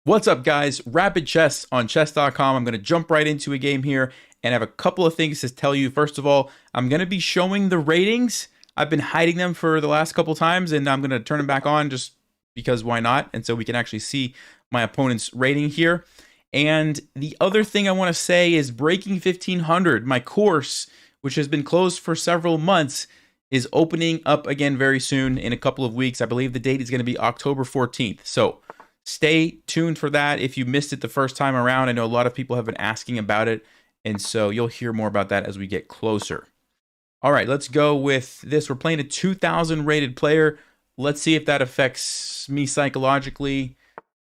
What's up, guys? Rapid Chess on chess.com. I'm going to jump right into a game here and I have a couple of things to tell you. First of all, I'm going to be showing the ratings. I've been hiding them for the last couple times and I'm going to turn them back on just because why not? And so we can actually see my opponent's rating here. And the other thing I want to say is Breaking 1500, my course, which has been closed for several months, is opening up again very soon in a couple of weeks. I believe the date is going to be October 14th. So stay tuned for that. If you missed it the first time around, I know a lot of people have been asking about it, and so you'll hear more about that as we get closer. All right, let's go with this. We're playing a 2000 rated player. Let's see if that affects me psychologically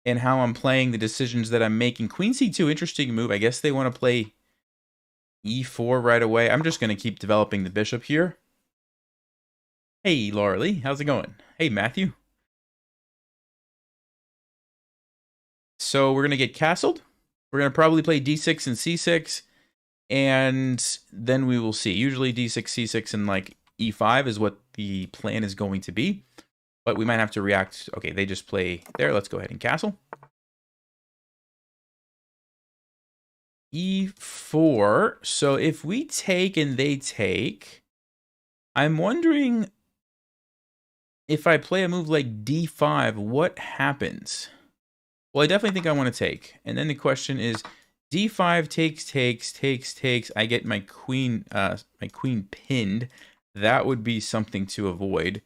and how I'm playing, the decisions that I'm making. Queen c2, interesting move. I guess they want to play e4 right away. I'm just going to keep developing the bishop here. Hey, Laura Lee, how's it going? Hey, Matthew. So we're going to get castled. We're going to probably play d6 and c6, and then we will see. Usually d6, c6, and like e5 is what the plan is going to be, but we might have to react. Okay, they just play there. Let's go ahead and castle. e4. So if we take and they take, I'm wondering if I play a move like d5, what happens? Well, I definitely think I want to take. And then the question is, d5 takes. I get my queen pinned. That would be something to avoid.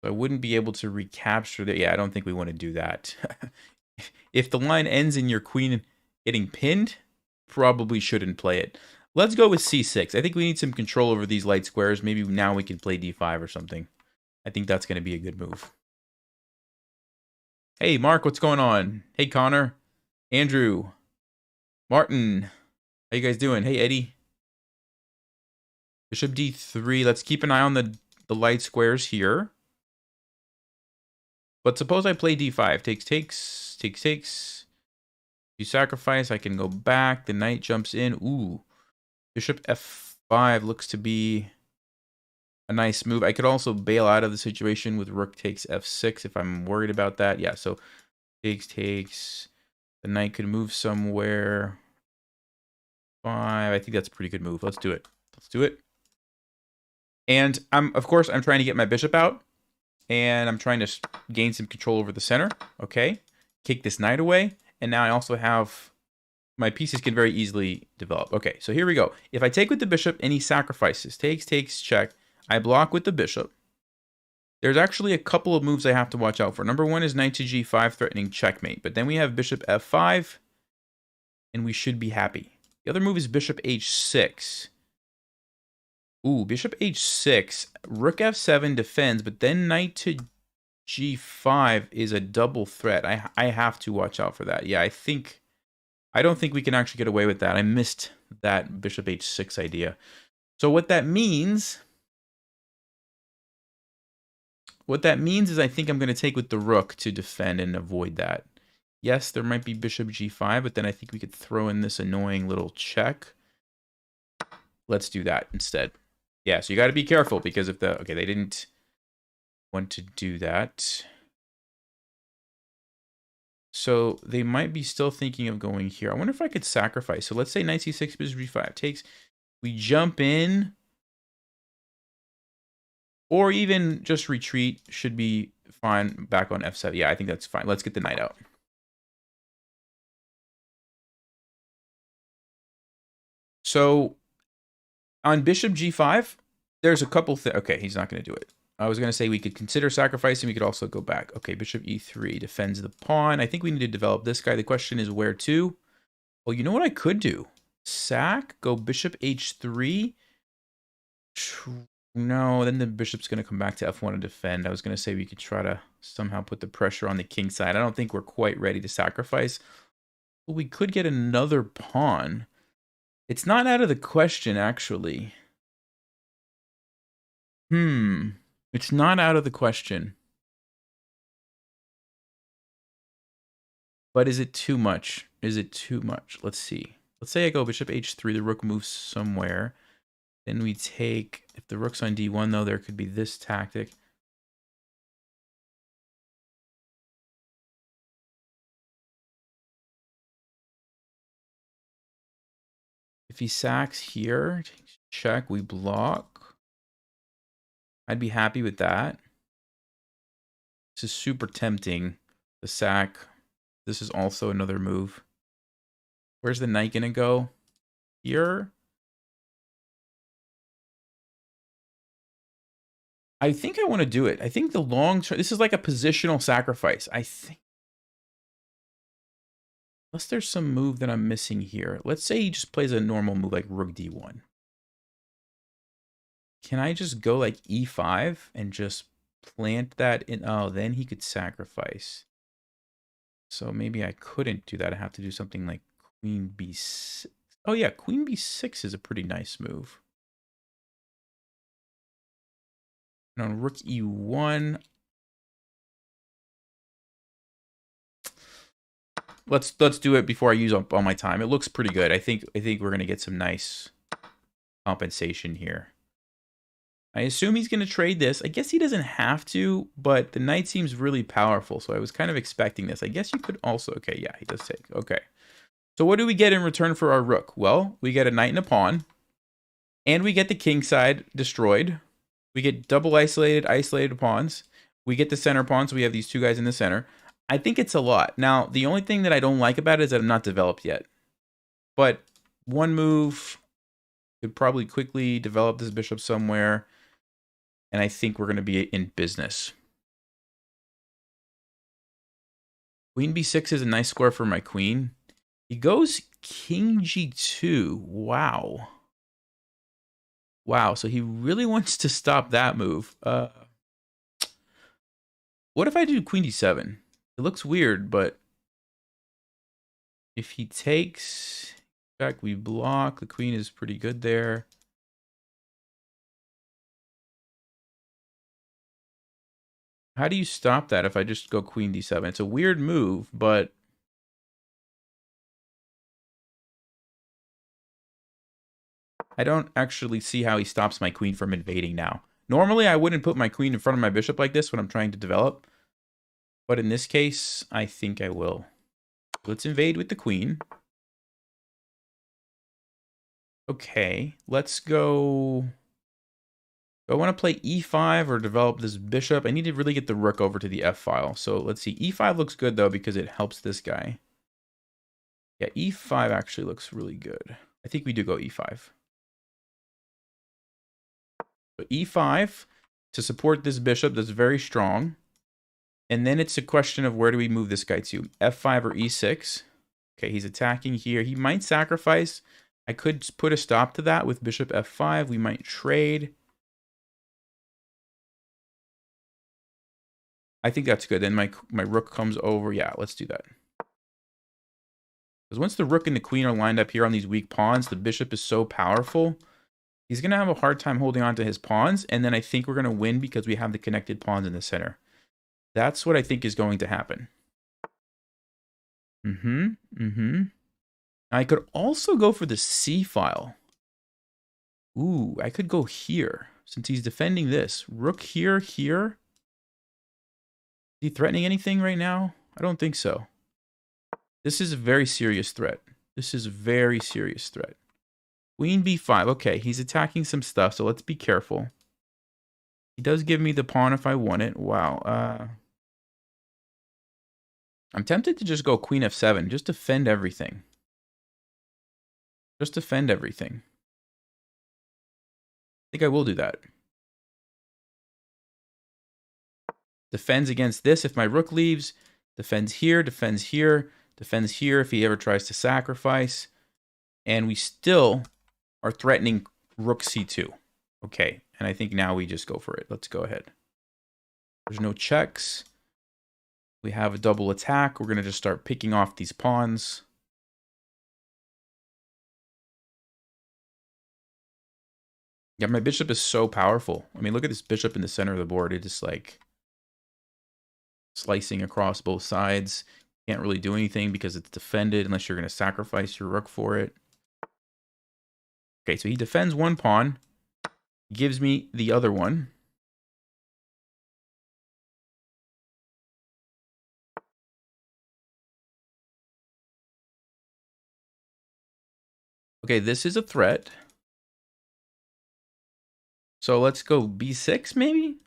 So I wouldn't be able to recapture that. Yeah, I don't think we want to do that. If the line ends in your queen getting pinned, probably shouldn't play it. Let's go with c6. I think we need some control over these light squares. Maybe now we can play d5 or something. I think that's going to be a good move. Hey, Mark, what's going on? Hey, Connor, Andrew, Martin, how you guys doing? Hey, Eddie. Bishop d3. Let's keep an eye on the light squares here. But suppose I play d5. Takes. You sacrifice, I can go back. The knight jumps in. Ooh. Bishop f5 looks to be a nice move. I could also bail out of the situation with rook takes f6 if I'm worried about that. Yeah, so takes. The knight could move somewhere. 5. I think that's a pretty good move. Let's do it. Let's do it. And of course, I'm trying to get my bishop out. And I'm trying to gain some control over the center. Okay. Kick this knight away. And now I also have... my pieces can very easily develop. Okay, so here we go. If I take with the bishop and he sacrifices, takes, check. I block with the bishop. There's actually a couple of moves I have to watch out for. Number one is knight to g5 threatening checkmate. But then we have bishop f5. And we should be happy. The other move is bishop h6. Ooh, bishop h6. Rook f7 defends, but then knight to g5 is a double threat. I have to watch out for that. Yeah, I don't think we can actually get away with that. I missed that bishop h6 idea. So what that means is I think I'm going to take with the rook to defend and avoid that. Yes, there might be bishop g5, but then I think we could throw in this annoying little check. Let's do that instead. Yeah, so you got to be careful because if the... okay, they didn't want to do that. So they might be still thinking of going here. I wonder if I could sacrifice. So let's say knight c6, bishop g5 takes. We jump in. Or even just retreat should be fine. Back on f7. Yeah, I think that's fine. Let's get the knight out. So on bishop g5, there's a couple things. Okay, he's not going to do it. I was going to say we could consider sacrificing. We could also go back. Okay, bishop e3 defends the pawn. I think we need to develop this guy. The question is where to? Well, you know what I could do? Sack, go bishop h3. No, then the bishop's going to come back to f1 and defend. I was going to say we could try to somehow put the pressure on the king side. I don't think we're quite ready to sacrifice. But we could get another pawn. It's not out of the question, actually. It's not out of the question. But is it too much? Is it too much? Let's see. Let's say I go bishop h3. The rook moves somewhere. Then we take... if the rook's on d1, though, there could be this tactic. If he sacks here, check, we block. I'd be happy with that. This is super tempting. The sack. This is also another move. Where's the knight gonna go? Here? I think I want to do it. I think the long term, this is like a positional sacrifice. I think. Unless there's some move that I'm missing here. Let's say he just plays a normal move like rook d1. Can I just go like e5 and just plant that in? Oh, then he could sacrifice. So maybe I couldn't do that. I have to do something like queen b6. Oh yeah, queen b6 is a pretty nice move. And on rook e1, let's do it before I use up all my time. It looks pretty good. I think we're gonna get some nice compensation here. I assume he's gonna trade this. I guess he doesn't have to, but the knight seems really powerful, so I was kind of expecting this. I guess you could also. Okay, yeah, he does take. Okay. So what do we get in return for our rook? Well, we get a knight and a pawn, and we get the king side destroyed. We get double isolated pawns. We get the center pawn, so we have these two guys in the center. I think it's a lot. Now, the only thing that I don't like about it is that I'm not developed yet. But one move could probably quickly develop this bishop somewhere, and I think we're going to be in business. Queen b6 is a nice square for my queen. He goes king g2. Wow. Wow, so he really wants to stop that move. What if I do queen d7? It looks weird, but if he takes back, we block. The queen is pretty good there. How do you stop that if I just go queen d7? It's a weird move, but I don't actually see how he stops my queen from invading now. Normally, I wouldn't put my queen in front of my bishop like this when I'm trying to develop. But in this case, I think I will. Let's invade with the queen. Okay, let's go. Do I want to play e5 or develop this bishop? I need to really get the rook over to the f file. So let's see. E5 looks good, though, because it helps this guy. Yeah, e5 actually looks really good. I think we do go e5. So e5 to support this bishop that's very strong. And then it's a question of where do we move this guy to? f5 or e6? Okay, he's attacking here. He might sacrifice. I could put a stop to that with bishop f5. We might trade. I think that's good. Then my rook comes over. Yeah, let's do that. Because once the rook and the queen are lined up here on these weak pawns, the bishop is so powerful. He's going to have a hard time holding on to his pawns. And then I think we're going to win because we have the connected pawns in the center. That's what I think is going to happen. I could also go for the c file. Ooh, I could go here. Since he's defending this. Rook here, here. Is he threatening anything right now? I don't think so. This is a very serious threat. This is a very serious threat. Queen b5. Okay, he's attacking some stuff, so let's be careful. He does give me the pawn if I want it. Wow. I'm tempted to just go queen f7. Just defend everything. Just defend everything. I think I will do that. Defends against this if my rook leaves. Defends here, defends here, defends here if he ever tries to sacrifice. And we still are threatening rook c2. Okay, and I think now we just go for it. Let's go ahead. There's no checks. We have a double attack. We're going to just start picking off these pawns. Yeah, my bishop is so powerful. I mean, look at this bishop in the center of the board. It is like slicing across both sides. Can't really do anything because it's defended unless you're going to sacrifice your rook for it. Okay, so he defends one pawn. Gives me the other one. Okay, this is a threat. So let's go b6 maybe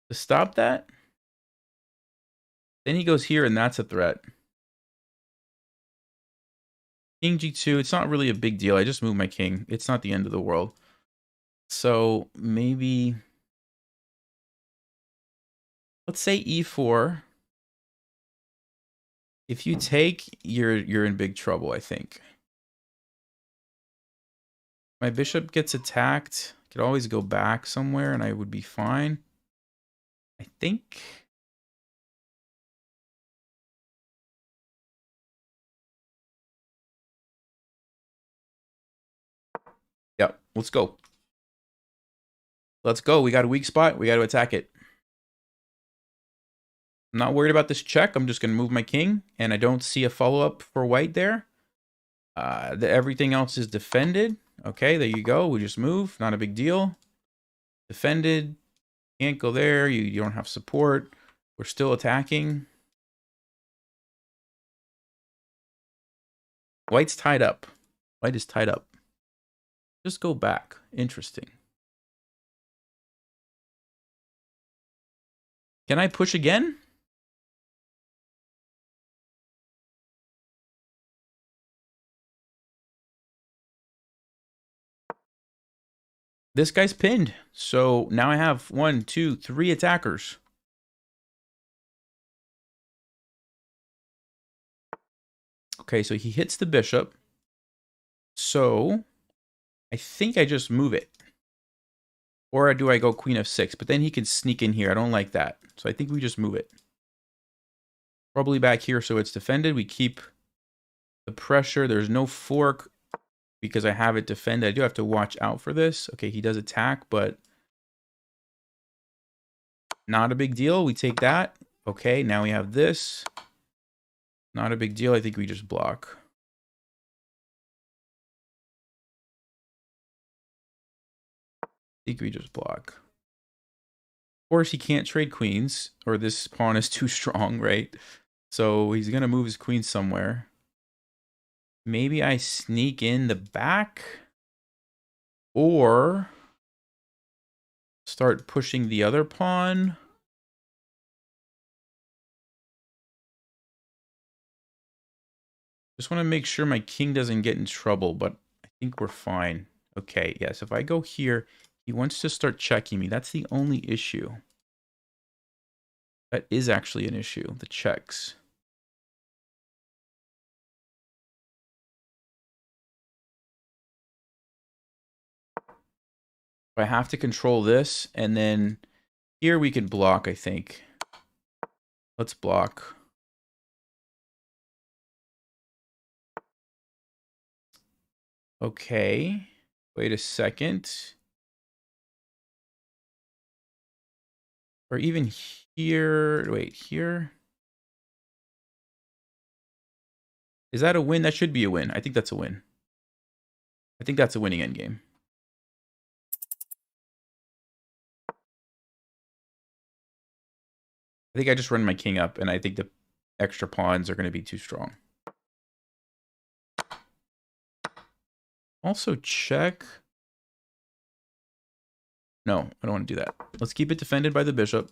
to stop that. Then he goes here, and that's a threat. King g2, it's not really a big deal. I just moved my king. It's not the end of the world. So maybe, let's say e4. If you take, you're in big trouble, I think. My bishop gets attacked. I could always go back somewhere, and I would be fine. I think. Yep, let's go. Let's go. We got a weak spot. We got to attack it. I'm not worried about this check. I'm just going to move my king, and I don't see a follow-up for white there. Everything else is defended. Okay, there you go. We just move. Not a big deal. Defended. Can't go there. You don't have support. We're still attacking. White's tied up. White is tied up. Just go back. Interesting. Can I push again? This guy's pinned. So now I have 1, 2, 3 attackers. Okay, so he hits the bishop. So I think I just move it. Or do I go queen f6? But then he can sneak in here. I don't like that. So I think we just move it. Probably back here so it's defended. We keep the pressure. There's no fork because I have it defended. I do have to watch out for this. Okay, he does attack, but not a big deal. We take that. Okay, now we have this. Not a big deal. I think we just block. I think we just block. Of course, he can't trade queens, or this pawn is too strong, right? So he's going to move his queen somewhere. Maybe I sneak in the back, or start pushing the other pawn. Just want to make sure my king doesn't get in trouble, but I think we're fine. Okay, yes, if I go here, he wants to start checking me. That's the only issue. That is actually an issue, the checks. I have to control this, and then here we can block, I think. Let's block. Okay. Wait a second. Or even here. Wait, here. Is that a win? That should be a win. I think that's a win. I think that's a winning endgame. I think I just run my king up, and I think the extra pawns are going to be too strong. Also check. No, I don't want to do that. Let's keep it defended by the bishop.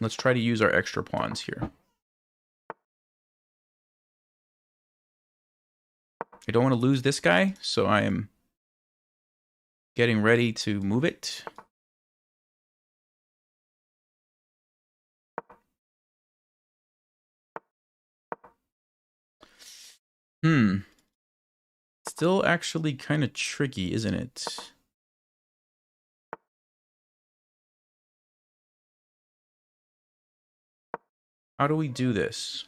Let's try to use our extra pawns here. I don't want to lose this guy, so I am getting ready to move it. Still actually kind of tricky, isn't it? How do we do this?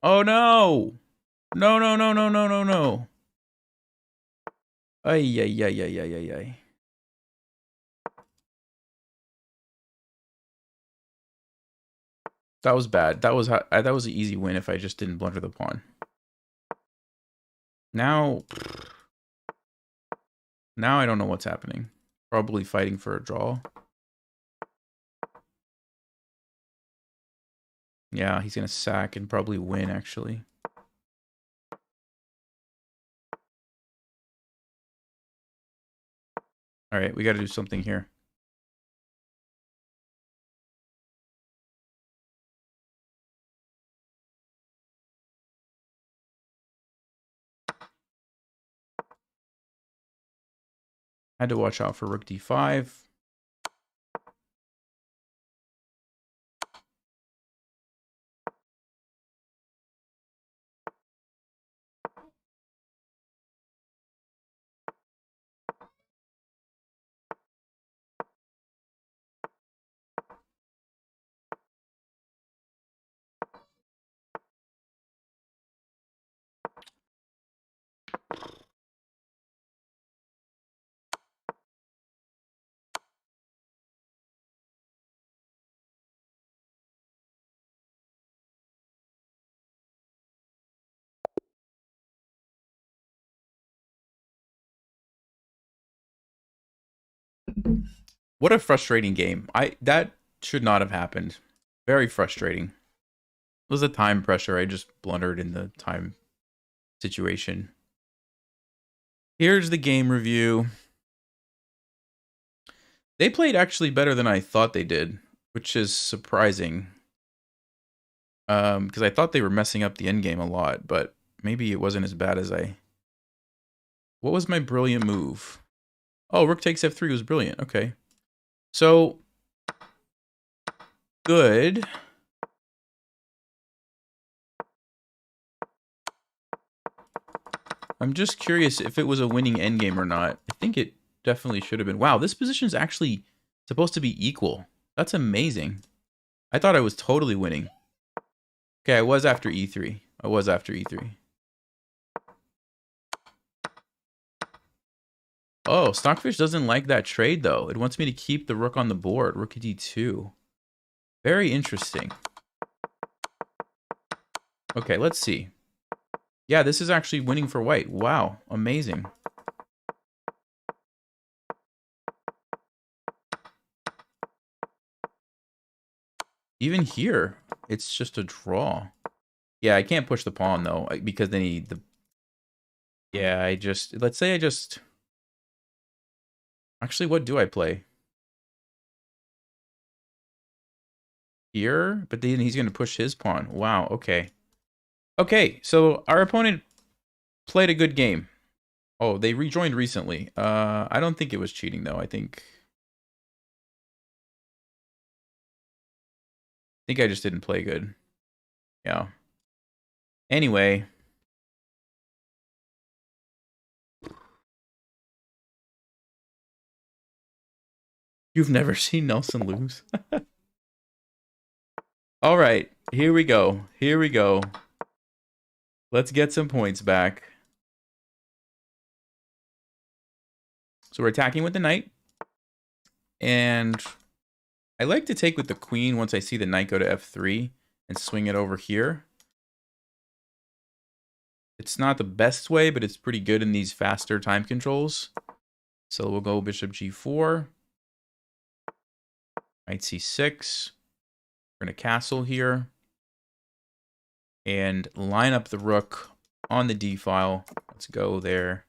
Oh no! No, no, no, no, no, no, no. Ay, ay, ay, ay, ay, ay, ay. That was bad. That was an easy win if I just didn't blunder the pawn. Now I don't know what's happening. Probably fighting for a draw. Yeah, he's going to sack and probably win, actually. All right, we got to do something here. Had to watch out for rook d5. What a frustrating game. That should not have happened. Very frustrating. It was a time pressure. I just blundered in the time situation. Here's the game review. They played actually better than I thought they did, which is surprising. Because I thought they were messing up the endgame a lot, but maybe it wasn't as bad as I... What was my brilliant move? Oh, rook takes f3 was brilliant. Okay. So, good. I'm just curious if it was a winning endgame or not. I think it definitely should have been. Wow, this position is actually supposed to be equal. That's amazing. I thought I was totally winning. Okay, I was after e3. I was after e3. Oh, Stockfish doesn't like that trade, though. It wants me to keep the rook on the board. Rook d2. Very interesting. Okay, let's see. Yeah, this is actually winning for white. Wow, amazing. Even here, it's just a draw. Yeah, I can't push the pawn, though, because then the... Yeah, let's say I just... Actually, what do I play? Here? But then he's going to push his pawn. Wow, okay. Okay, so our opponent played a good game. Oh, they rejoined recently. I don't think it was cheating, though. I think I just didn't play good. Yeah. Anyway. You've never seen Nelson lose? All right, here we go. Here we go. Let's get some points back. So we're attacking with the knight. And I like to take with the queen once I see the knight go to f3 and swing it over here. It's not the best way, but it's pretty good in these faster time controls. So we'll go bishop g4. Knight c6. We're going to castle here. And line up the rook on the d file. Let's go there.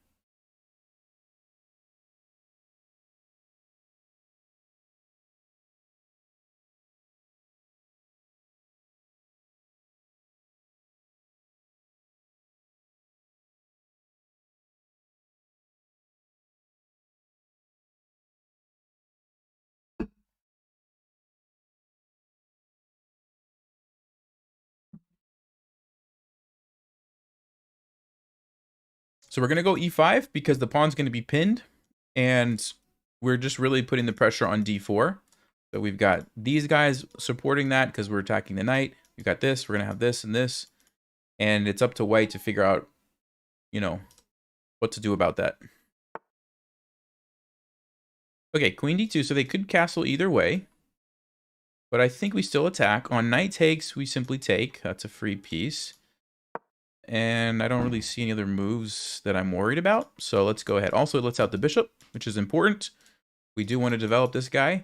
So we're going to go e5 because the pawn's going to be pinned. And we're just really putting the pressure on d4. So we've got these guys supporting that because we're attacking the knight. We've got this. We're going to have this and this. And it's up to white to figure out, you know, what to do about that. Okay, queen d2. So they could castle either way. But I think we still attack. On knight takes, we simply take. That's a free piece. And I don't really see any other moves that I'm worried about. So let's go ahead. Also, let's out the bishop, which is important. We do want to develop this guy.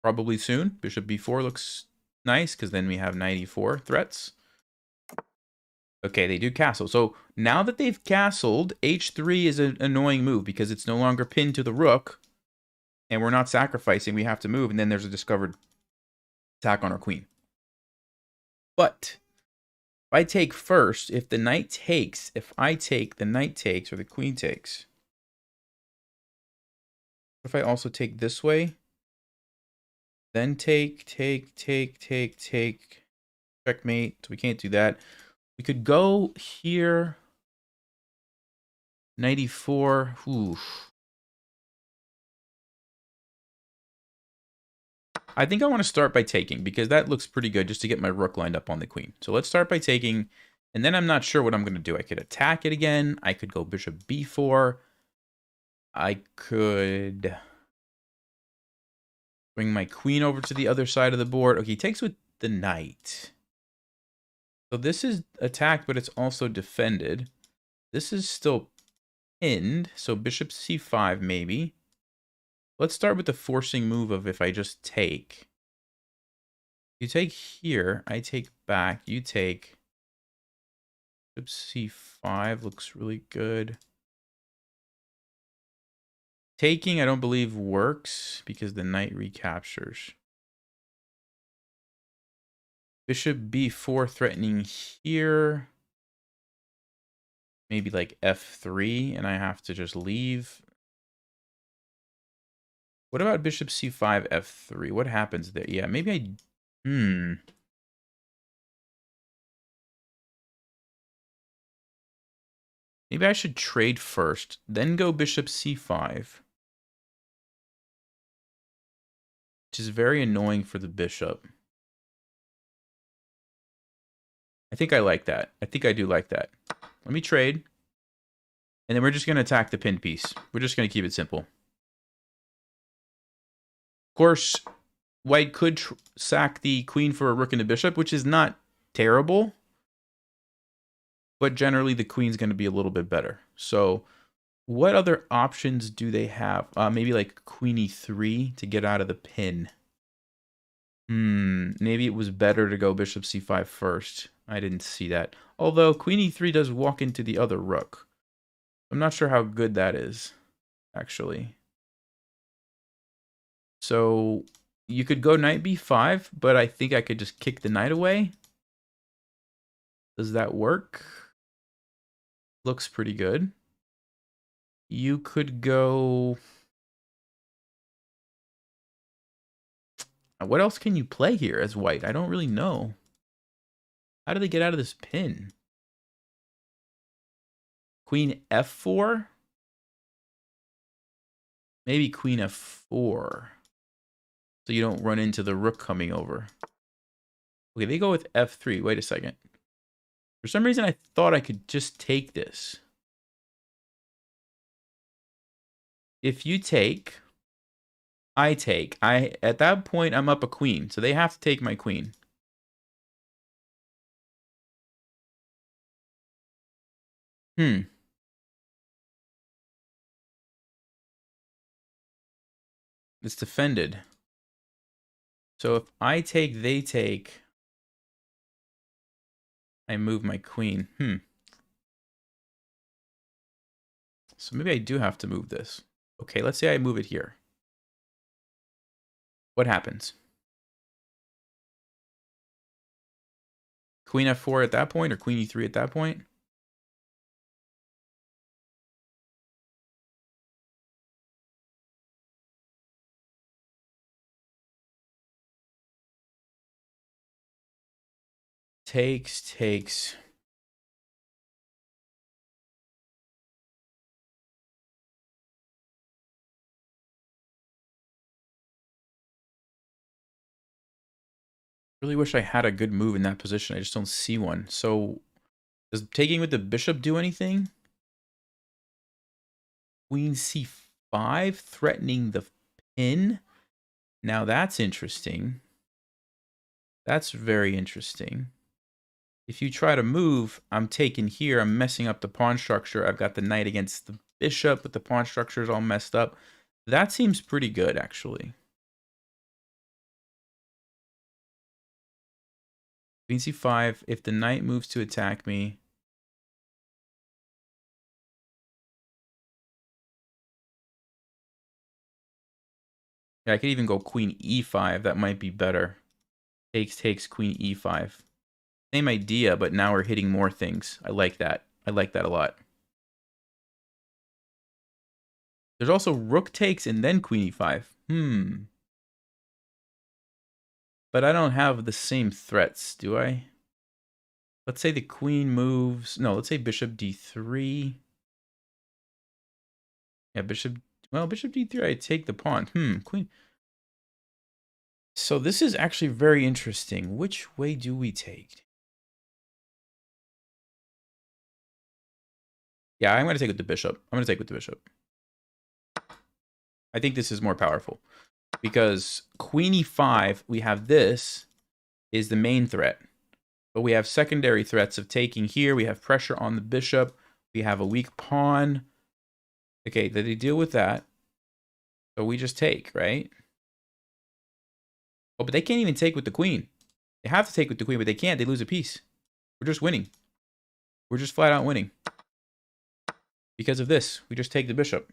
Probably soon. Bishop b4 looks nice, because then we have knight e4 threats. Okay, they do castle. So now that they've castled, h3 is an annoying move, because it's no longer pinned to the rook. And we're not sacrificing. We have to move. And then there's a discovered attack on our queen. But if I take first, if the knight takes, if I take, the knight takes, or the queen takes. What if I also take this way? Then take, checkmate. So we can't do that. We could go here. Knight e4. Oof. I think I want to start by taking, because that looks pretty good just to get my rook lined up on the queen. So let's start by taking, and then I'm not sure what I'm going to do. I could attack it again. I could go bishop b4. I could bring my queen over to the other side of the board. Okay, he takes with the knight. So this is attacked, but it's also defended. This is still pinned, so bishop c5 maybe. Let's start with the forcing move of if I just take. You take here, I take back, you take. Bishop c5 looks really good. Taking, I don't believe works because the knight recaptures. Bishop b4 threatening here. Maybe like f3, and I have to just leave. What about bishop c5, f3? What happens there? Yeah, maybe I... Maybe I should trade first, then go bishop c5. Which is very annoying for the bishop. I think I like that. I think I do like that. Let me trade. And then we're just going to attack the pinned piece. We're just going to keep it simple. Of course, white could sack the queen for a rook and a bishop, which is not terrible. But generally, the queen's going to be a little bit better. So what other options do they have? Maybe like queen e3 to get out of the pin. Maybe it was better to go bishop c5 first. I didn't see that. Although queen e3 does walk into the other rook. I'm not sure how good that is, actually. So you could go knight b5, but I think I could just kick the knight away. Does that work? Looks pretty good. You could go... What else can you play here as white? I don't really know. How do they get out of this pin? Queen f4? Maybe queen f4. So you don't run into the rook coming over. Okay, they go with f3. Wait a second. For some reason, I thought I could just take this. If you take, I take. At that point, I'm up a queen. So they have to take my queen. It's defended. So if I take, they take. I move my queen. So maybe I do have to move this. Okay, let's say I move it here. What happens? Queen f4 at that point, or queen e3 at that point? Takes. Really wish I had a good move in that position. I just don't see one. So does taking with the bishop do anything? Queen c5 threatening the pin. Now that's interesting. That's very interesting. If you try to move, I'm taken here. I'm messing up the pawn structure. I've got the knight against the bishop, but the pawn structure is all messed up. That seems pretty good, actually. Queen c5. If the knight moves to attack me, yeah, I could even go queen e5. That might be better. Takes, queen e5. Same idea, but now we're hitting more things. I like that. I like that a lot. There's also rook takes and then queen e5. But I don't have the same threats, do I? Let's say the queen moves. No, let's say bishop d3. Yeah, bishop. Well, bishop d3, I take the pawn. Queen. So this is actually very interesting. Which way do we take? Yeah, I'm going to take with the bishop. I'm going to take with the bishop. I think this is more powerful. Because queen e5, we have this, is the main threat. But we have secondary threats of taking here. We have pressure on the bishop. We have a weak pawn. Okay, they deal with that. So we just take, right? Oh, but they can't even take with the queen. They have to take with the queen, but they can't. They lose a piece. We're just winning. We're just flat out winning. Because of this, we just take the bishop.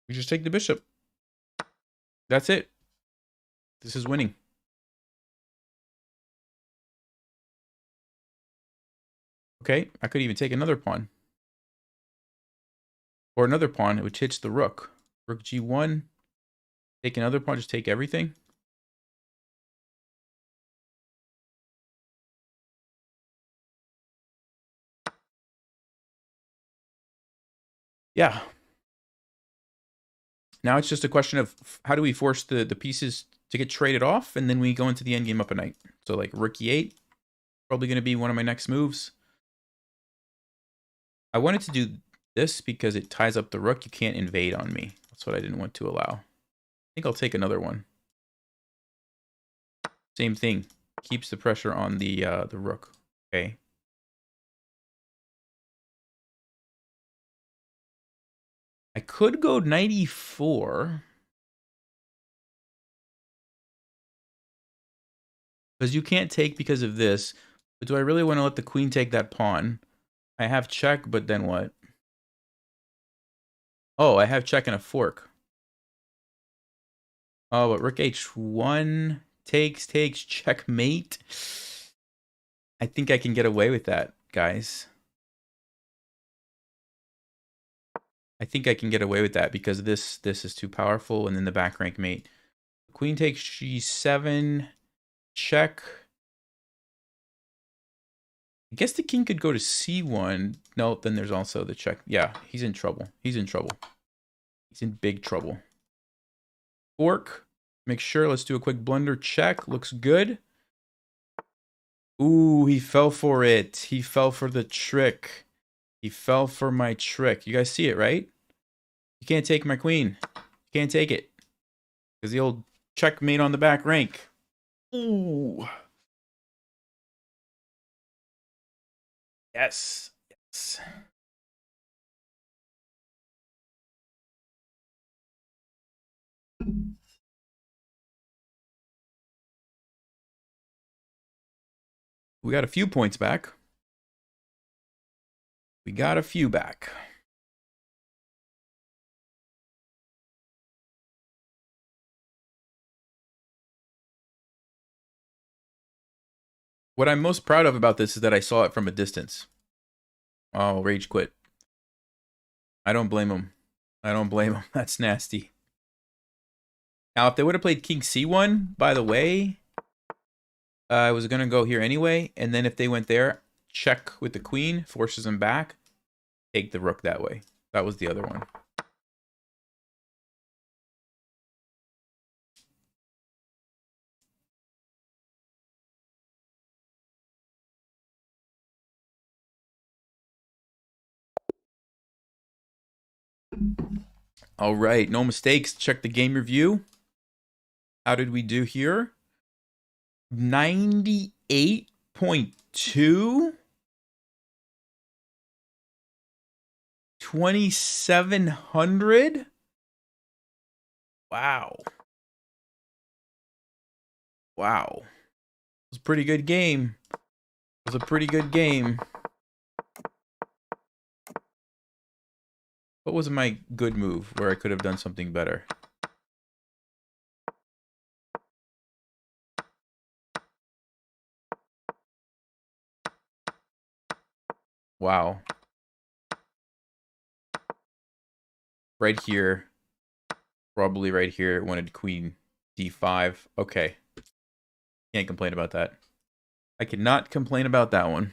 We just take the bishop. That's it. This is winning. Okay, I could even take another pawn. Or another pawn, which hits the rook. Rook g1. Take another pawn, just take everything. Yeah. Now it's just a question of how do we force the pieces to get traded off, and then we go into the endgame up a knight. So like rook e8, probably going to be one of my next moves. I wanted to do this because it ties up the rook. You can't invade on me. That's what I didn't want to allow. I think I'll take another one. Same thing. Keeps the pressure on the rook. Okay. I could go knight e4. Because you can't take because of this. But do I really want to let the queen take that pawn? I have check, but then what? Oh, I have check and a fork. Oh, but rook h1 takes, checkmate. I think I can get away with that, guys. I think I can get away with that because this is too powerful, and then the back rank mate. Queen takes g7, check. I guess the king could go to c1. No, then there's also the check. Yeah, he's in trouble. He's in trouble. He's in big trouble. Fork. Make sure. Let's do a quick blunder check. Looks good. Ooh, he fell for it. He fell for the trick. He fell for my trick. You guys see it, right? You can't take my queen. You can't take it. Because the old checkmate on the back rank. Ooh. Yes. Yes. We got a few points back. We got a few back. What I'm most proud of about this is that I saw it from a distance. Oh, rage quit. I don't blame him. I don't blame him. That's nasty. Now, if they would have played king c1, by the way, I was going to go here anyway. And then if they went there, check with the queen, forces him back, take the rook that way. That was the other one. All right, no mistakes. Check the game review. How did we do here? 98.2? 2,700? Wow. Wow. It was a pretty good game. It was a pretty good game. What was my good move where I could have done something better? Wow. Right here. Probably right here. Wanted queen d5. Okay. Can't complain about that. I cannot complain about that one.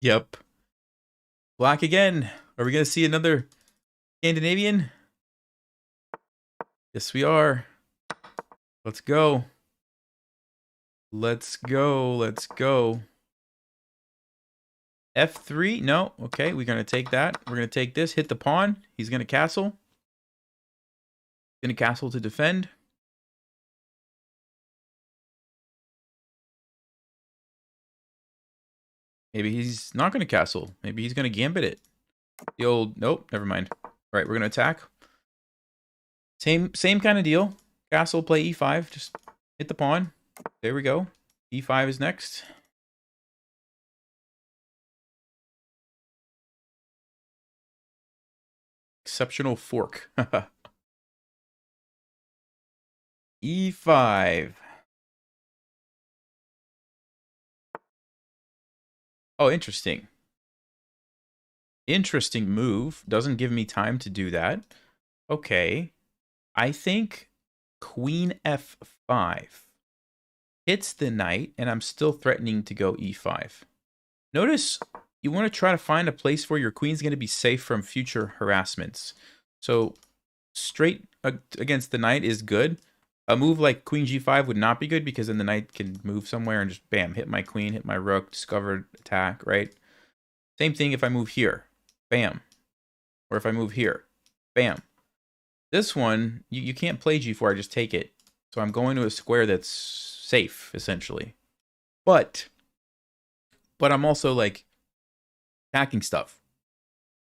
Yep. Black again. Are we going to see another Scandinavian? Yes, we are. Let's go. Let's go. Let's go. F3? No. Okay, we're going to take that. We're going to take this. Hit the pawn. He's going to castle. Going to castle to defend. Maybe he's not going to castle. Maybe he's going to gambit it. The old... Nope, never mind. All right, we're going to attack. Same kind of deal. Castle, play e5. Just hit the pawn. There we go. e5 is next. Exceptional fork. e5. Oh, interesting. Interesting move. Doesn't give me time to do that. Okay. I think queen f5 hits the knight, and I'm still threatening to go e5. Notice you want to try to find a place where your queen's going to be safe from future harassments. So straight against the knight is good. A move like queen g5 would not be good because then the knight can move somewhere and just bam, hit my queen, hit my rook, discovered attack, right? Same thing if I move here, bam. Or if I move here, bam. This one, you can't play g4, I just take it. So I'm going to a square that's safe, essentially. But I'm also like attacking stuff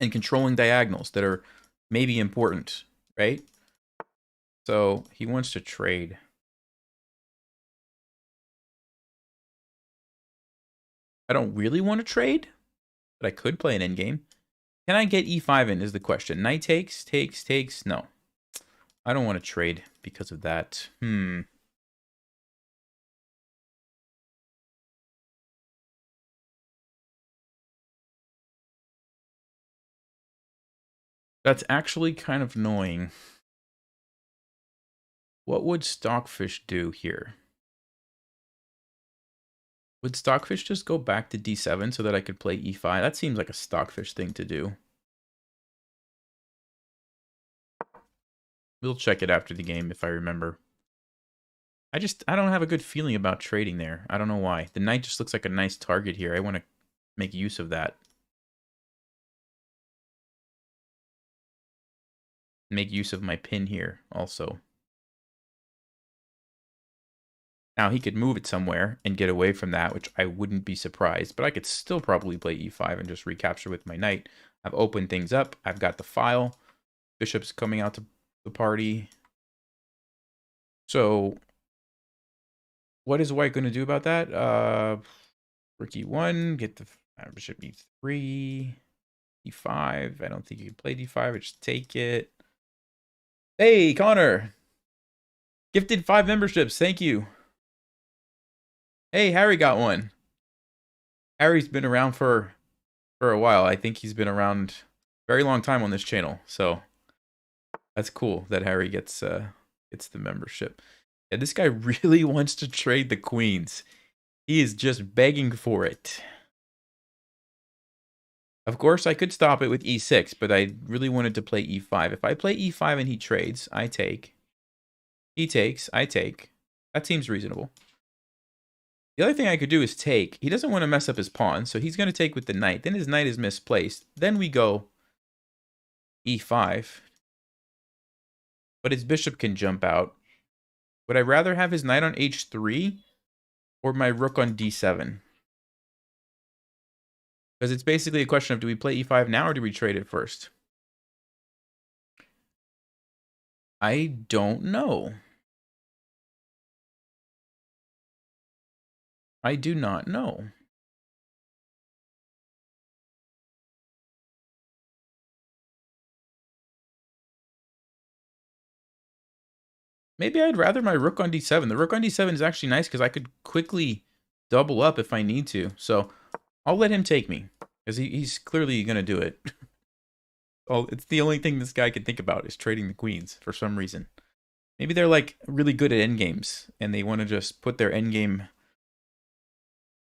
and controlling diagonals that are maybe important, right? So he wants to trade. I don't really want to trade, but I could play an endgame. Can I get e5 in is the question. Knight takes. No. I don't want to trade because of that. That's actually kind of annoying. What would Stockfish do here? Would Stockfish just go back to d7 so that I could play e5? That seems like a Stockfish thing to do. We'll check it after the game if I remember. I don't have a good feeling about trading there. I don't know why. The knight just looks like a nice target here. I want to make use of that. Make use of my pin here also. Now he could move it somewhere and get away from that, which I wouldn't be surprised. But I could still probably play e5 and just recapture with my knight. I've opened things up. I've got the file. Bishop's coming out to the party. So what is white going to do about that? Rook e1, get the bishop e3, e5. I don't think you can play d5. I just take it. Hey, Connor. Gifted 5 memberships. Thank you. Hey, Harry got one. Harry's been around for a while. I think he's been around a very long time on this channel. So that's cool that Harry gets the membership. Yeah, this guy really wants to trade the queens. He is just begging for it. Of course, I could stop it with e6, but I really wanted to play e5. If I play e5 and he trades, I take. He takes, I take. That seems reasonable. The other thing I could do is take. He doesn't want to mess up his pawn, so he's going to take with the knight. Then his knight is misplaced. Then we go e5. But his bishop can jump out. Would I rather have his knight on h3 or my rook on d7? Because it's basically a question of, do we play e5 now or do we trade it first? I don't know. I do not know. Maybe I'd rather my rook on d7. The rook on d7 is actually nice because I could quickly double up if I need to. So I'll let him take me because he's clearly going to do it. Oh, it's the only thing this guy can think about is trading the queens for some reason. Maybe they're like really good at endgames and they want to just put their endgame,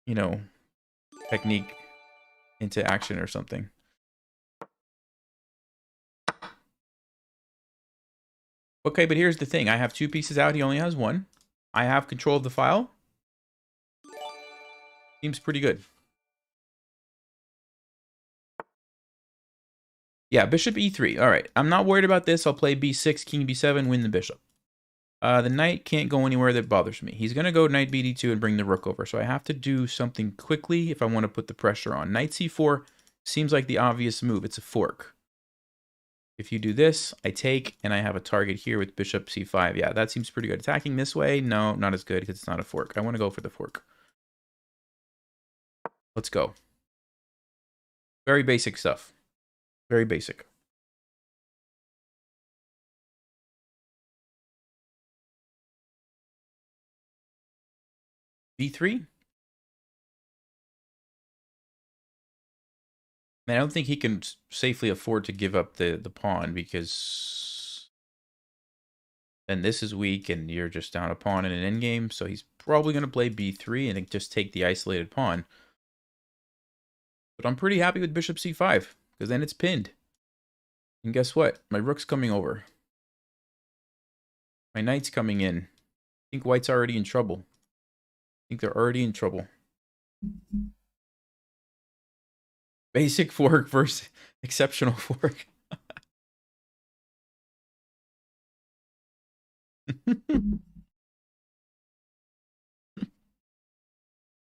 you know, technique into action or something. Okay, but here's the thing. I have 2 pieces out. He only has 1. I have control of the file. Seems pretty good. Yeah, bishop e3. All right. I'm not worried about this. I'll play b6, king b7, win the bishop. The knight can't go anywhere that bothers me. He's going to go knight bd2 and bring the rook over. So I have to do something quickly if I want to put the pressure on. Knight c4 seems like the obvious move. It's a fork. If you do this, I take, and I have a target here with bishop c5. Yeah, that seems pretty good. Attacking this way, no, not as good because it's not a fork. I want to go for the fork. Let's go. Very basic stuff. Very basic. b3. Man, I don't think he can safely afford to give up the pawn because then this is weak and you're just down a pawn in an endgame. So he's probably going to play b3 and just take the isolated pawn. But I'm pretty happy with bishop c5 because then it's pinned. And guess what? My rook's coming over. My knight's coming in. I think white's already in trouble. I think they're already in trouble. Basic fork versus exceptional fork.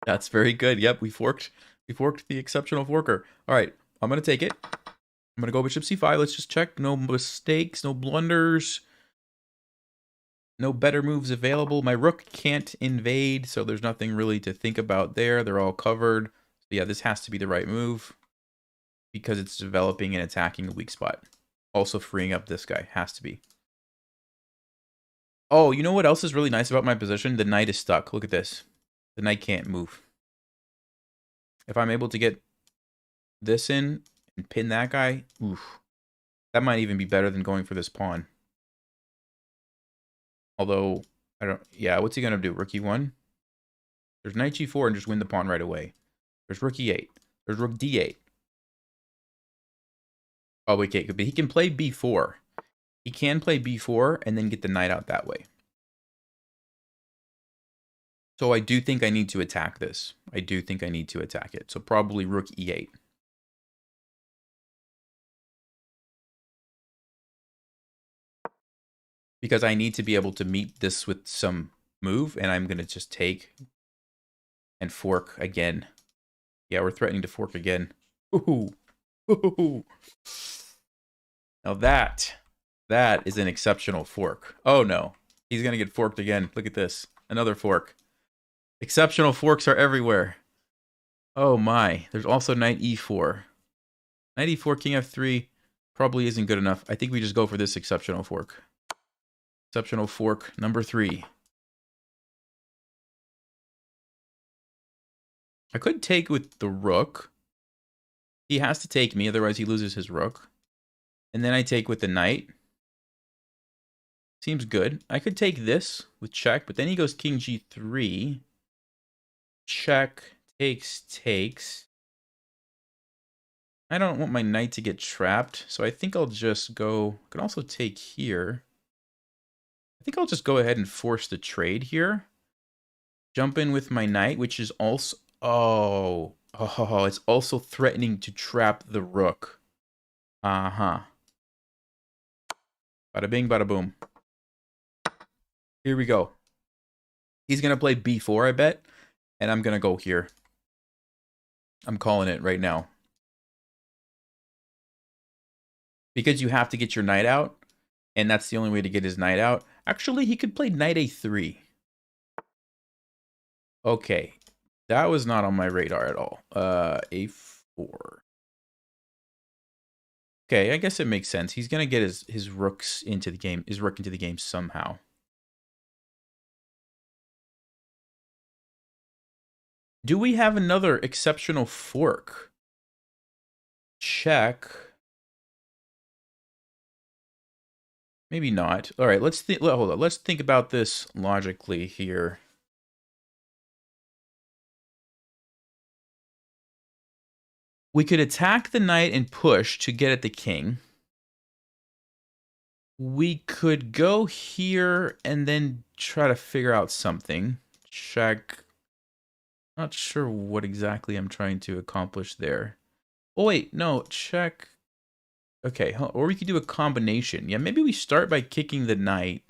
That's very good. Yep, we forked the exceptional forker. All right, I'm going to take it. I'm going to go bishop c5. Let's just check. No mistakes, no blunders. No better moves available. My rook can't invade, so there's nothing really to think about there. They're all covered. So yeah, this has to be the right move because it's developing and attacking a weak spot. Also freeing up this guy. Has to be. Oh, you know what else is really nice about my position? The knight is stuck. Look at this. The knight can't move. If I'm able to get this in and pin that guy, oof, that might even be better than going for this pawn. Although, I don't, yeah, what's he going to do? Rook e1? There's knight g4 and just win the pawn right away. There's rook e8. There's rook d8. Oh, wait, okay, but he can play b4. He can play b4 and then get the knight out that way. So I do think I need to attack this. I do think I need to attack it. So probably rook e8. Because I need to be able to meet this with some move, and I'm going to just take and fork again. Yeah, we're threatening to fork again. Ooh. Ooh. Now that is an exceptional fork. Oh no, he's going to get forked again. Look at this. Another fork. Exceptional forks are everywhere. Oh my. There's also knight e4. Knight e4, king f3 probably isn't good enough. I think we just go for this exceptional fork. Exceptional fork number 3. I could take with the rook. He has to take me, otherwise he loses his rook. And then I take with the knight. Seems good. I could take this with check, but then he goes king g3. Check, takes. I don't want my knight to get trapped, so I think I'll just go... I can also take here. I think I'll just go ahead and force the trade here. jump in with my knight, which is also... Oh, it's also threatening to trap the rook. Uh-huh. Bada bing, bada boom. Here we go. He's going to play b4, I bet. And I'm going to go here. I'm calling it right now. Because you have to get your knight out. And that's the only way to get his knight out. Actually, he could play knight a3. Okay. That was not on my radar at all. A4. Okay, I guess it makes sense. He's going to get his rooks into the game. His rook into the game somehow. Do we have another exceptional fork? Check. Maybe not. All right, let's think. Hold on. Let's think about this logically here. We could attack the knight and push to get at the king. We could go here and then try to figure out something. Check. Not sure what exactly I'm trying to accomplish there. Oh, wait. No, check. Okay, or we could do a combination. Yeah, maybe we start by kicking the knight,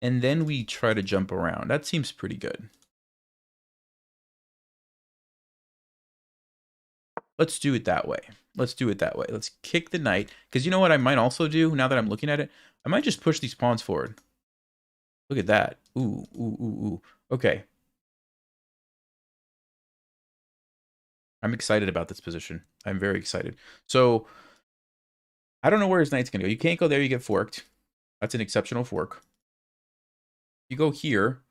and then we try to jump around. That seems pretty good. Let's do it that way. Let's do it that way. Let's kick the knight. Because you know what I might also do, now that I'm looking at it? I might just push these pawns forward. Look at that. Ooh, ooh, ooh, ooh. Okay. I'm excited about this position. I'm very excited. So, I don't know where his knight's going to go. You can't go there, you get forked. That's an exceptional fork. You go here.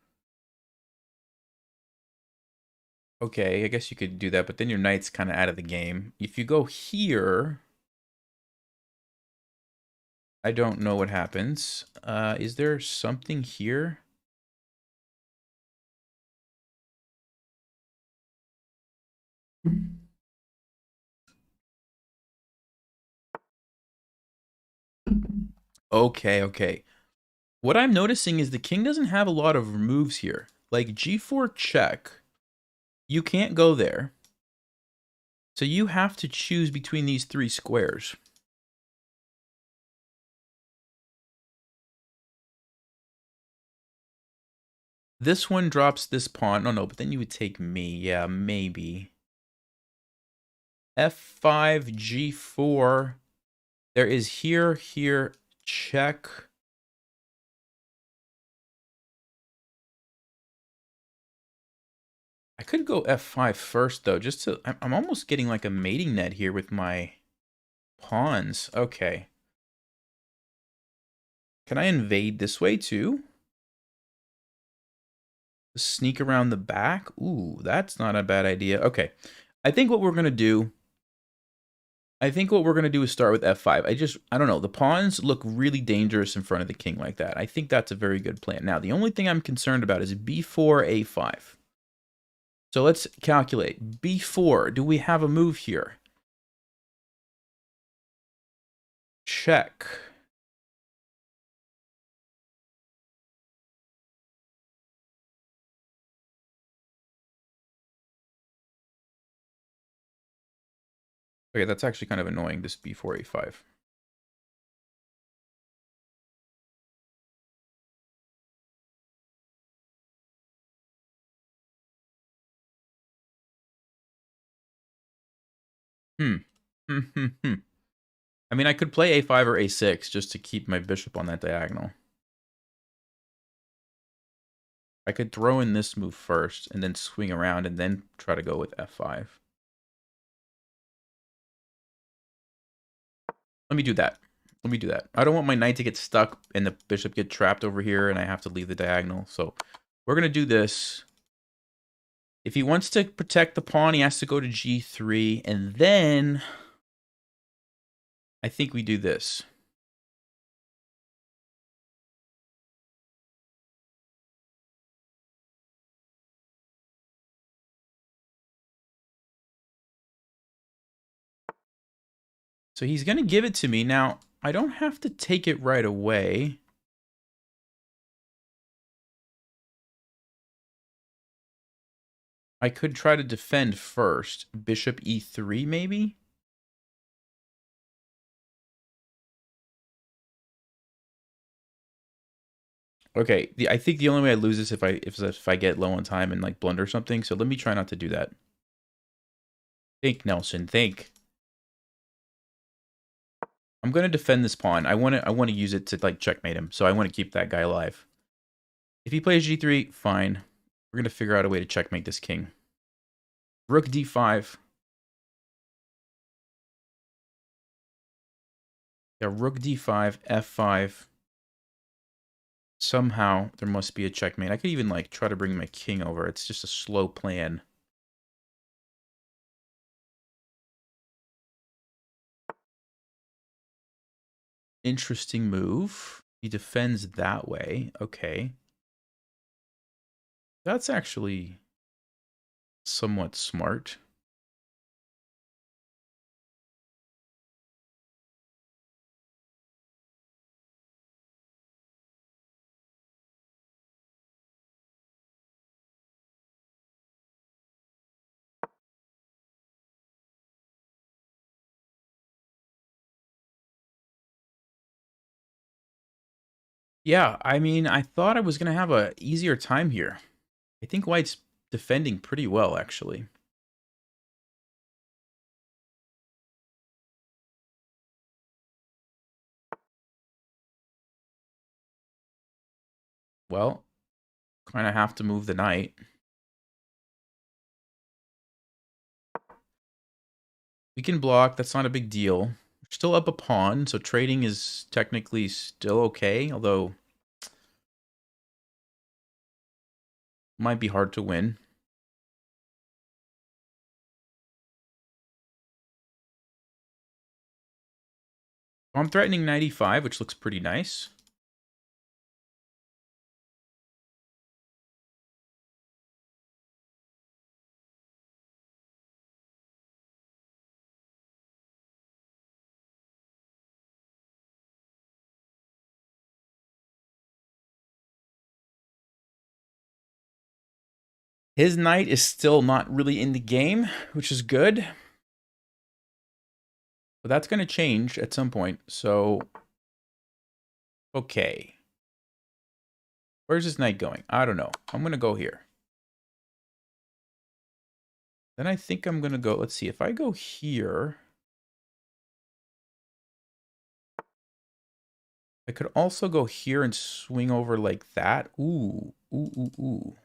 Okay, I guess you could do that, but then your knight's kind of out of the game. If you go here, I don't know what happens. Is there something here? Okay, okay. What I'm noticing is the king doesn't have a lot of moves here. Like g4 check, you can't go there. So you have to choose between these three squares. This one drops this pawn. No, but then you would take me. Yeah, maybe. F5, G4. There is here, check. I could go F5 first, though, just to... I'm almost getting like a mating net here with my pawns. Okay. Can I invade this way, too? Sneak around the back? Ooh, that's not a bad idea. Okay. I think what we're going to do... is start with F5. I don't know. The pawns look really dangerous in front of the king like that. I think that's a very good plan. Now, the only thing I'm concerned about is B4, A5. So let's calculate. B4, do we have a move here? Check. Okay, that's actually kind of annoying, this B4, A5. I mean, I could play A5 or A6 just to keep my bishop on that diagonal. I could throw in this move first and then swing around and then try to go with F5. Let me do that. Let me do that. I don't want my knight to get stuck and the bishop get trapped over here and I have to leave the diagonal. So we're going to do this. If he wants to protect the pawn, he has to go to G3. And then I think we do this. So he's going to give it to me. Now, I don't have to take it right away. I could try to defend first. Bishop e3, maybe? Okay, I think the only way I lose this if I get low on time and like blunder something. So let me try not to do that. Think, Nelson. Think. I'm gonna defend this pawn. I want to use it to like checkmate him. So I want to keep that guy alive. If he plays g3, fine. We're gonna figure out a way to checkmate this king. Rook d5. Yeah, rook d5, f5. Somehow there must be a checkmate. I could even like try to bring my king over. It's just a slow plan. Interesting move. He defends that way. Okay. That's actually somewhat smart. Yeah, I mean, I thought I was going to have a easier time here. I think White's defending pretty well, actually. Well, kind of have to move the knight. We can block. That's not a big deal. We're still up a pawn, so trading is technically still okay, although might be hard to win. I'm threatening 95, which looks pretty nice. His knight is still not really in the game, which is good. But that's going to change at some point. So, okay. Where's his knight going? I don't know. I'm going to go here. Then I think I'm going to go, let's see, if I go here, I could also go here and swing over like that. Ooh, ooh, ooh, ooh.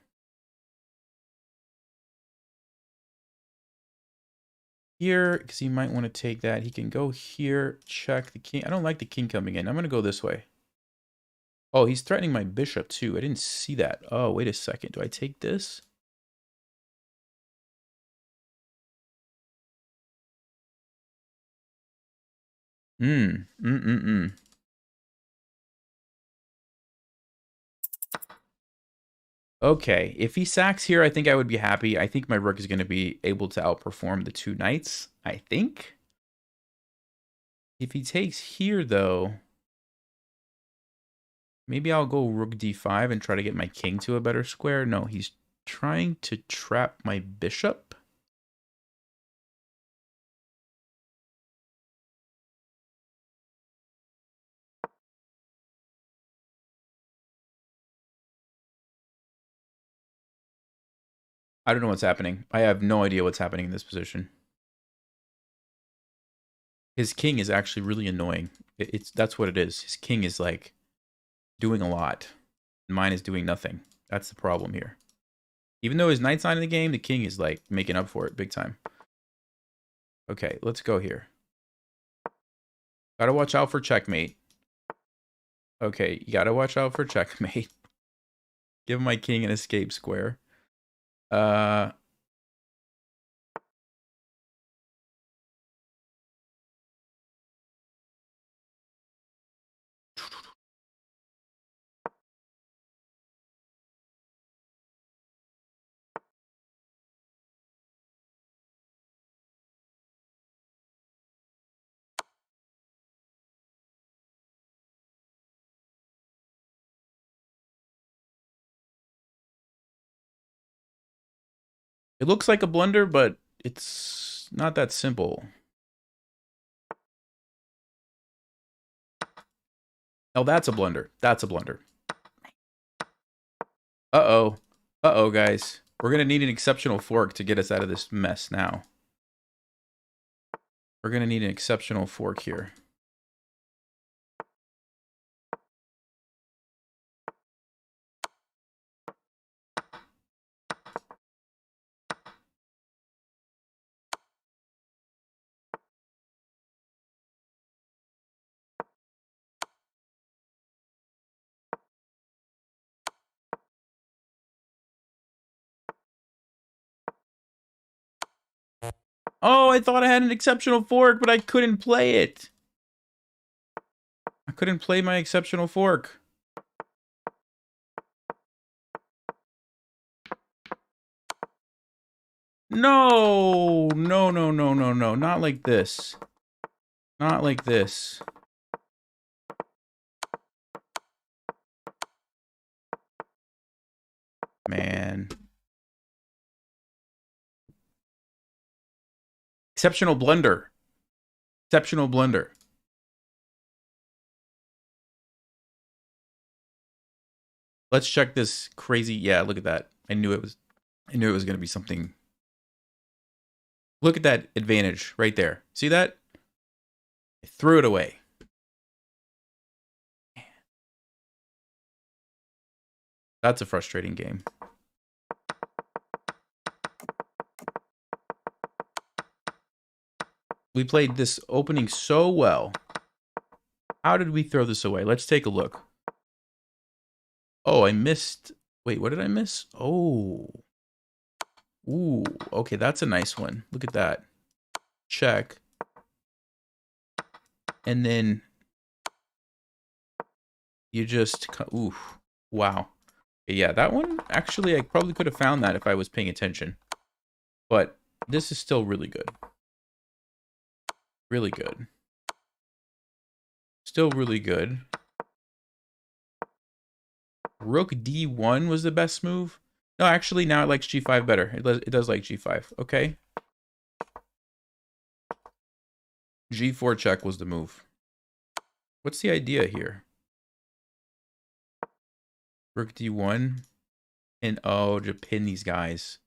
Here, because he might want to take that. He can go here, check the king. I don't like the king coming in. I'm going to go this way. Oh, he's threatening my bishop too. I didn't see that. Oh, wait a second. Do I take this? Mm. Okay, if he sacks here, I think I would be happy. I think my rook is going to be able to outperform the two knights, I think. If he takes here, though, maybe I'll go rook d5 and try to get my king to a better square. No, he's trying to trap my bishop. I don't know what's happening. I have no idea what's happening in this position. His king is actually really annoying. That's what it is. His king is like doing a lot. Mine is doing nothing. That's the problem here. Even though his knight's not in the game, the king is like making up for it big time. Okay, let's go here. Gotta watch out for checkmate. Okay, you gotta watch out for checkmate. Give my king an escape square. Uh, It looks like a blunder, but it's not that simple. Oh, that's a blunder. That's a blunder. Uh-oh. Uh-oh, guys. We're going to need an exceptional fork to get us out of this mess now. We're going to need an exceptional fork here. Oh, I thought I had an exceptional fork, but I couldn't play it. I couldn't play my exceptional fork. No, no, no, no, no, no. Not like this. Not like this. Man. Exceptional blunder. Exceptional blunder. Let's check this crazy. Yeah, look at that. I knew it was going to be something. Look at that advantage right there. See that? I threw it away. That's a frustrating game. We played this opening so well. How did we throw this away? Let's take a look. Oh, I missed. Wait, what did I miss? Oh. Ooh, okay, that's a nice one. Look at that. Check. And then you just, ooh, wow. Yeah, that one, actually, I probably could have found that if I was paying attention. But this is still really good. Really good. Still really good. Rook D1 was the best move. No, actually, now it likes G5 better. It does like G5. Okay. G4 check was the move. What's the idea here? Rook D1. And, oh, to pin these guys.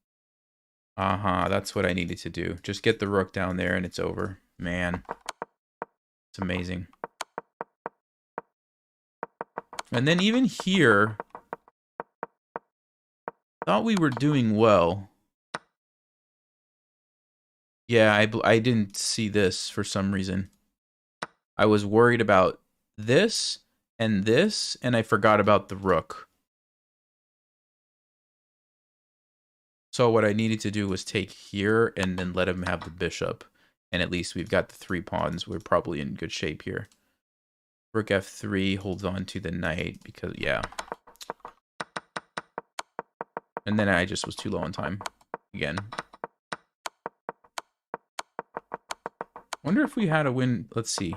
Uh-huh, that's what I needed to do. Just get the rook down there and it's over. Man. It's amazing. And then even here, thought we were doing well. Yeah, I didn't see this for some reason. I was worried about this, and I forgot about the rook. So what I needed to do was take here and then let him have the bishop. And at least we've got the 3 pawns. We're probably in good shape here. Rook F3 holds on to the knight because, yeah. And then I just was too low on time again. Wonder if we had a win. Let's see.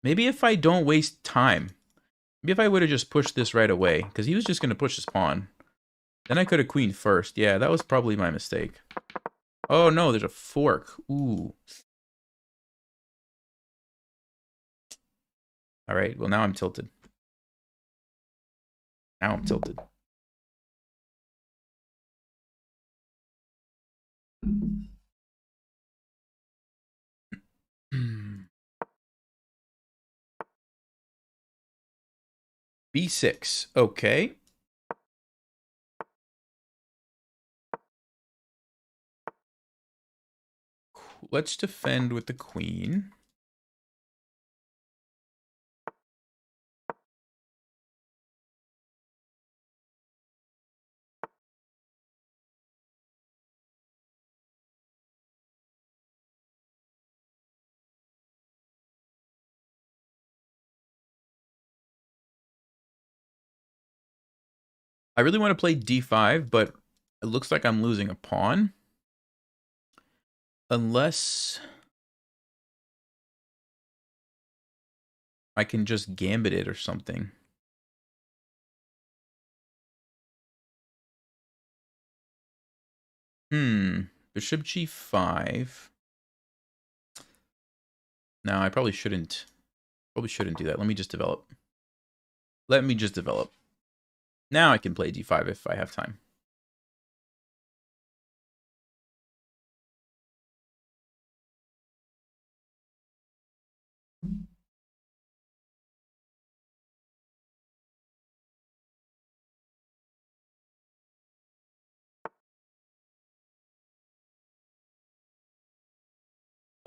Maybe if I don't waste time. Maybe if I would have just pushed this right away. Because he was just going to push his pawn. Then I could have queened first. Yeah, that was probably my mistake. Oh, no, there's a fork. Ooh. All right, well, now I'm tilted. Now I'm tilted. B6. Okay. Let's defend with the queen. I really want to play d5, but it looks like I'm losing a pawn. Unless I can just gambit it or something. Bishop g5. No, I probably shouldn't. Probably shouldn't do that. Let me just develop. Let me just develop. Now I can play d5 if I have time.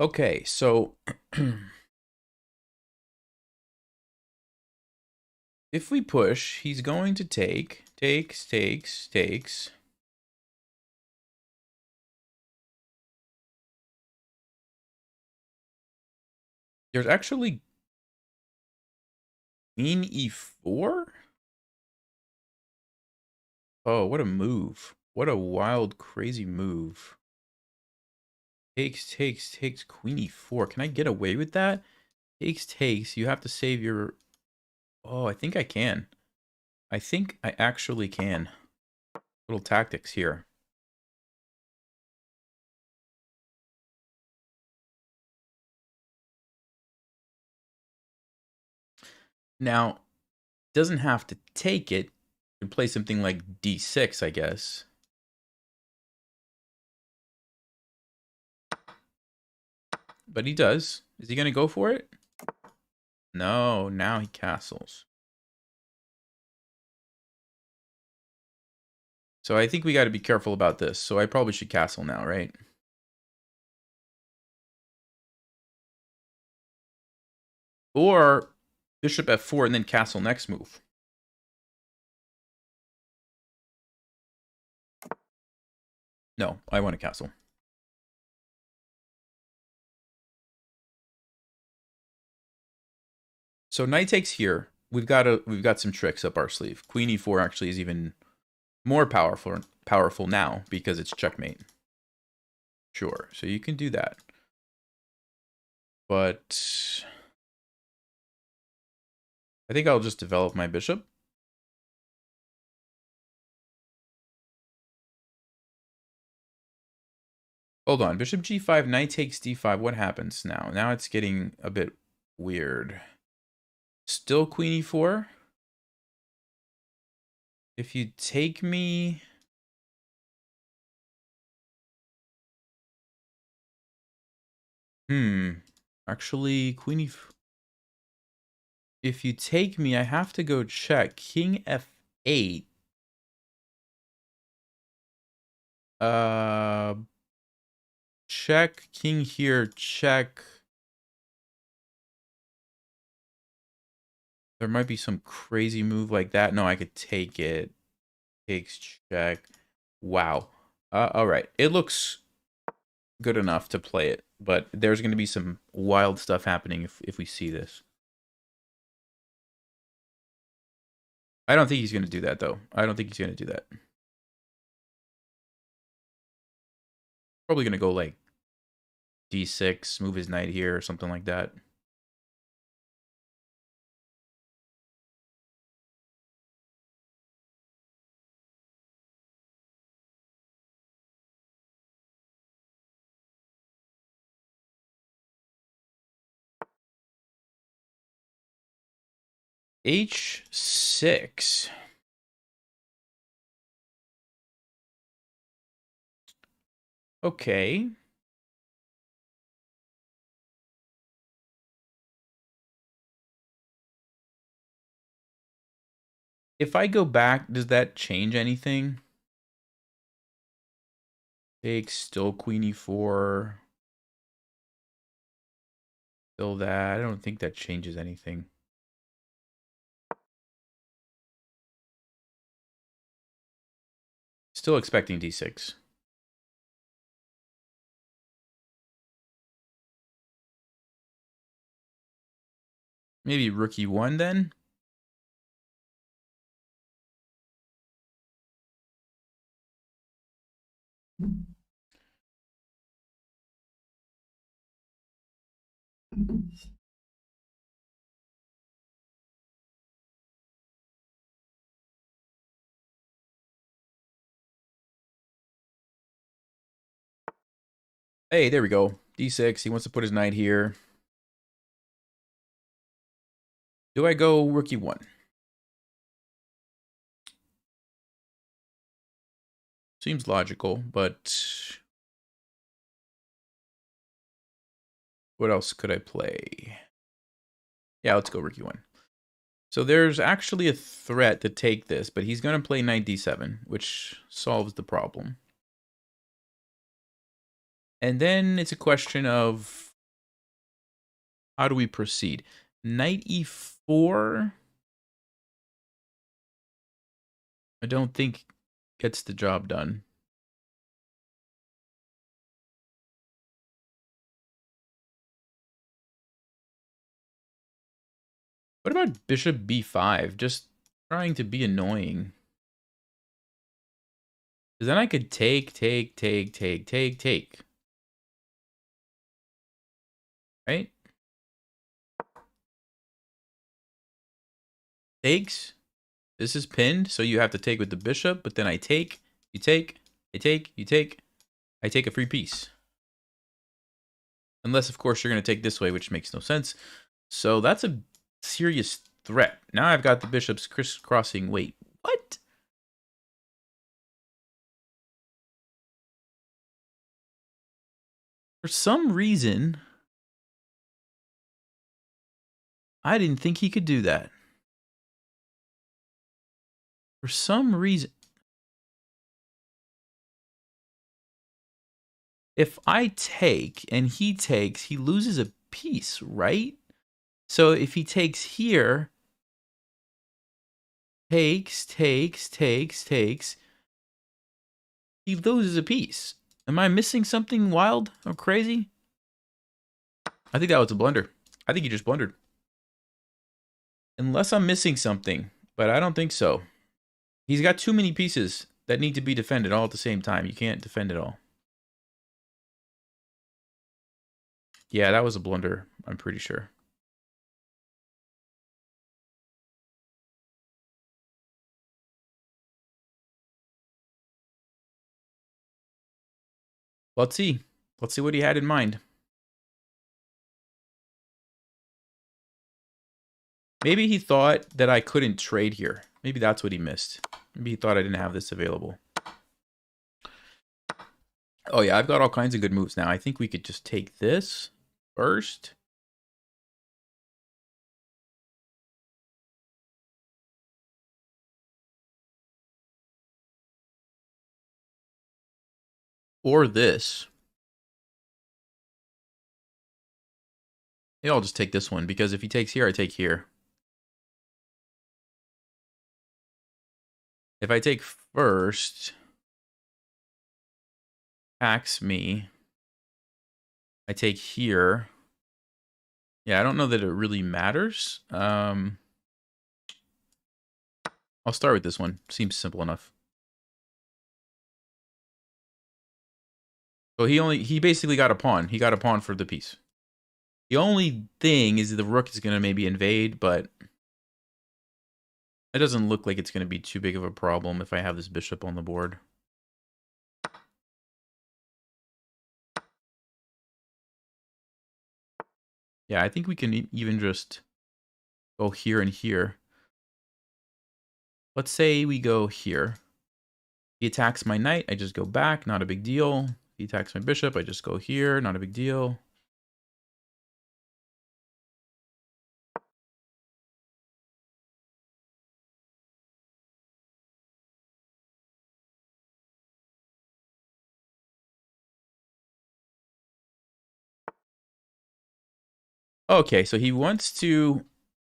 Okay, so if we push, he's going to takes. There's actually queen e4? Oh, what a move. What a wild, crazy move. Takes, queen e4. Can I get away with that? Takes. You have to save your... Oh, I think I can. I think I actually can. Little tactics here. Now, doesn't have to take it. You can play something like d6, I guess. But he does. Is he going to go for it? No, now he castles. So I think we got to be careful about this. So I probably should castle now, right? Or bishop f4 and then castle next move. No, I want to castle. So knight takes here. We've got some tricks up our sleeve. Queen e4 actually is even more powerful now because it's checkmate. Sure. So you can do that. But I think I'll just develop my bishop. Hold on. Bishop g5, knight takes d5. What happens now? Now it's getting a bit weird. Still queen e4. If you take me... Actually, queen e4. If you take me, I have to go check. King f8. Check. King here. Check. There might be some crazy move like that. No, I could take it. Takes check. Wow. All right. It looks good enough to play it, but there's going to be some wild stuff happening if we see this. I don't think he's going to do that, though. I don't think he's going to do that. Probably going to go like d6, move his knight here or something like that. h6. Okay. If I go back, does that change anything? Takes, still queen e4. Still that. I don't think that changes anything. Still expecting d6. Maybe rook e1 then? Hey, there we go. D6. He wants to put his knight here. Do I go rook E1? Seems logical, but what else could I play? Yeah, let's go rook E1. So there's actually a threat to take this, but he's going to play knight D7, which solves the problem. And then it's a question of how do we proceed? Knight E4, I don't think gets the job done. What about bishop B5? Just trying to be annoying. Because then I could take. Right? Takes. This is pinned, so you have to take with the bishop, but then I take, you take, I take, you take. I take a free piece. Unless, of course, you're going to take this way, which makes no sense. So that's a serious threat. Now I've got the bishops crisscrossing. Wait, what? For some reason, I didn't think he could do that. For some reason. If I take and he takes, he loses a piece, right? So if he takes here, takes, he loses a piece. Am I missing something wild or crazy? I think that was a blunder. I think he just blundered. Unless I'm missing something, but I don't think so. He's got too many pieces that need to be defended all at the same time. You can't defend it all. Yeah, that was a blunder, I'm pretty sure. Let's see. Let's see what he had in mind. Maybe he thought that I couldn't trade here. Maybe that's what he missed. Maybe he thought I didn't have this available. Oh yeah, I've got all kinds of good moves now. I think we could just take this first. Or this. Yeah, I'll just take this one, because if he takes here, I take here. If I take first, attacks me. I take here. Yeah, I don't know that it really matters. I'll start with this one. Seems simple enough. So he basically got a pawn. He got a pawn for the piece. The only thing is the rook is going to maybe invade, but it doesn't look like it's going to be too big of a problem if I have this bishop on the board. Yeah, I think we can even just go here and here. Let's say we go here. He attacks my knight, I just go back, not a big deal. He attacks my bishop, I just go here, not a big deal. Okay, so he wants to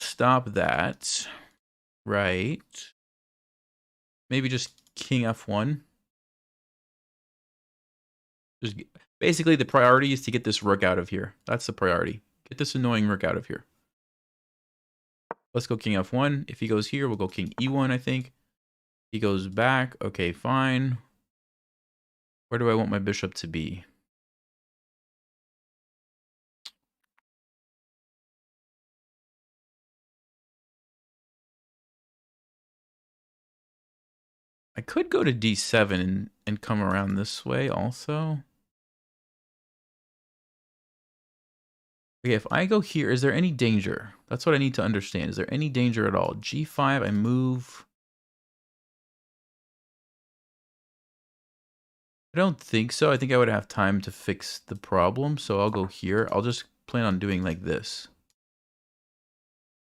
stop that, right? Maybe just king f1. Just basically the priority is to get this rook out of here. That's the priority. Get this annoying rook out of here. Let's go king f1. If he goes here, we'll go king e1, I think. He goes back. Okay, fine. Where do I want my bishop to be? I could go to d7 and come around this way also. Okay, if I go here, is there any danger? That's what I need to understand. Is there any danger at all? G5, I move. I don't think so. I think I would have time to fix the problem, so I'll go here. I'll just plan on doing like this.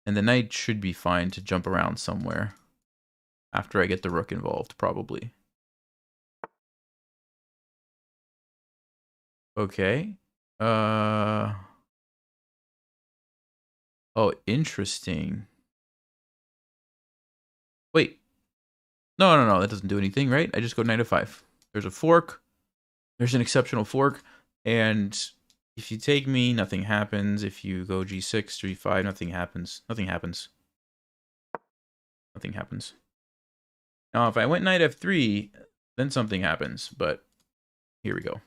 And the knight should be fine to jump around somewhere after I get the rook involved, probably. Okay. Oh, interesting. Wait. No. That doesn't do anything, right? I just go knight f5. There's a fork. There's an exceptional fork. And if you take me, nothing happens. If you go g6, g5, nothing happens. Nothing happens. Nothing happens. Now, if I went knight f3, then something happens. But here we go.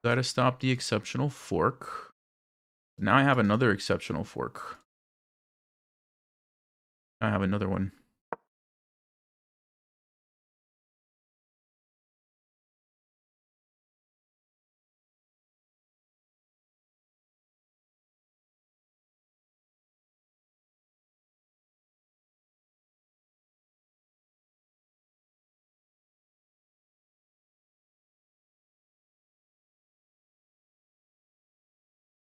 Gotta stop the exceptional fork. Now I have another exceptional fork. I have another one.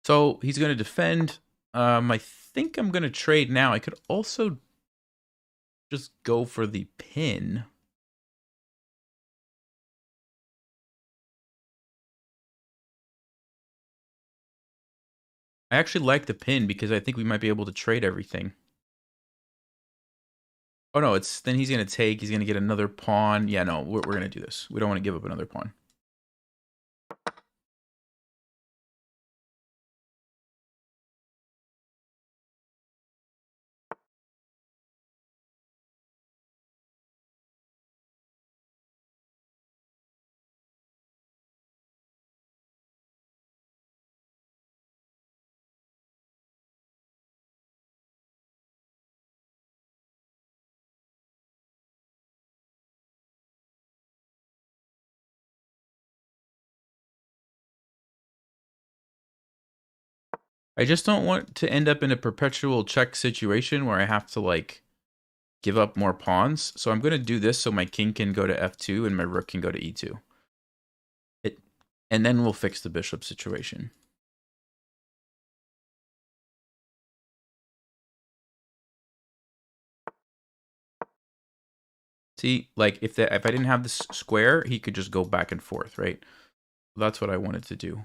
So he's going to defend. I think I'm going to trade now. I could also just go for the pin. I actually like the pin because I think we might be able to trade everything. Oh no, then he's going to take. He's going to get another pawn. Yeah, no, we're going to do this. We don't want to give up another pawn. I just don't want to end up in a perpetual check situation where I have to like give up more pawns. So I'm going to do this so my king can go to f2 and my rook can go to e2. And then we'll fix the bishop situation. See, like if I didn't have this square, he could just go back and forth, right? That's what I wanted to do.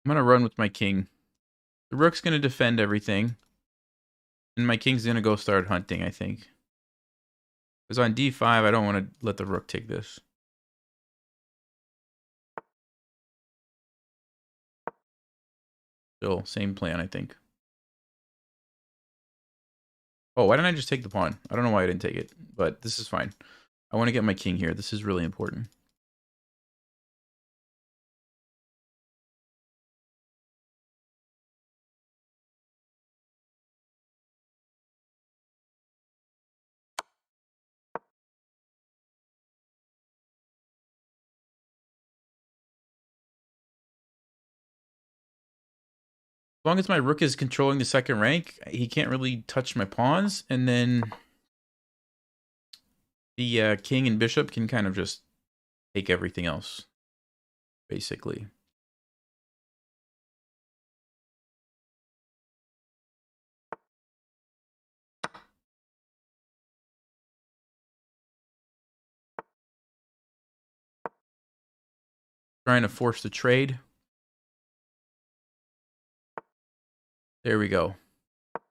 I'm going to run with my king. The rook's going to defend everything. And my king's going to go start hunting, I think. Because on d5, I don't want to let the rook take this. Still, same plan, I think. Oh, why didn't I just take the pawn? I don't know why I didn't take it, but this is fine. I want to get my king here. This is really important. As long as my rook is controlling the second rank, he can't really touch my pawns, and then the king and bishop can kind of just take everything else, basically. Trying to force the trade. There we go.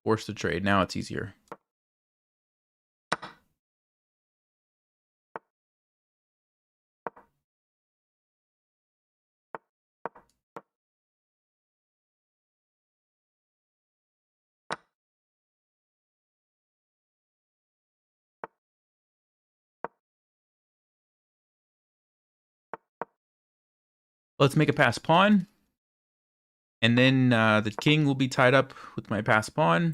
Force the trade. Now it's easier. Let's make a pass pawn. And then the king will be tied up with my pass pawn.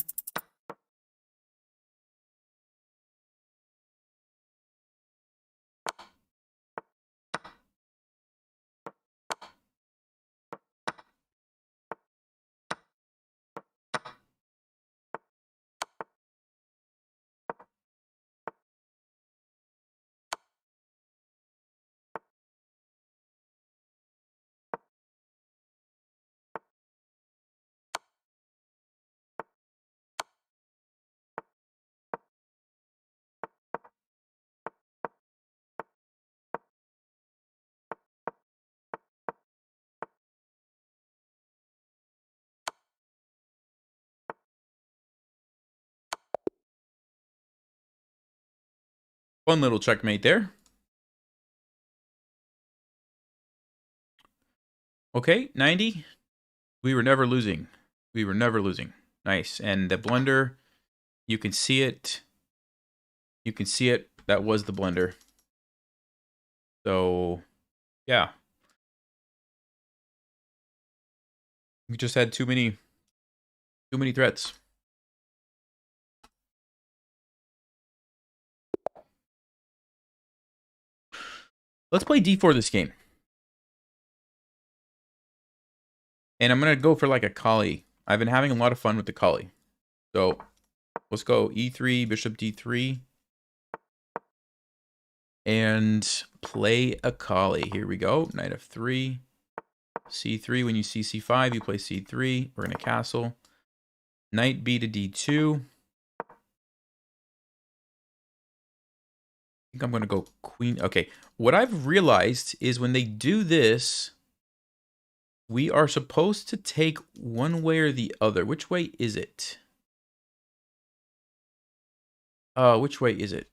Fun little checkmate there. Okay, 90. We were never losing. We were never losing. Nice. And the blunder, you can see it. You can see it. That was the blunder. So, yeah. We just had too many threats. Let's play d4 this game. And I'm going to go for like a Collie. I've been having a lot of fun with the Collie. So let's go e3, bishop d3. And play a Collie. Here we go. Knight f3. c3. When you see c5, you play c3. We're going to castle. Knight b to d2. I think I'm going to go queen. Okay. What I've realized is when they do this, we are supposed to take one way or the other. Which way is it? Which way is it?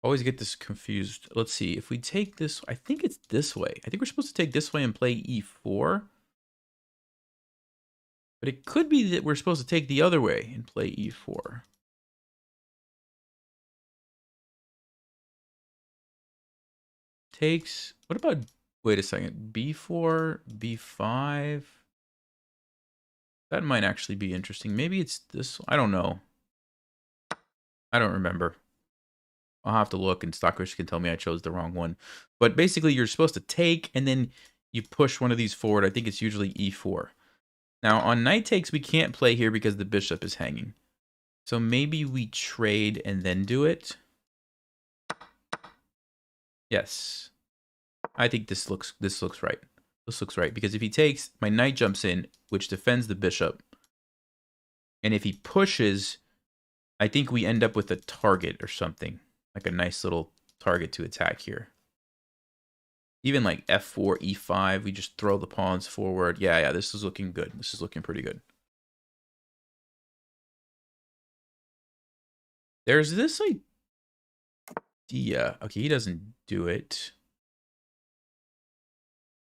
Always get this confused. Let's see. If we take this, I think it's this way. I think we're supposed to take this way and play e4. But it could be that we're supposed to take the other way and play e4. Takes, what about, wait a second, b4, b5. That might actually be interesting. Maybe it's this, I don't know. I don't remember. I'll have to look, and Stockfish can tell me I chose the wrong one. But basically, you're supposed to take, and then you push one of these forward. I think it's usually e4. Now, on knight takes, we can't play here because the bishop is hanging. So maybe we trade and then do it. Yes. I think this looks right. This looks right, because if he takes, my knight jumps in, which defends the bishop. And if he pushes, I think we end up with a target or something. Like a nice little target to attack here. Even like f4, e5, we just throw the pawns forward. Yeah, this is looking good. This is looking pretty good. There's this idea. Okay, he doesn't do it.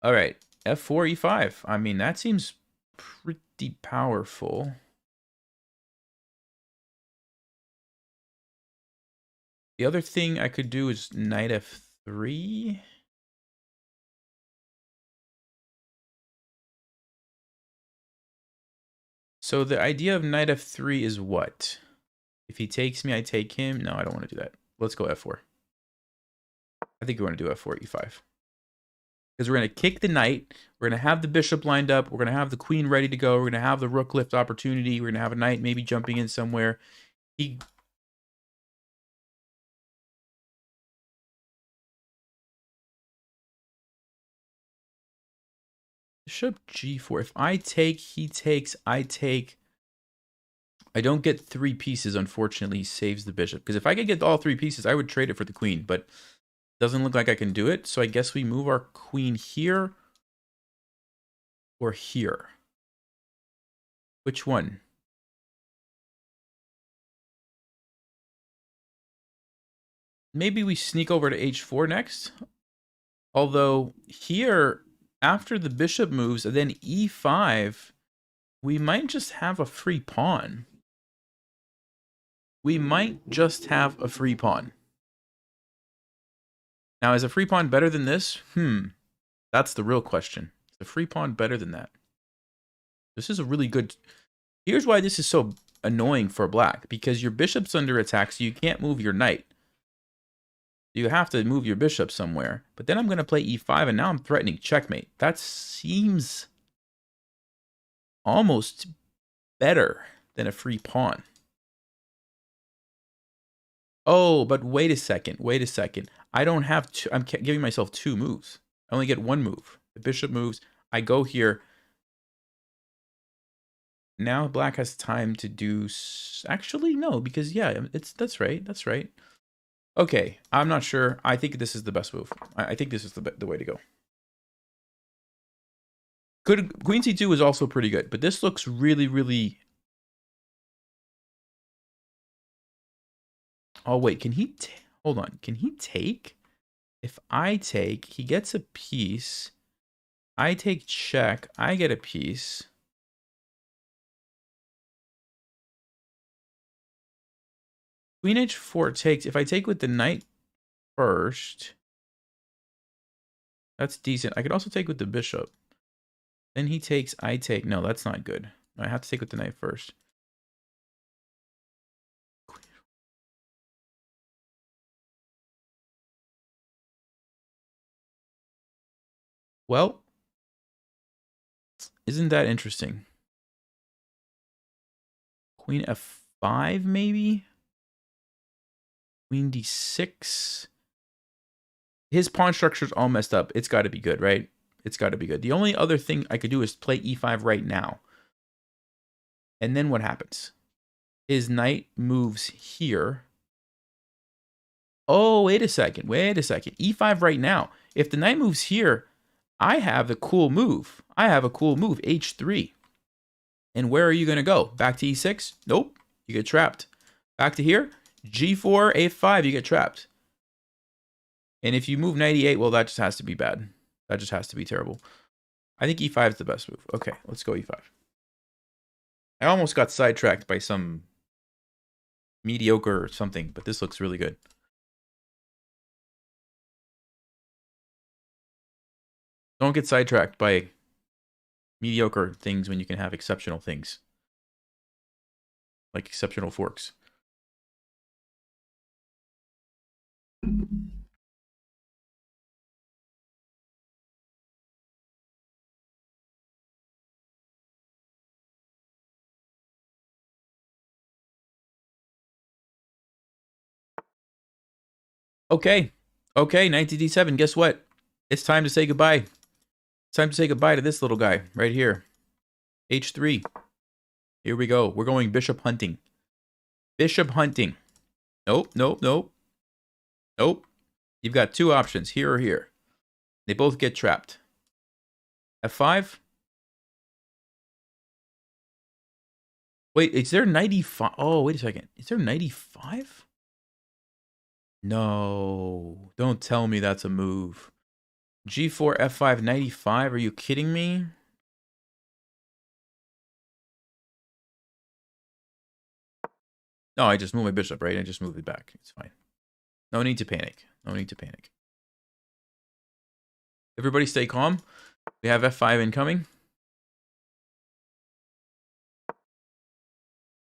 All right, f4, e5. I mean, that seems pretty powerful. The other thing I could do is knight f3. So the idea of knight f3 is what? If he takes me, I take him. No, I don't want to do that. Let's go f4. I think we want to do f4, e5. Because we're going to kick the knight. We're going to have the bishop lined up. We're going to have the queen ready to go. We're going to have the rook lift opportunity. We're going to have a knight maybe jumping in somewhere. Bishop g4. If I take, he takes, I take. I don't get 3 pieces, unfortunately. He saves the bishop. Because if I could get all 3 pieces, I would trade it for the queen. But Doesn't look like I can do it, so I guess we move our queen here or here. Which one? Maybe we sneak over to h4 next. Although here, after the bishop moves, and then e5, we might just have a free pawn. We might just have a free pawn. Now, is a free pawn better than this? That's the real question. Is a free pawn better than that? This is a really good... Here's why this is so annoying for black. Because your bishop's under attack, so you can't move your knight. You have to move your bishop somewhere. But then I'm going to play e5, and now I'm threatening checkmate. That seems almost better than a free pawn. Oh, but wait a second. Wait a second. I don't have two. I'm giving myself two moves. I only get one move. The bishop moves. I go here. Now black has time to do... Actually, no, because yeah, that's right. That's right. Okay, I'm not sure. I think this is the best move. I think this is the way to go. Queen c2 is also pretty good, but this looks really, really... Oh, wait, can he... Hold on. Can he take? If I take, he gets a piece. I take check. I get a piece. Queen h4 takes. If I take with the knight first, that's decent. I could also take with the bishop. Then he takes, I take. No, that's not good. I have to take with the knight first. Well, isn't that interesting? Queen f5, maybe? Queen d6. His pawn structure's all messed up. It's got to be good, right? It's got to be good. The only other thing I could do is play e5 right now. And then what happens? His knight moves here. Oh, wait a second. Wait a second. e5 right now. If the knight moves here, I have a cool move. I have a cool move, h3. And where are you going to go? Back to e6? Nope. You get trapped. Back to here? g4, a5, you get trapped. And if you move knight e8, well, that just has to be bad. That just has to be terrible. I think e5 is the best move. Okay, let's go e5. I almost got sidetracked by some mediocre or something, but this looks really good. Don't get sidetracked by mediocre things when you can have exceptional things. Like exceptional forks. Okay. Okay, knight to d7. Guess what? It's time to say goodbye. It's time to say goodbye to this little guy right here. h3. Here we go. We're going bishop hunting. Bishop hunting. Nope, nope, nope. Nope. You've got two options, here or here. They both get trapped. f5. Wait, is there 95? Oh, wait a second. Is there 95? No. Don't tell me that's a move. G4, F5, 95. Are you kidding me? No, I just moved my bishop, right? I just moved it back. It's fine. No need to panic. No need to panic. Everybody stay calm. We have F5 incoming.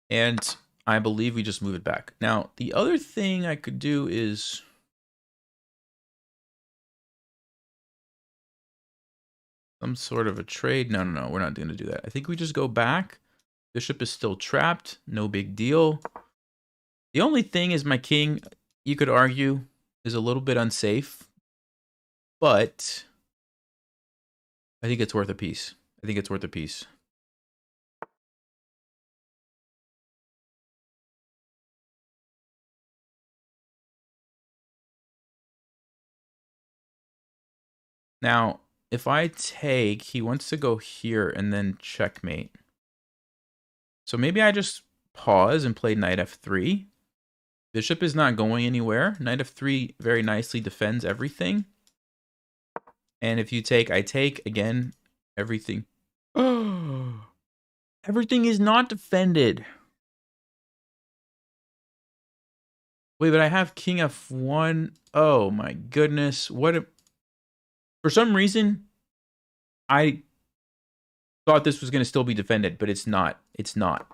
And I believe we just move it back. Now, the other thing I could do is... some sort of a trade. No, no, no. We're not going to do that. I think we just go back. Bishop is still trapped. No big deal. The only thing is my king, you could argue, is a little bit unsafe. But I think it's worth a piece. I think it's worth a piece. Now, if I take, he wants to go here and then checkmate. So maybe I just pause and play knight f3. Bishop is not going anywhere. Knight f3 very nicely defends everything. And if you take, I take, again, everything. Oh, everything is not defended. Wait, but I have king f1. Oh my goodness. What if... For some reason, I thought this was going to still be defended, but it's not. It's not.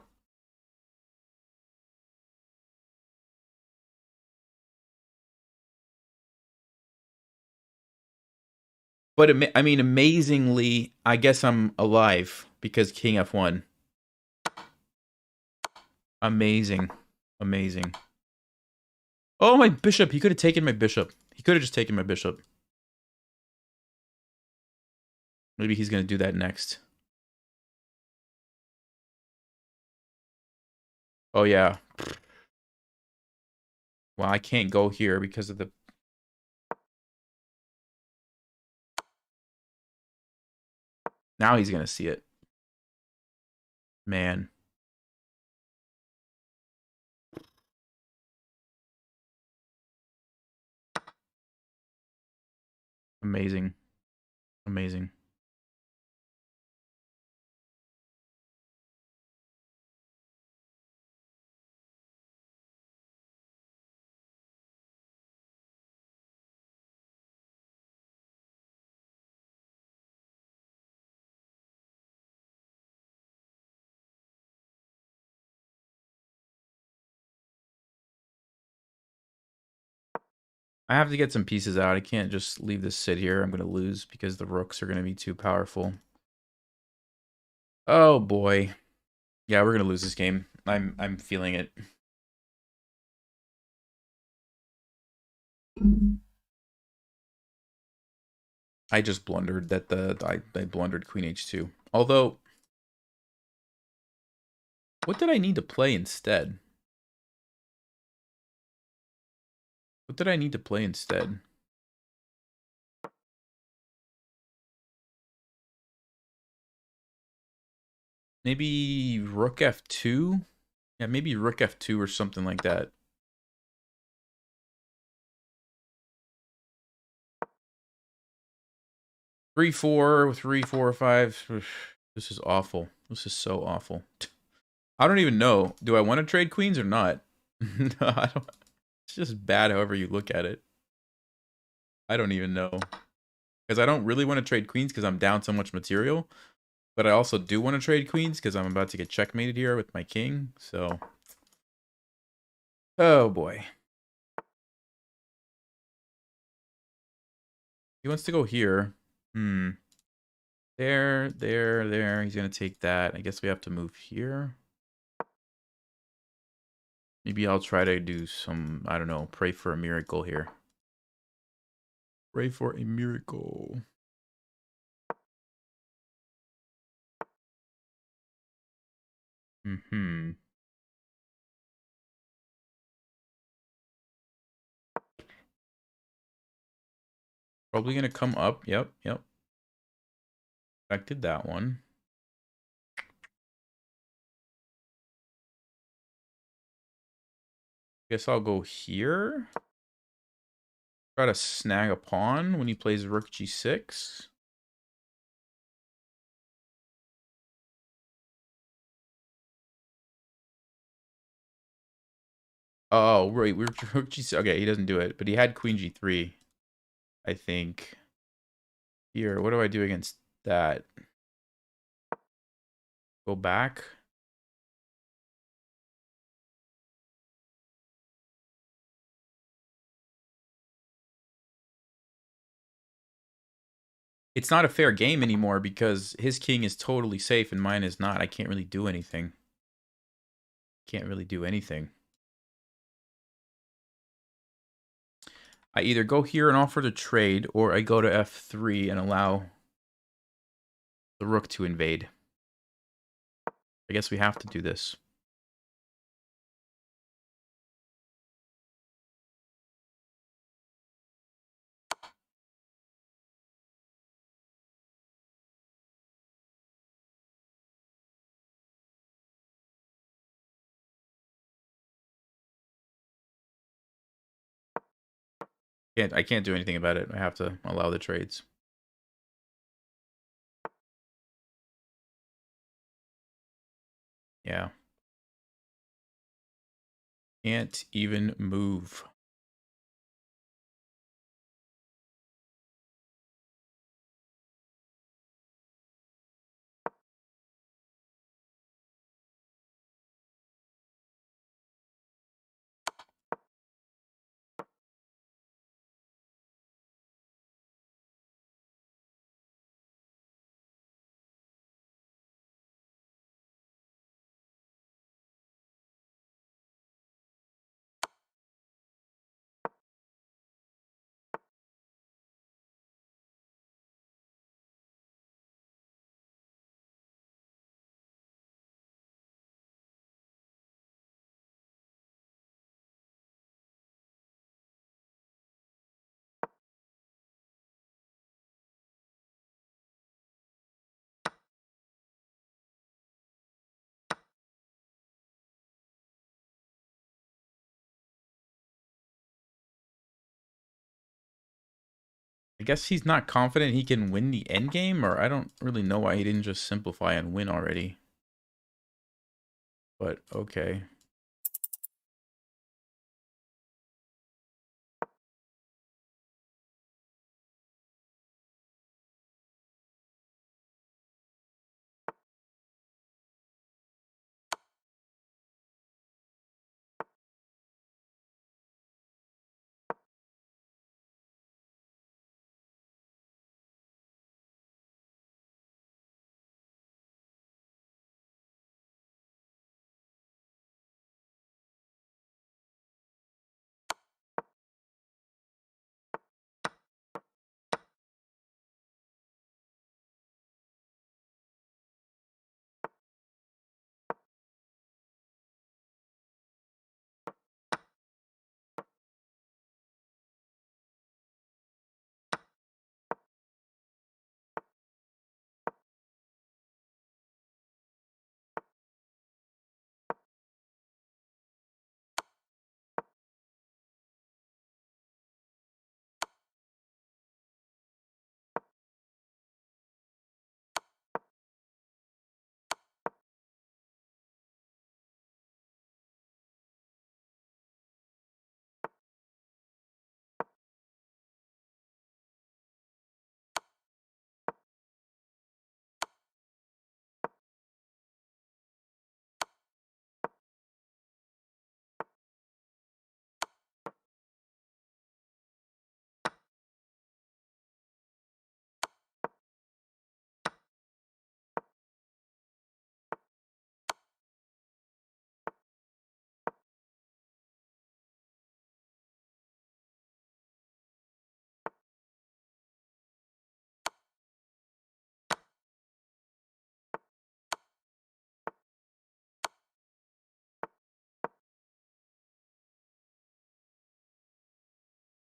But I mean, amazingly, I guess I'm alive because king f1. Amazing. Amazing. Oh, my bishop. He could have taken my bishop. He could have just taken my bishop. Maybe he's going to do that next. Oh, yeah. Well, I can't go here because of the... Now he's going to see it. Man. Amazing. Amazing. I have to get some pieces out. I can't just leave this sit here. I'm going to lose because the rooks are going to be too powerful. Oh, boy. Yeah, we're going to lose this game. I'm feeling it. I just blundered that I blundered queen h2. Although, what did I need to play instead? What did I need to play instead? Maybe rook f2? Yeah, maybe rook f2 or something like that. Three, four, 5. This is awful. This is so awful. I don't even know. Do I want to trade queens or not? No, I don't. It's just bad however you look at it. I don't even know. Because I don't really want to trade queens because I'm down so much material. But I also do want to trade queens because I'm about to get checkmated here with my king. So. Oh boy. He wants to go here. There. He's going to take that. I guess we have to move here. Maybe I'll try to do some, I don't know, pray for a miracle here. Pray for a miracle. Probably going to come up. Yep. Expected that one. Guess I'll go here. Try to snag a pawn when he plays rook g6. Oh, right. We're rook g6. Okay, he doesn't do it, but he had queen g3, I think. Here, what do I do against that? Go back. It's not a fair game anymore because his king is totally safe and mine is not. I can't really do anything. Can't really do anything. I either go here and offer to trade, or I go to f3 and allow the rook to invade. I guess we have to do this. I can't do anything about it. I have to allow the trades. Yeah. Can't even move. I guess he's not confident he can win the endgame, or I don't really know why he didn't just simplify and win already. But okay.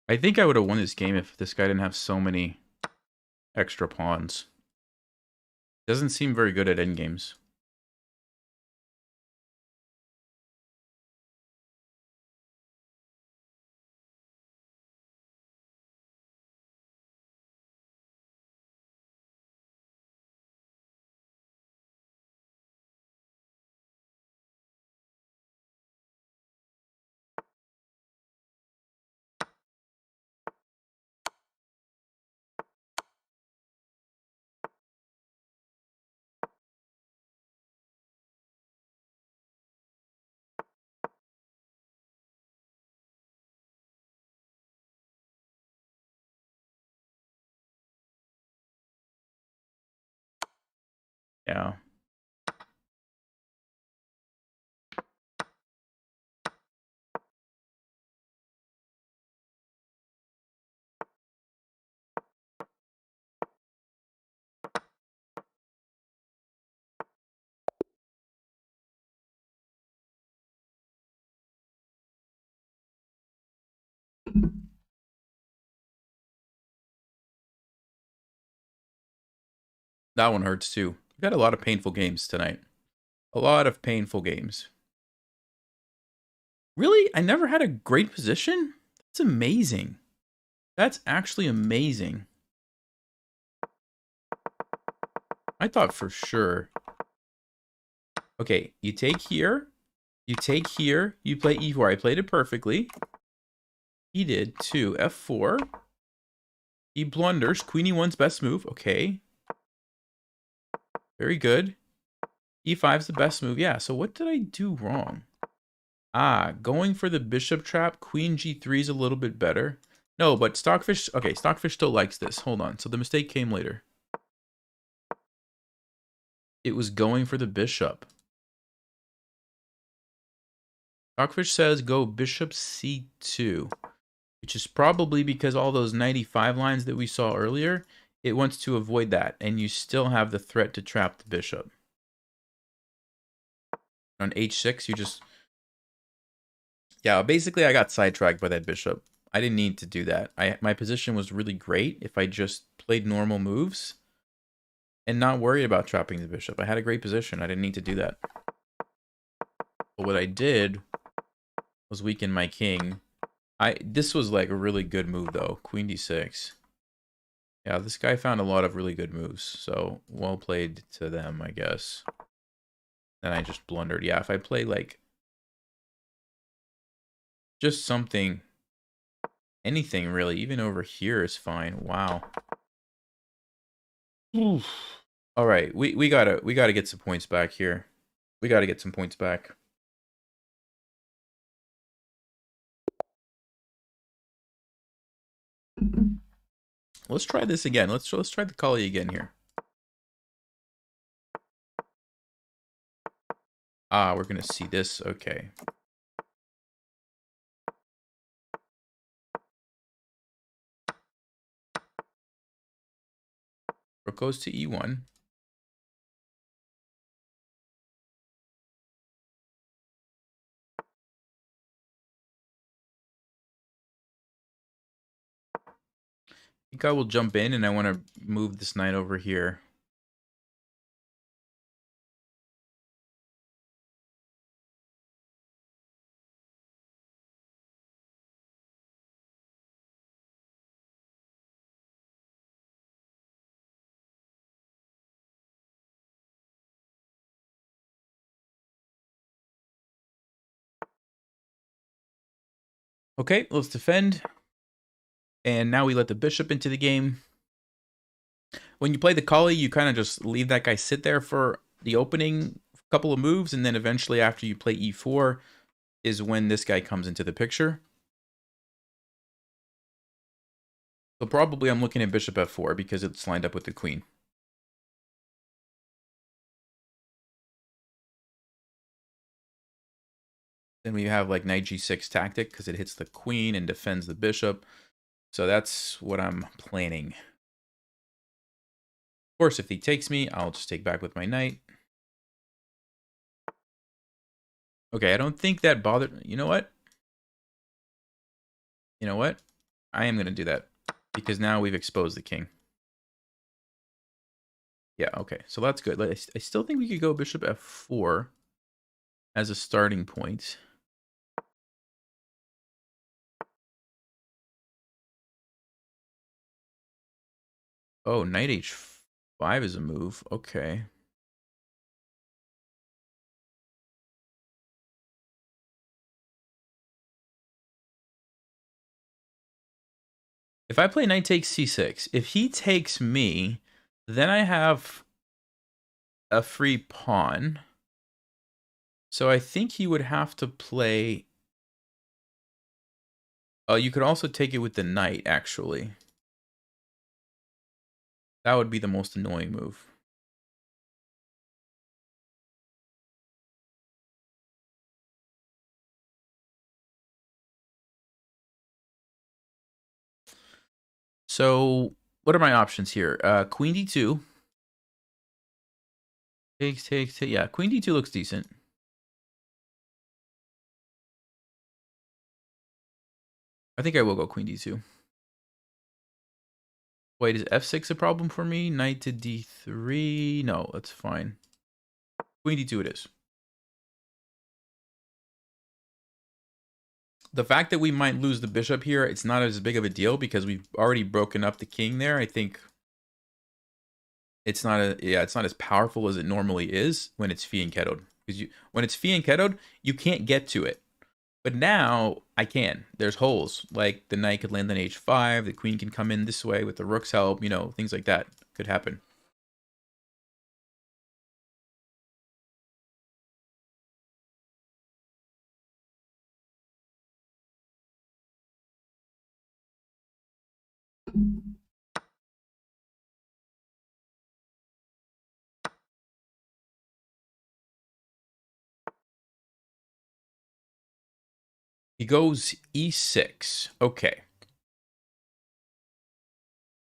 I think I would have won this game if this guy didn't have so many extra pawns. Doesn't seem very good at endgames. Yeah. That one hurts too. We've got a lot of painful games tonight. A lot of painful games. Really? I never had a great position? That's amazing. That's actually amazing. I thought for sure. Okay, you take here. You take here. You play e4. I played it perfectly. He did too. F4. He blunders. Queen e1's best move. Okay. Very good. E5's the best move. Yeah, so what did I do wrong? Ah, going for the bishop trap. Queen g3 is a little bit better. No, but Stockfish... Okay, Stockfish still likes this. Hold on. So the mistake came later. It was going for the bishop. Stockfish says go bishop c2, which is probably because all those 95 lines that we saw earlier, it wants to avoid that, and you still have the threat to trap the bishop. On h6, you just... Yeah, basically I got sidetracked by that bishop. I didn't need to do that. My position was really great if I just played normal moves and not worried about trapping the bishop. I had a great position. I didn't need to do that. But what I did was weaken my king. This was like a really good move though. Queen d6. Yeah, this guy found a lot of really good moves. So well played to them, I guess. Then I just blundered. Yeah, if I play like just something, anything really, even over here is fine. Wow. Oof. All right, we gotta get some points back here. We gotta get some points back. Let's try this again. Let's try the Collie again here. Ah, we're gonna see this. Okay. Rook goes to e1. I think I will jump in, and I want to move this knight over here. Okay, let's defend. And now we let the bishop into the game. When you play the Collie, you kind of just leave that guy sit there for the opening couple of moves, and then eventually after you play e4 is when this guy comes into the picture. So probably I'm looking at bishop f4 because it's lined up with the queen. Then we have like knight g6 tactic because it hits the queen and defends the bishop. So that's what I'm planning. Of course, if he takes me, I'll just take back with my knight. Okay, I don't think that bothered... You know what? You know what? I am going to do that because now we've exposed the king. Yeah, okay. So that's good. I still think we could go bishop f4 as a starting point. Oh, knight h5 is a move. Okay. If I play knight takes c6, if he takes me, then I have a free pawn. So I think he would have to play... Oh, you could also take it with the knight, actually. That would be the most annoying move. So what are my options here? Queen d2. Takes. Yeah, queen d2 looks decent. I think I will go queen d2. Wait, is f6 a problem for me? Knight to d3? No, that's fine. Queen d2 it is. The fact that we might lose the bishop here, it's not as big of a deal because we've already broken up the king there. I think it's not it's not as powerful as it normally is when it's fianchettoed. Because when it's fianchettoed, you can't get to it. But now I can. There's holes. Like the knight could land on h5, the queen can come in this way with the rook's help, you know, things like that could happen. He goes e6. Okay.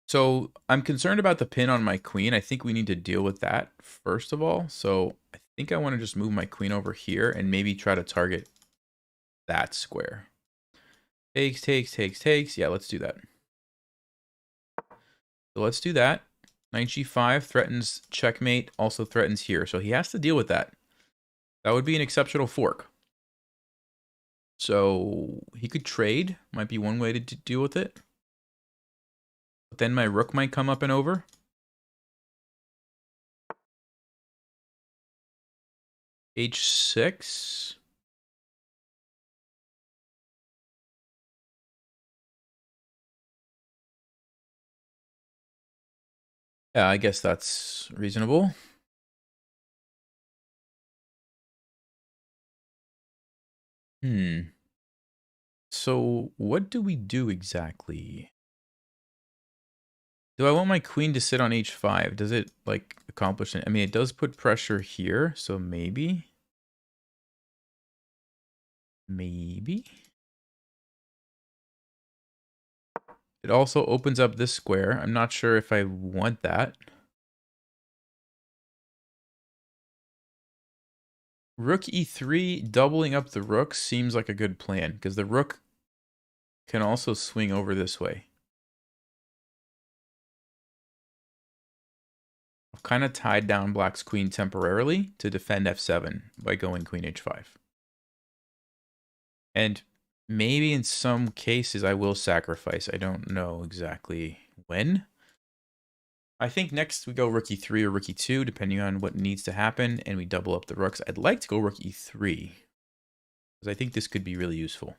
So I'm concerned about the pin on my queen. I think we need to deal with that first of all. So I think I want to just move my queen over here and maybe try to target that square. Takes, takes, takes, takes. Yeah, let's do that. So let's do that. Knight g5 threatens checkmate, also threatens here. So he has to deal with that. That would be an exceptional fork. So he could trade. Might be one way to deal with it. But then my rook might come up and over. h6. Yeah, I guess that's reasonable. So what do we do exactly? Do I want my queen to sit on h5? Does it, like, accomplish it? I mean, it does put pressure here, so maybe. Maybe. It also opens up this square. I'm not sure if I want that. Rook e3, doubling up the rook seems like a good plan, because the rook can also swing over this way. I've kind of tied down black's queen temporarily to defend f7 by going queen h5. And maybe in some cases I will sacrifice. I don't know exactly when. I think next we go rook e3 or rook e2, depending on what needs to happen, and we double up the rooks. I'd like to go rook e3, because I think this could be really useful.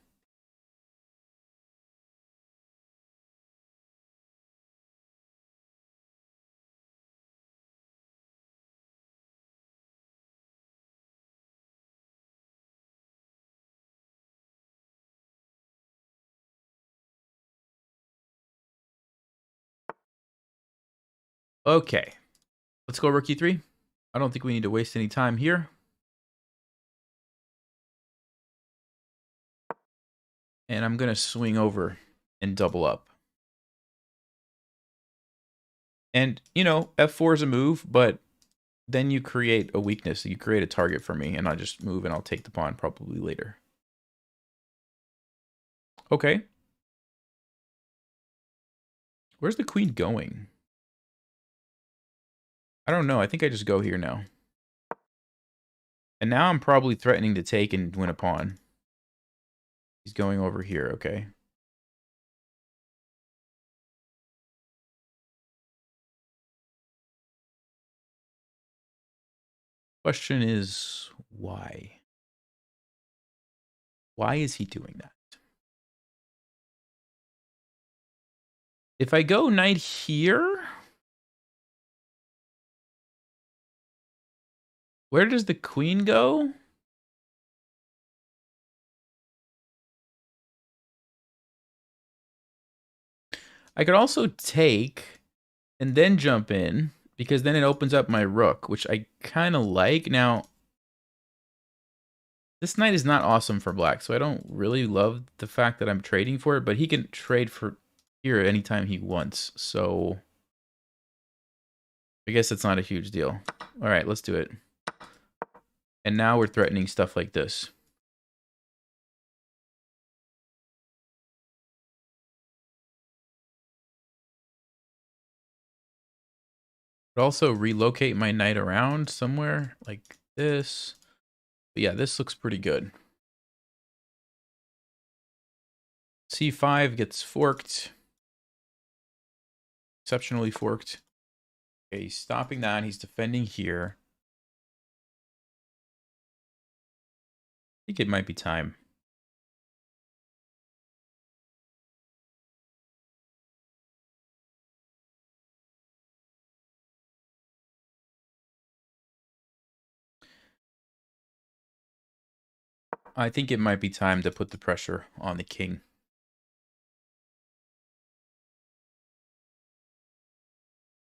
Okay, let's go rook e3. I don't think we need to waste any time here. And I'm going to swing over and double up. And, you know, f4 is a move, but then you create a weakness. You create a target for me, and I'll just move and I'll take the pawn probably later. Okay. Where's the queen going? I don't know. I think I just go here now. And now I'm probably threatening to take and win a pawn. He's going over here, okay. Question is, why? Why is he doing that? If I go knight here, where does the queen go? I could also take and then jump in, because then it opens up my rook, which I kind of like. Now, this knight is not awesome for black, so I don't really love the fact that I'm trading for it, but he can trade for here anytime he wants, so I guess it's not a huge deal. All right, let's do it. And now we're threatening stuff like this. But also relocate my knight around somewhere like this. But yeah, this looks pretty good. C5 gets forked. Exceptionally forked. Okay, he's stopping that. He's defending here. I think it might be time. I think it might be time to put the pressure on the king.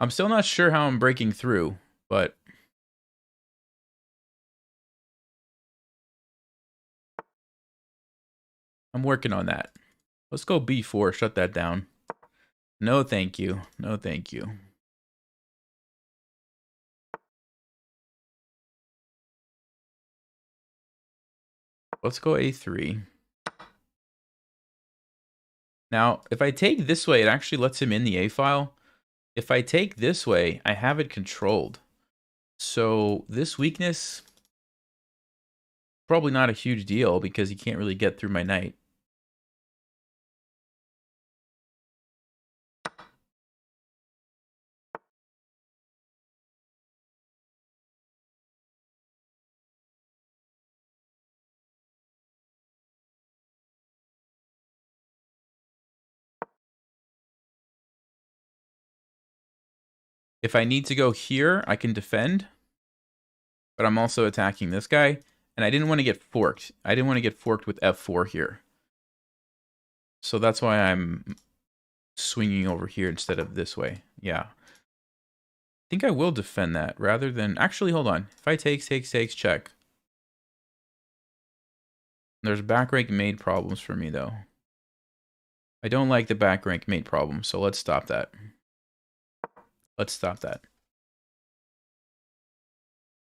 I'm still not sure how I'm breaking through, but I'm working on that. Let's go B4, shut that down. No, thank you. No, thank you. Let's go A3. Now, if I take this way, it actually lets him in the A file. If I take this way, I have it controlled. So this weakness, probably not a huge deal because he can't really get through my knight. If I need to go here, I can defend. But I'm also attacking this guy. And I didn't want to get forked. I didn't want to get forked with F4 here. So that's why I'm swinging over here instead of this way. Yeah. I think I will defend that rather than... Actually, hold on. If I takes, check. There's back rank mate problems for me, though. I don't like the back rank mate problem, so let's stop that. Let's stop that.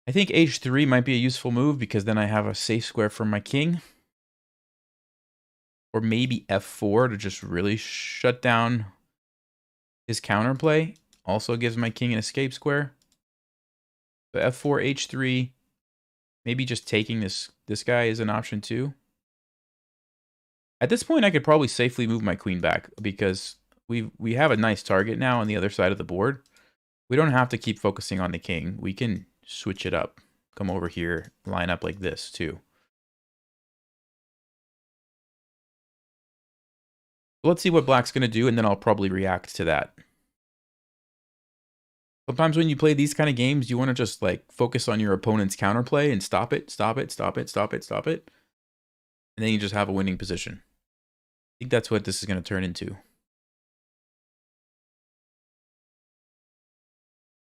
I think H3 might be a useful move because then I have a safe square for my king. Or maybe F4 to just really shut down his counterplay. Also gives my king an escape square. So F4, H3. Maybe just taking this guy is an option too. At this point, I could probably safely move my queen back because we have a nice target now on the other side of the board. We don't have to keep focusing on the king. We can switch it up. Come over here, line up like this too. Let's see what black's going to do, and then I'll probably react to that. Sometimes when you play these kind of games, you want to just like focus on your opponent's counterplay and stop it. And then you just have a winning position. I think that's what this is going to turn into.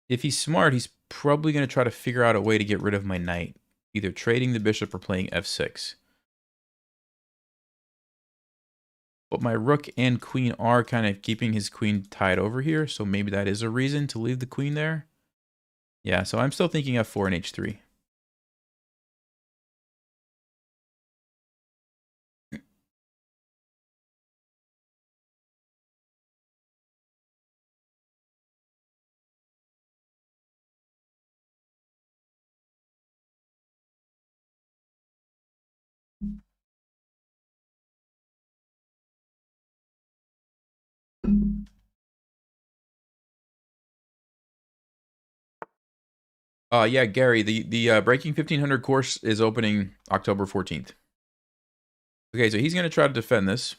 If he's smart, he's probably going to try to figure out a way to get rid of my knight. Either trading the bishop or playing f6. But my rook and queen are kind of keeping his queen tied over here. So maybe that is a reason to leave the queen there. Yeah, so I'm still thinking f4 and h3. Yeah, Gary, the Breaking 1500 course is opening October 14th. Okay, so he's going to try to defend this.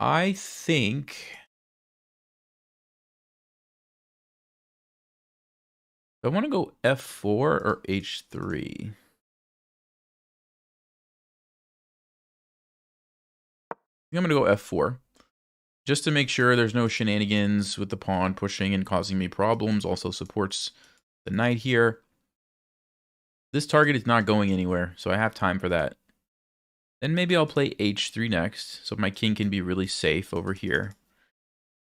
I think... I want to go f4 or h3. I'm going to go f4. Just to make sure there's no shenanigans with the pawn pushing and causing me problems. Also supports the knight here. This target is not going anywhere, so I have time for that. Then maybe I'll play h3 next, so my king can be really safe over here.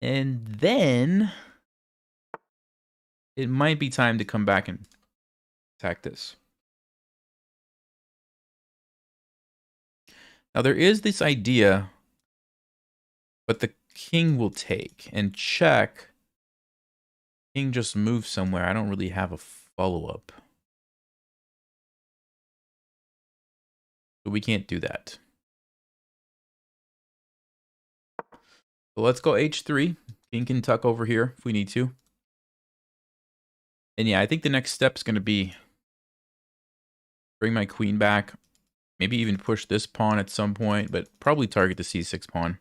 And then it might be time to come back and attack this. Now there is this idea, but the king will take and check. King just moves somewhere. I don't really have a follow-up. So we can't do that. So let's go h3. King can tuck over here if we need to. And yeah, I think the next step is going to be bring my queen back. Maybe even push this pawn at some point, but probably target the c6 pawn.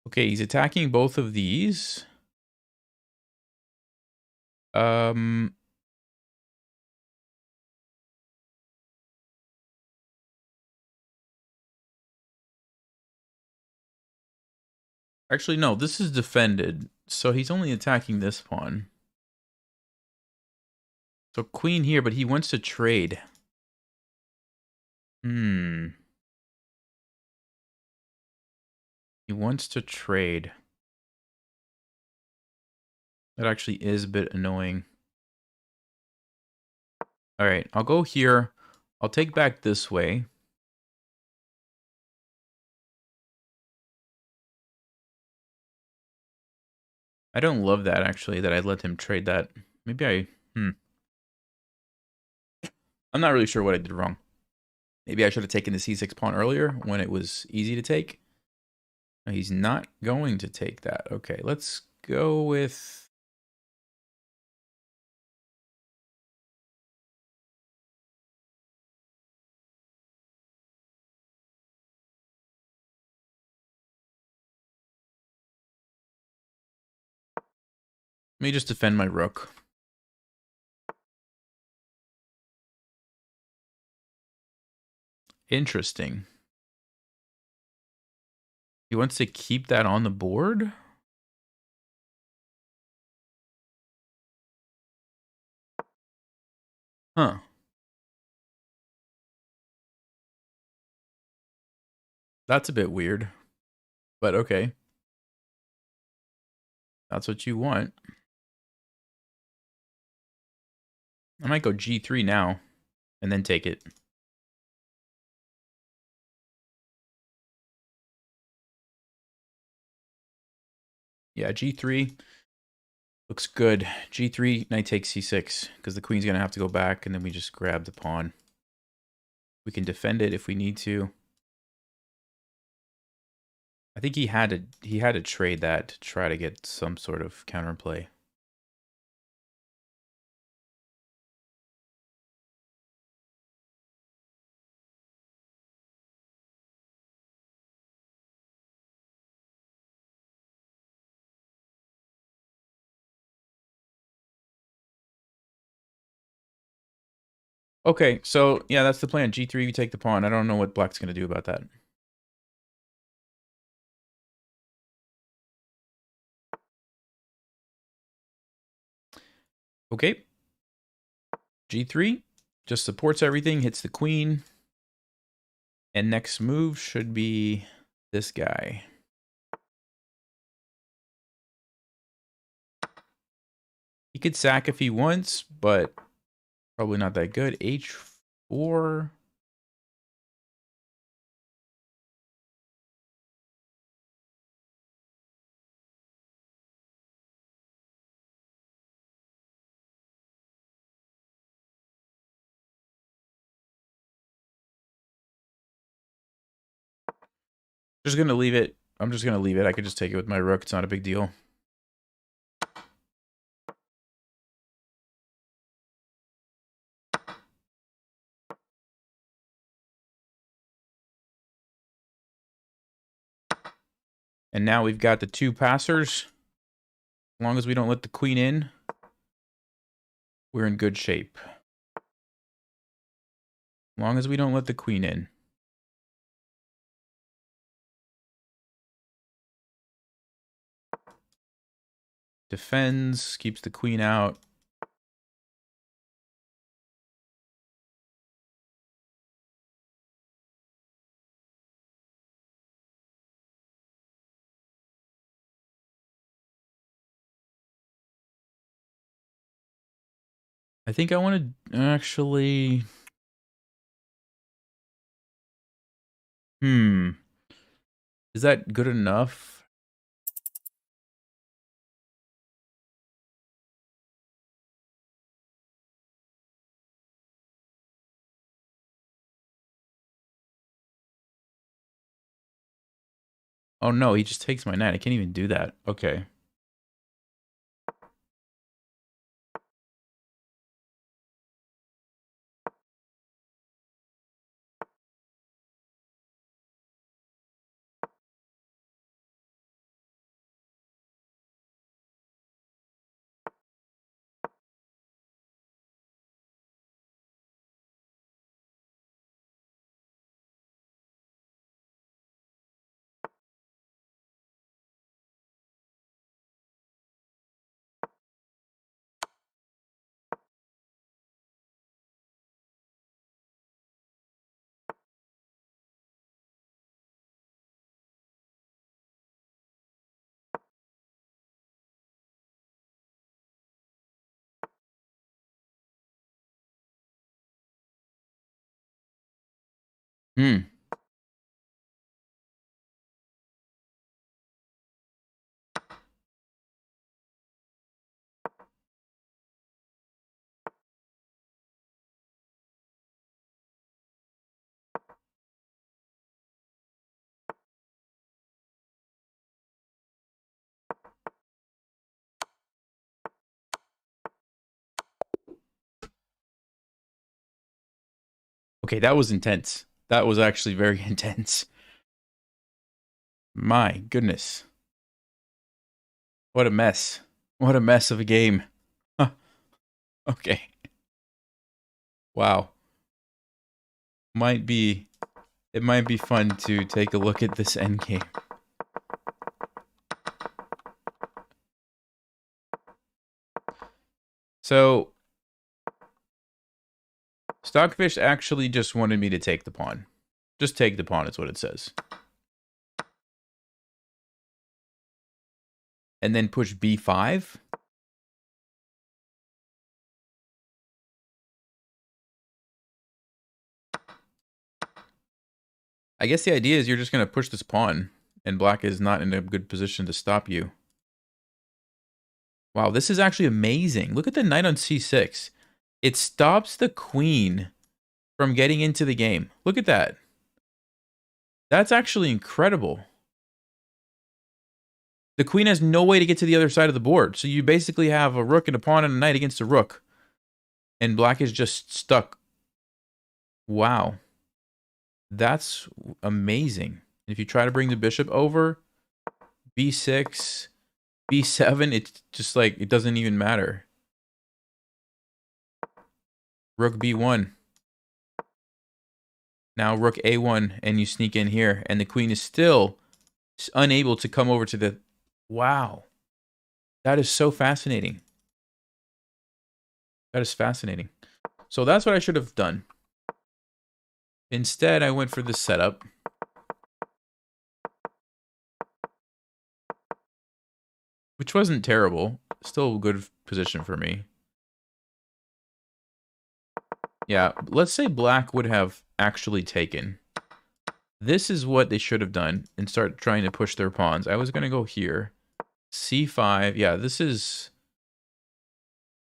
Okay, he's attacking both of these. Actually, no, this is defended. So he's only attacking this pawn. So queen here, but he wants to trade. He wants to trade. That actually is a bit annoying. All right, I'll go here. I'll take back this way. I don't love that, actually, that I let him trade that. Maybe I'm not really sure what I did wrong. Maybe I should have taken the c6 pawn earlier when it was easy to take. No, he's not going to take that. Okay, let's go with... Let me just defend my rook. Interesting. He wants to keep that on the board? Huh. That's a bit weird. But okay. That's what you want. I might go g3 now. And then take it. Yeah, g3 looks good. g3, knight takes c6, because the queen's going to have to go back, and then we just grab the pawn. We can defend it if we need to. I think he had to trade that to try to get some sort of counterplay. Okay, so yeah, that's the plan. g3, we take the pawn. I don't know what black's going to do about that. Okay. g3 just supports everything, hits the queen. And next move should be this guy. He could sack if he wants, but probably not that good. h4. Just going to leave it. I'm just going to leave it. I could just take it with my rook. It's not a big deal. And now we've got the two passers. As long as we don't let the queen in, we're in good shape. As long as we don't let the queen in. Defends, keeps the queen out. I think I want to actually... Is that good enough? Oh no, he just takes my knight. I can't even do that. Okay. Hmm. Okay, that was intense. That was actually very intense. My goodness. What a mess. What a mess of a game. Huh. Okay. Wow. It might be fun to take a look at this endgame. So, Stockfish actually just wanted me to take the pawn. Just take the pawn is what it says. And then push b5? I guess the idea is you're just going to push this pawn, and black is not in a good position to stop you. Wow, this is actually amazing. Look at the knight on c6. It stops the queen from getting into the game. Look at that. That's actually incredible. The queen has no way to get to the other side of the board. So you basically have a rook and a pawn and a knight against a rook. And black is just stuck. Wow. That's amazing. If you try to bring the bishop over, b6, b7, it's just like, it doesn't even matter. Rook b1. Now rook a1, and you sneak in here, and the queen is still unable to come over to the... Wow. That is so fascinating. That is fascinating. So that's what I should have done. Instead, I went for this setup. Which wasn't terrible. Still a good position for me. Yeah, let's say black would have actually taken. This is what they should have done and start trying to push their pawns. I was going to go here. c5. Yeah, this is...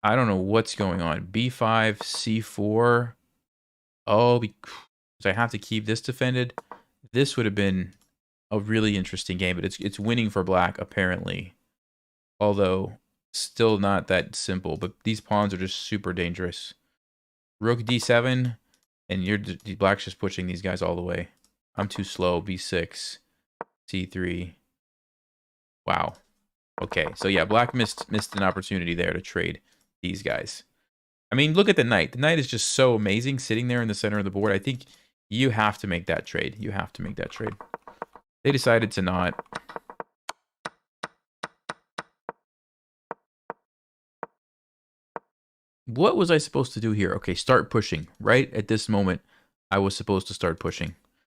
I don't know what's going on. b5, c4. Oh, because I have to keep this defended. This would have been a really interesting game, but it's winning for black, apparently. Although, still not that simple. But these pawns are just super dangerous. Rook d7, and black's just pushing these guys all the way. I'm too slow. b6, c3. Wow. Okay, so yeah, black missed an opportunity there to trade these guys. I mean, look at the knight. The knight is just so amazing sitting there in the center of the board. I think you have to make that trade. You have to make that trade. They decided to not. What was I supposed to do here? Okay, start pushing. Right at this moment, I was supposed to start pushing.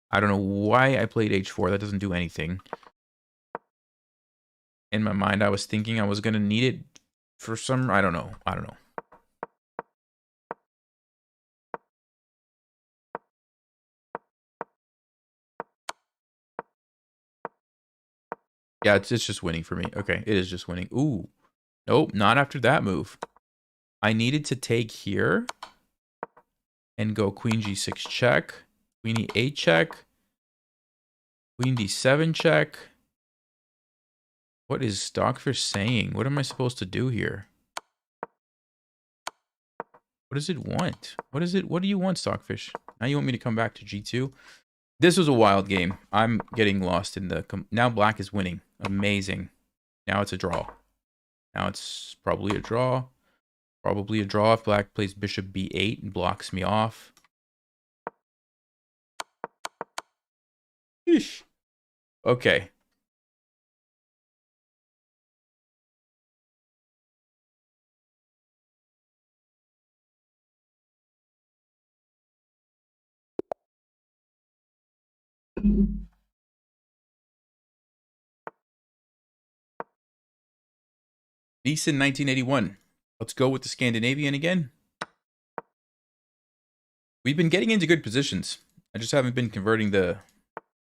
I don't know why I played h4. That doesn't do anything. In my mind, I was thinking I was going to need it for some... I don't know. Yeah, it's just winning for me. Okay, it is just winning. Ooh. Nope, not after that move. I needed to take here and go queen g6 check, queen e8 check, queen d7 check. What is Stockfish saying? What am I supposed to do here? What does it want? What is it? What do you want, Stockfish? Now you want me to come back to g2? This was a wild game. I'm getting lost in the... Now black is winning. Amazing. Now it's a draw. Now it's probably a draw. Probably a draw if black plays bishop b8 and blocks me off. Eesh. Okay. Decent 1981. Let's go with the Scandinavian again. We've been getting into good positions. I just haven't been converting the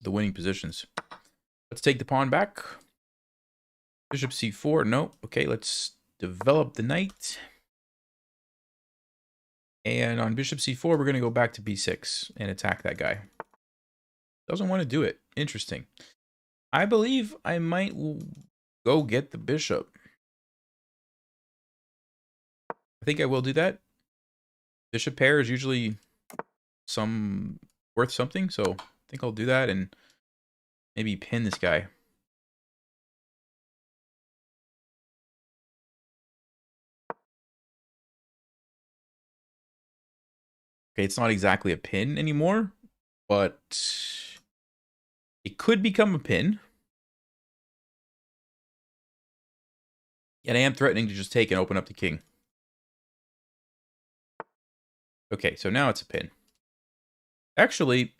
winning positions. Let's take the pawn back. Bishop c4. No. Okay, let's develop the knight. And on bishop c4, we're going to go back to b6 and attack that guy. Doesn't want to do it. Interesting. I believe I might go get the bishop. I think I will do that. Bishop pair is usually worth something, so I think I'll do that and maybe pin this guy. Okay, it's not exactly a pin anymore, but it could become a pin. And I am threatening to just take and open up the king. Okay, so now it's a pin. Actually,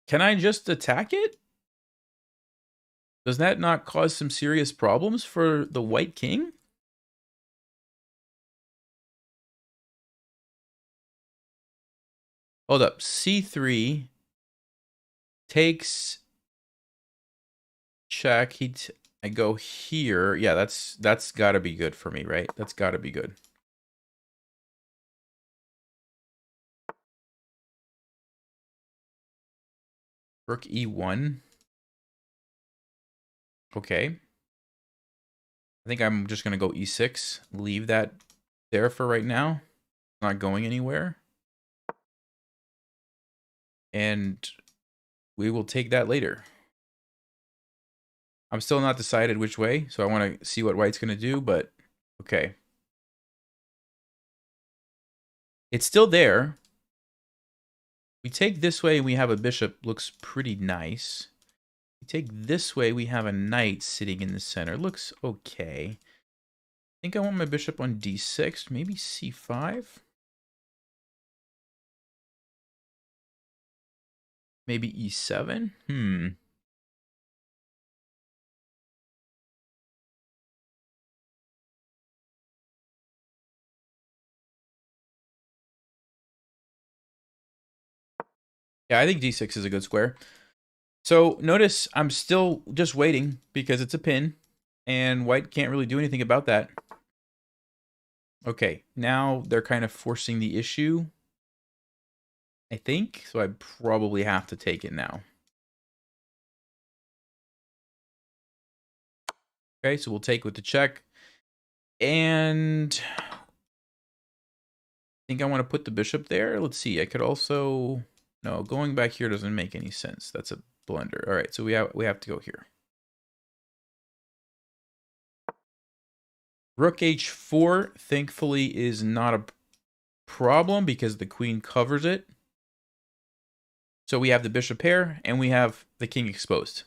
can I just attack it? Does that not cause some serious problems for the white king? Hold up, c3 takes check. I go here. Yeah, that's got to be good for me, right? That's got to be good. Rook e1. Okay. I think I'm just going to go e6. Leave that there for right now. Not going anywhere. And we will take that later. I'm still not decided which way, so I want to see what white's going to do, but okay. It's still there. We take this way and we have a bishop. Looks pretty nice. We take this way, we have a knight sitting in the center. Looks okay. I think I want my bishop on d6, maybe c5. Maybe e7. Yeah, I think d6 is a good square. So notice I'm still just waiting because it's a pin and white can't really do anything about that. Okay, now they're kind of forcing the issue, I think. So I probably have to take it now. Okay, so we'll take with the check. And I think I want to put the bishop there. Let's see. I could also... No, going back here doesn't make any sense. That's a blunder. All right, so we have to go here. Rook h4, thankfully, is not a problem because the queen covers it. So we have the bishop pair, and we have the king exposed.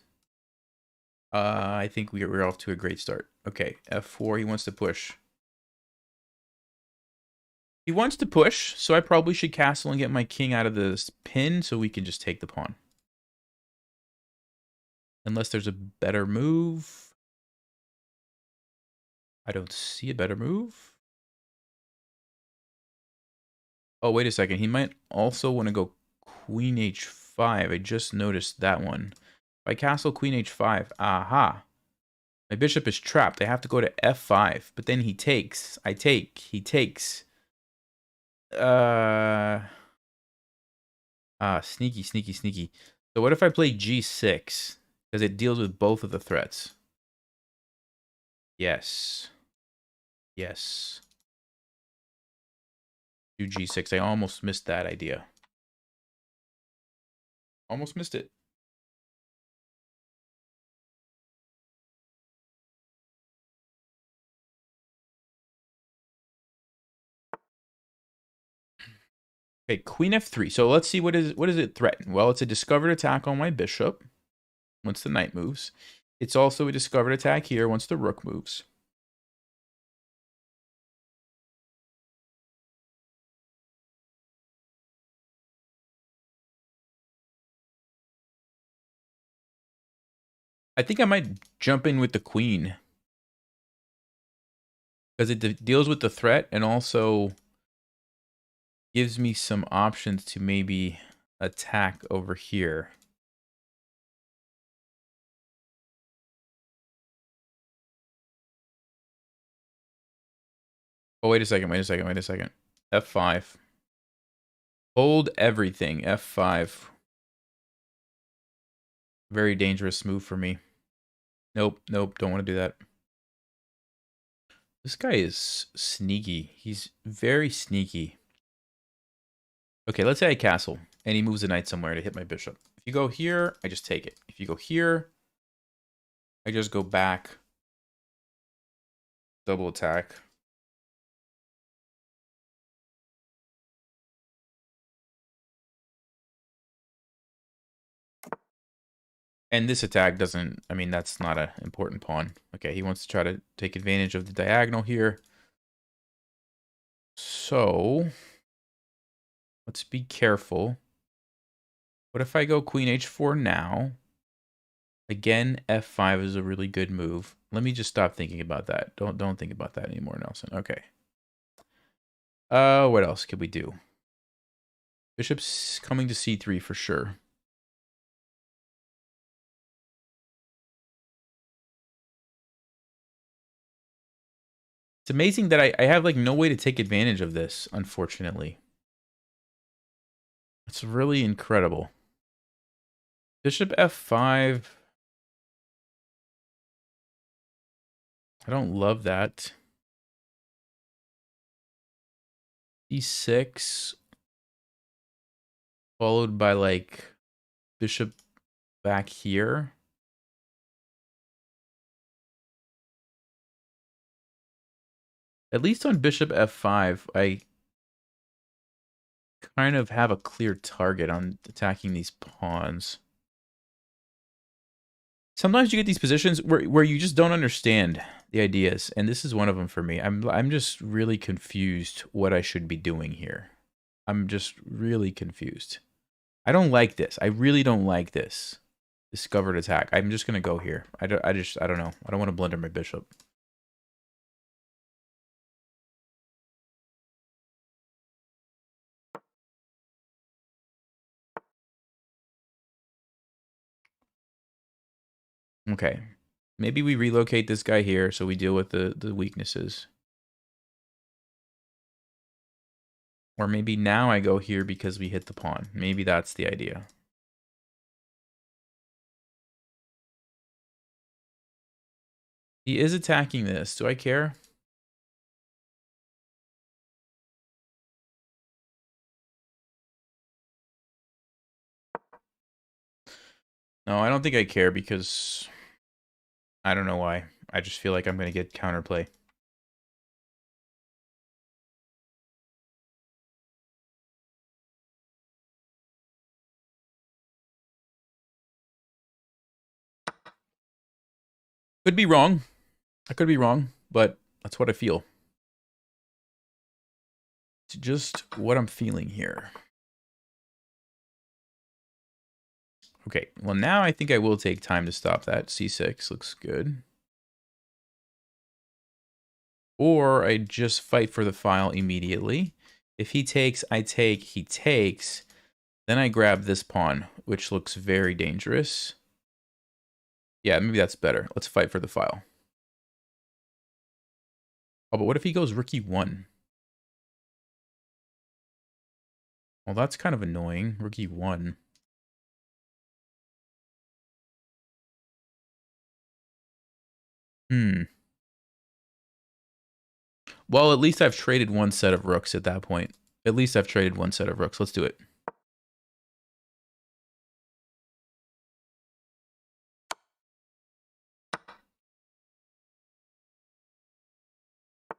I think we're off to a great start. Okay, f4, he wants to push. He wants to push, so I probably should castle and get my king out of this pin so we can just take the pawn. Unless there's a better move. I don't see a better move. Oh, wait a second. He might also want to go queen h5. I just noticed that one. If I castle queen h5, aha. My bishop is trapped. I have to go to f5, but then he takes. I take. He takes. Sneaky, sneaky, sneaky. So what if I play g6? Because it deals with both of the threats. Yes. Yes. Do g6. I almost missed that idea. Almost missed it. Okay, queen f3. So let's see what does it threaten? Well, it's a discovered attack on my bishop once the knight moves. It's also a discovered attack here once the rook moves. I think I might jump in with the queen. Because it deals with the threat and also gives me some options to maybe attack over here. Oh, wait a second, wait a second, wait a second. F5. Hold everything, F5. Very dangerous move for me. Nope, nope, don't want to do that. This guy is sneaky. He's very sneaky. Okay, let's say I castle, and he moves a knight somewhere to hit my bishop. If you go here, I just take it. If you go here, I just go back. Double attack. And this attack doesn't, I mean, that's not an important pawn. Okay, he wants to try to take advantage of the diagonal here. So, let's be careful. What if I go queen h4 now? Again, f5 is a really good move. Let me just stop thinking about that. Don't think about that anymore, Nelson. Okay. What else could we do? Bishop's coming to c3 for sure. It's amazing that I have like no way to take advantage of this, unfortunately. It's really incredible. Bishop f5. I don't love that. e6. Followed by like bishop back here. At least on bishop f5, I kind of have a clear target on attacking these pawns. Sometimes you get these positions where you just don't understand the ideas, and this is one of them for me. I'm just really confused what I should be doing here. I'm just really confused. I don't like this. I really don't like this. Discovered attack. I'm just gonna go here. I don't know. I don't want to blunder my bishop. Okay. Maybe we relocate this guy here so we deal with the weaknesses. Or maybe now I go here because we hit the pawn. Maybe that's the idea. He is attacking this. Do I care? No, I don't think I care because I don't know why. I just feel like I'm going to get counterplay. Could be wrong. I could be wrong, but that's what I feel. It's just what I'm feeling here. Okay, well now I think I will take time to stop that. C6 looks good. Or I just fight for the file immediately. If he takes, I take, he takes. Then I grab this pawn, which looks very dangerous. Yeah, maybe that's better. Let's fight for the file. Oh, but what if he goes rook e1? Well, that's kind of annoying. Rook e1. Hmm. Well, at least I've traded one set of rooks at that point. At least I've traded one set of rooks. Let's do it.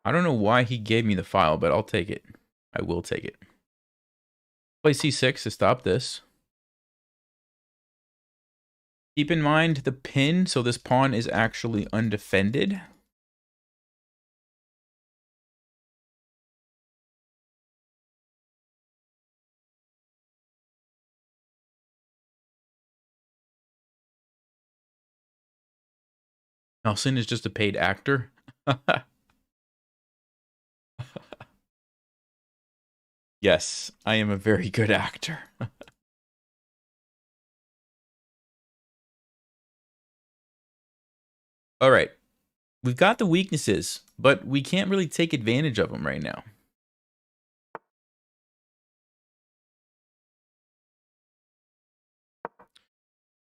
I don't know why he gave me the file, but I'll take it. I will take it. Play c6 to stop this. Keep in mind the pin, so this pawn is actually undefended. Nelson is just a paid actor. Yes, I am a very good actor. All right. We've got the weaknesses, but we can't really take advantage of them right now.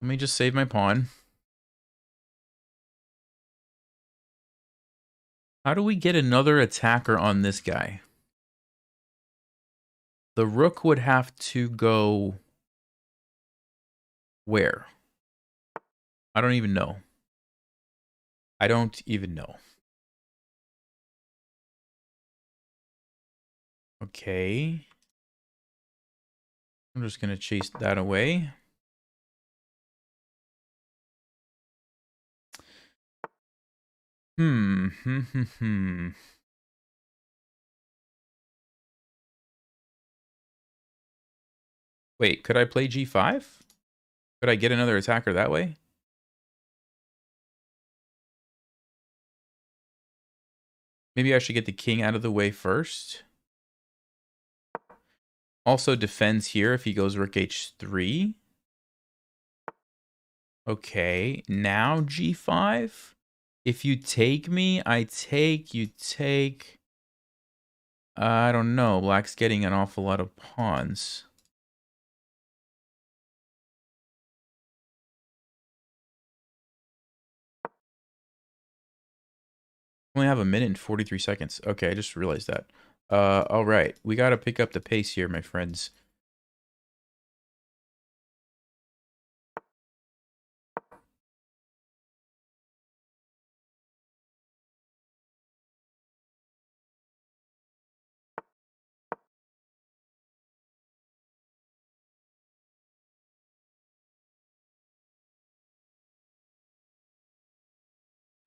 Let me just save my pawn. How do we get another attacker on this guy? The rook would have to go where? I don't even know. I don't even know. Okay. I'm just going to chase that away. Wait, could I play g5? Could I get another attacker that way? Maybe I should get the king out of the way first. Also defends here if he goes rook h3. Okay, now g5. If you take me, I take, you take. I don't know. Black's getting an awful lot of pawns. Only have a minute and 43 seconds. Okay, I just realized that. All right. We got to pick up the pace here, my friends.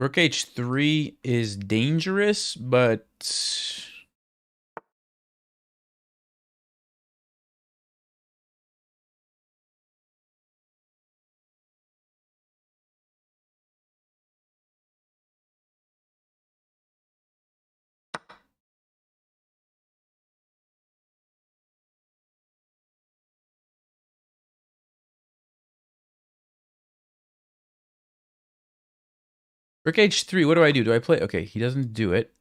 Rook h3 is dangerous, but rook h3, what do I do? Do I play? Okay, he doesn't do it.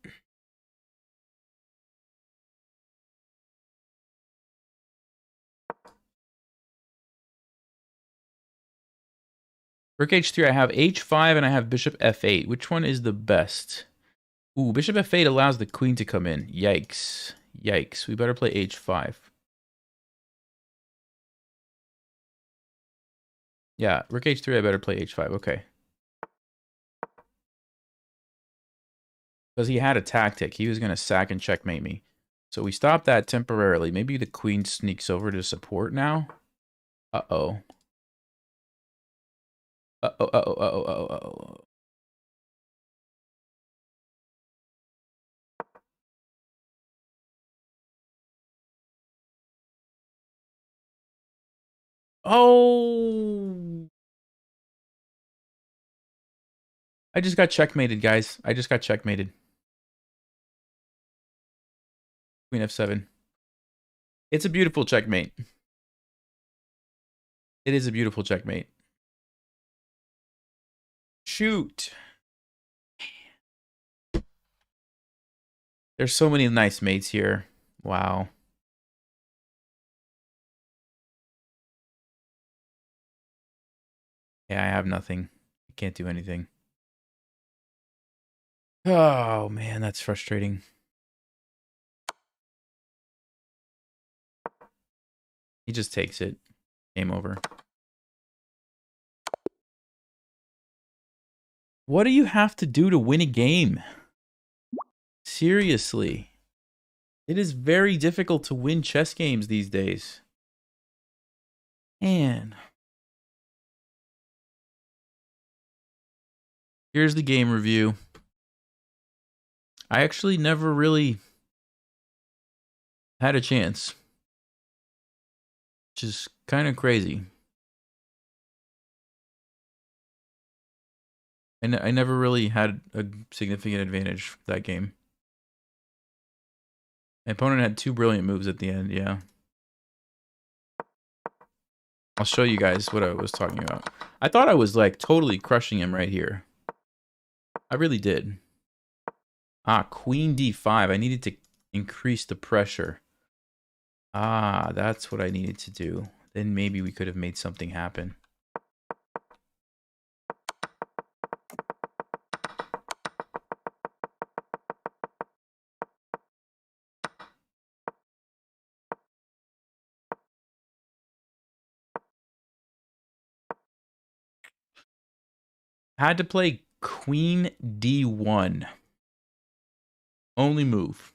Rook h3, I have h5 and I have bishop f8. Which one is the best? Ooh, bishop f8 allows the queen to come in. Yikes. Yikes. We better play h5. Yeah, rook h3, I better play h5. Okay. Because he had a tactic. He was going to sack and checkmate me. So we stopped that temporarily. Maybe the queen sneaks over to support now. Uh-oh. Uh-oh, uh-oh, uh-oh, uh-oh, uh-oh. Oh! I just got checkmated, guys. I just got checkmated. Queen f7. It's a beautiful checkmate. It is a beautiful checkmate. Shoot. There's so many nice mates here. Wow. Yeah, I have nothing. I can't do anything. Oh, man, that's frustrating. He just takes it. Game over. What do you have to do to win a game? Seriously. It is very difficult to win chess games these days. Man. Here's the game review. I actually never really had a chance. Which is kind of crazy. And I never really had a significant advantage that game. My opponent had 2 brilliant moves at the end, yeah. I'll show you guys what I was talking about. I thought I was like totally crushing him right here. I really did. Ah, queen d5. I needed to increase the pressure. Ah, that's what I needed to do. Then maybe we could have made something happen. Had to play queen d1. Only move.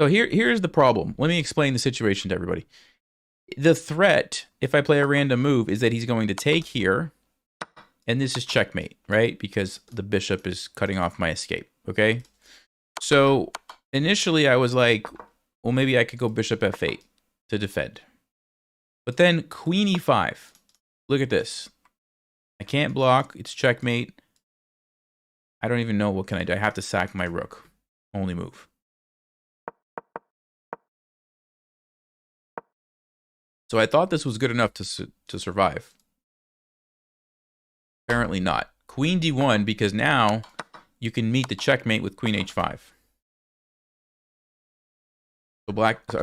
So here's the problem. Let me explain the situation to everybody. The threat, if I play a random move, is that he's going to take here, and this is checkmate, right? Because the bishop is cutting off my escape, okay? So initially I was like, well, maybe I could go bishop f8 to defend. But then queen e5. Look at this. I can't block. It's checkmate. I don't even know what can I do. I have to sack my rook. Only move. So I thought this was good enough to survive. Apparently not. Queen d1, because now you can meet the checkmate with queen h5.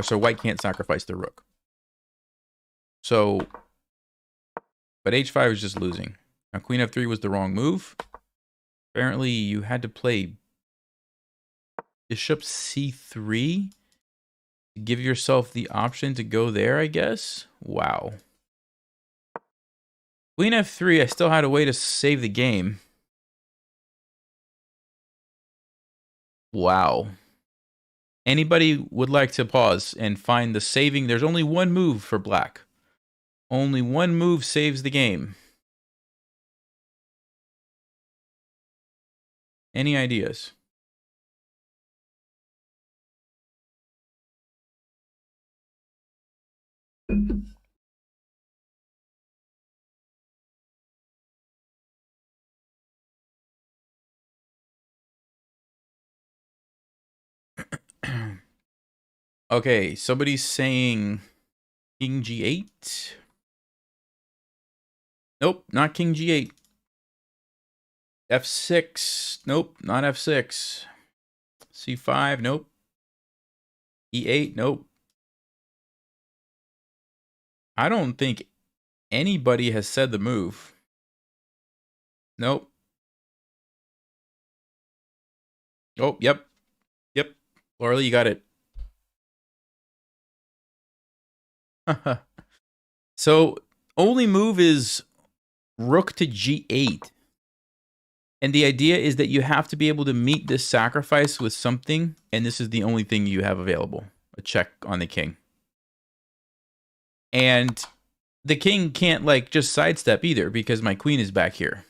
So white can't sacrifice the rook. So, but h5 is just losing. Now queen f3 was the wrong move. Apparently you had to play bishop c3 to give yourself the option to go there, I guess. Wow. Queen f3, I still had a way to save the game. Wow. Anybody would like to pause and find the saving? There's only one move for black. Only one move saves the game. Any ideas? Okay, somebody's saying king g8. Nope, not king g8. f6. Nope, not f6. c5. Nope. e8. Nope. I don't think anybody has said the move. Nope. Oh, yep. Yep. Laura, you got it. So, only move is rook to g8. And the idea is that you have to be able to meet this sacrifice with something, and this is the only thing you have available. A check on the king. And the king can't, like, just sidestep either, because my queen is back here.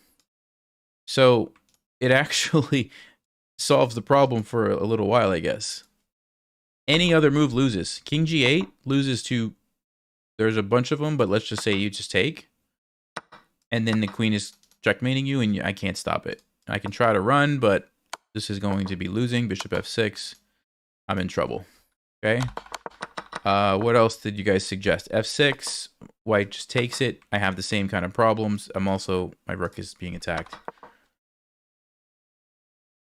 So, it actually solves the problem for a little while, I guess. Any other move loses. King g8 loses to... There's a bunch of them, but let's just say you just take. And then the queen is checkmating you, and I can't stop it. I can try to run, but this is going to be losing. Bishop f6. I'm in trouble. Okay? What else did you guys suggest? F6. White just takes it. I have the same kind of problems. My rook is being attacked.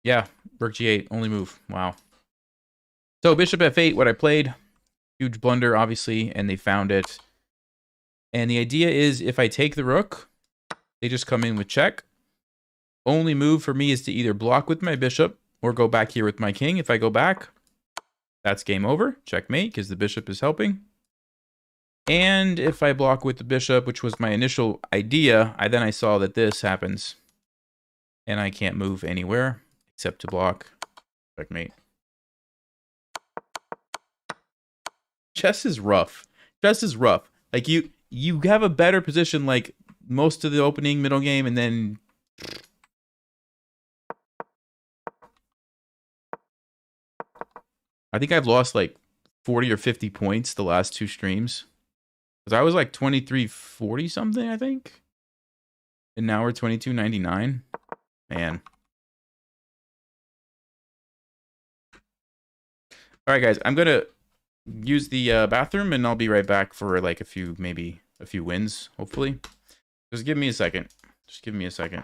Yeah, rook G8, only move. Wow. So bishop F8, what I played. Huge blunder, obviously, and they found it. And the idea is if I take the rook, they just come in with check. Only move for me is to either block with my bishop or go back here with my king. If I go back, that's game over. Checkmate, because the bishop is helping. And if I block with the bishop, which was my initial idea, I saw that this happens. And I can't move anywhere except to block. Checkmate. Chess is rough. Chess is rough. Like you have a better position like most of the opening, middle game, and then I think I've lost like 40 or 50 points the last 2 streams. Because I was like 2340 something, I think. And now we're 2299. Man. All right, guys. I'm going to use the bathroom, and I'll be right back for like maybe a few wins, hopefully. Just give me a second. Just give me a second.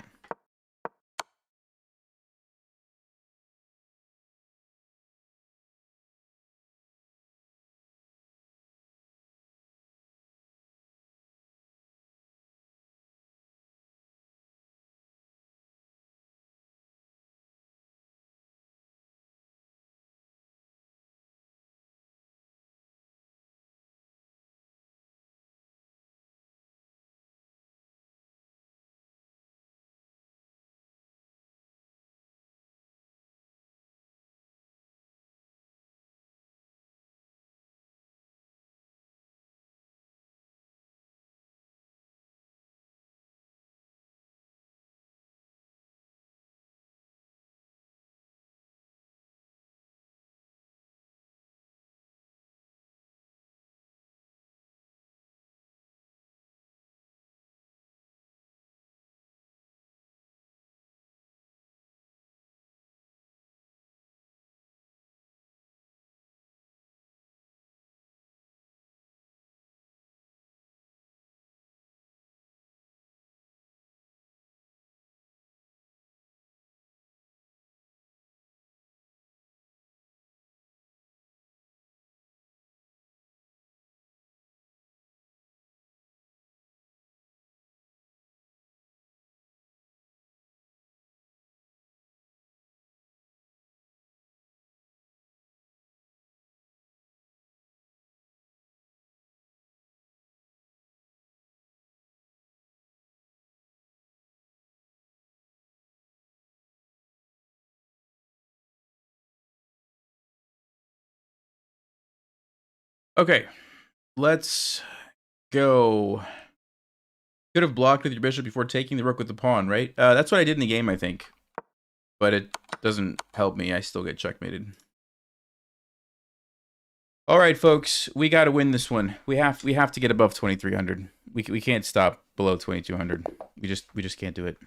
Okay. Let's go. Could have blocked with your bishop before taking the rook with the pawn, right? That's what I did in the game, I think. But it doesn't help me. I still get checkmated. All right, folks, we got to win this one. We have to get above 2300. We can't stop below 2200. We just can't do it.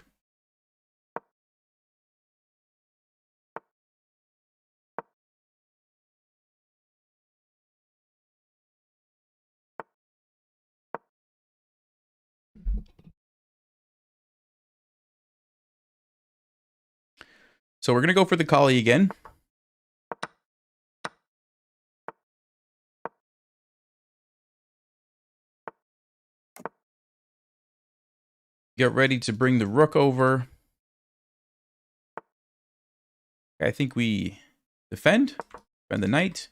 So we're going to go for the Collie again. Get ready to bring the rook over. I think we defend the knight.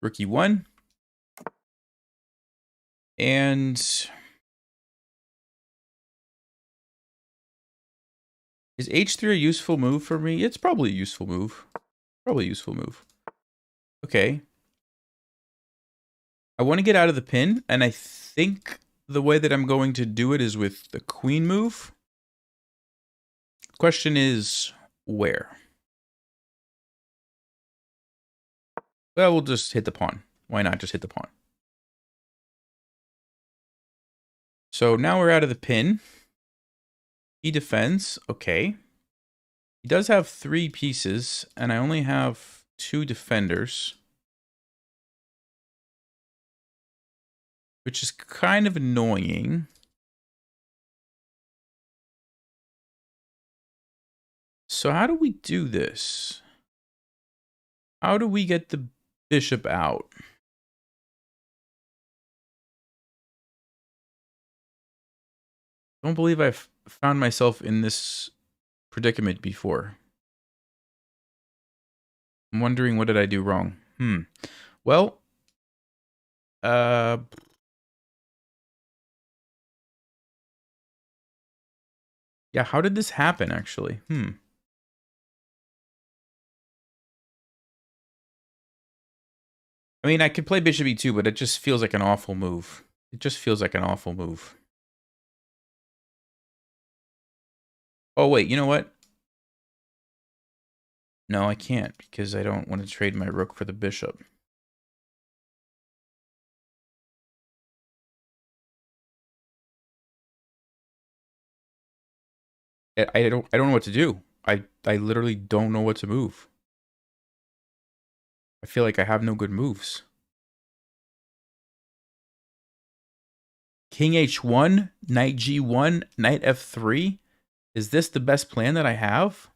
Rook E1. And is H3 a useful move for me? It's probably a useful move. Probably a useful move. Okay. I want to get out of the pin, and I think the way that I'm going to do it is with the queen move. Question is, where? Well, we'll just hit the pawn. Why not just hit the pawn? So now we're out of the pin. He defends. Okay. He does have 3 pieces, and I only have 2 defenders. which is kind of annoying. So how do we do this? How do we get the bishop out? I don't believe I've found myself in this predicament before. I'm wondering, what did I do wrong? Well, yeah, how did this happen, actually? I mean, I could play bishop e2, but it just feels like an awful move. It just feels like an awful move. Oh, wait, you know what? No, I can't, because I don't want to trade my rook for the bishop. I don't know what to do. I literally don't know what to move. I feel like I have no good moves. King h1, knight g1, knight f3. Is this the best plan that I have?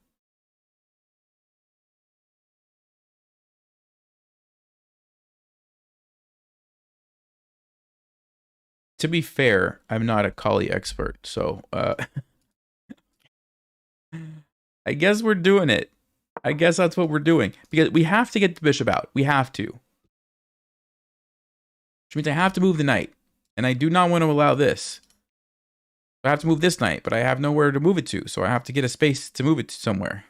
To be fair, I'm not a Collie expert, so I guess we're doing it. I guess that's what we're doing. Because we have to get the bishop out. We have to. Which means I have to move the knight. And I do not want to allow this. I have to move this knight, but I have nowhere to move it to, so I have to get a space to move it to somewhere.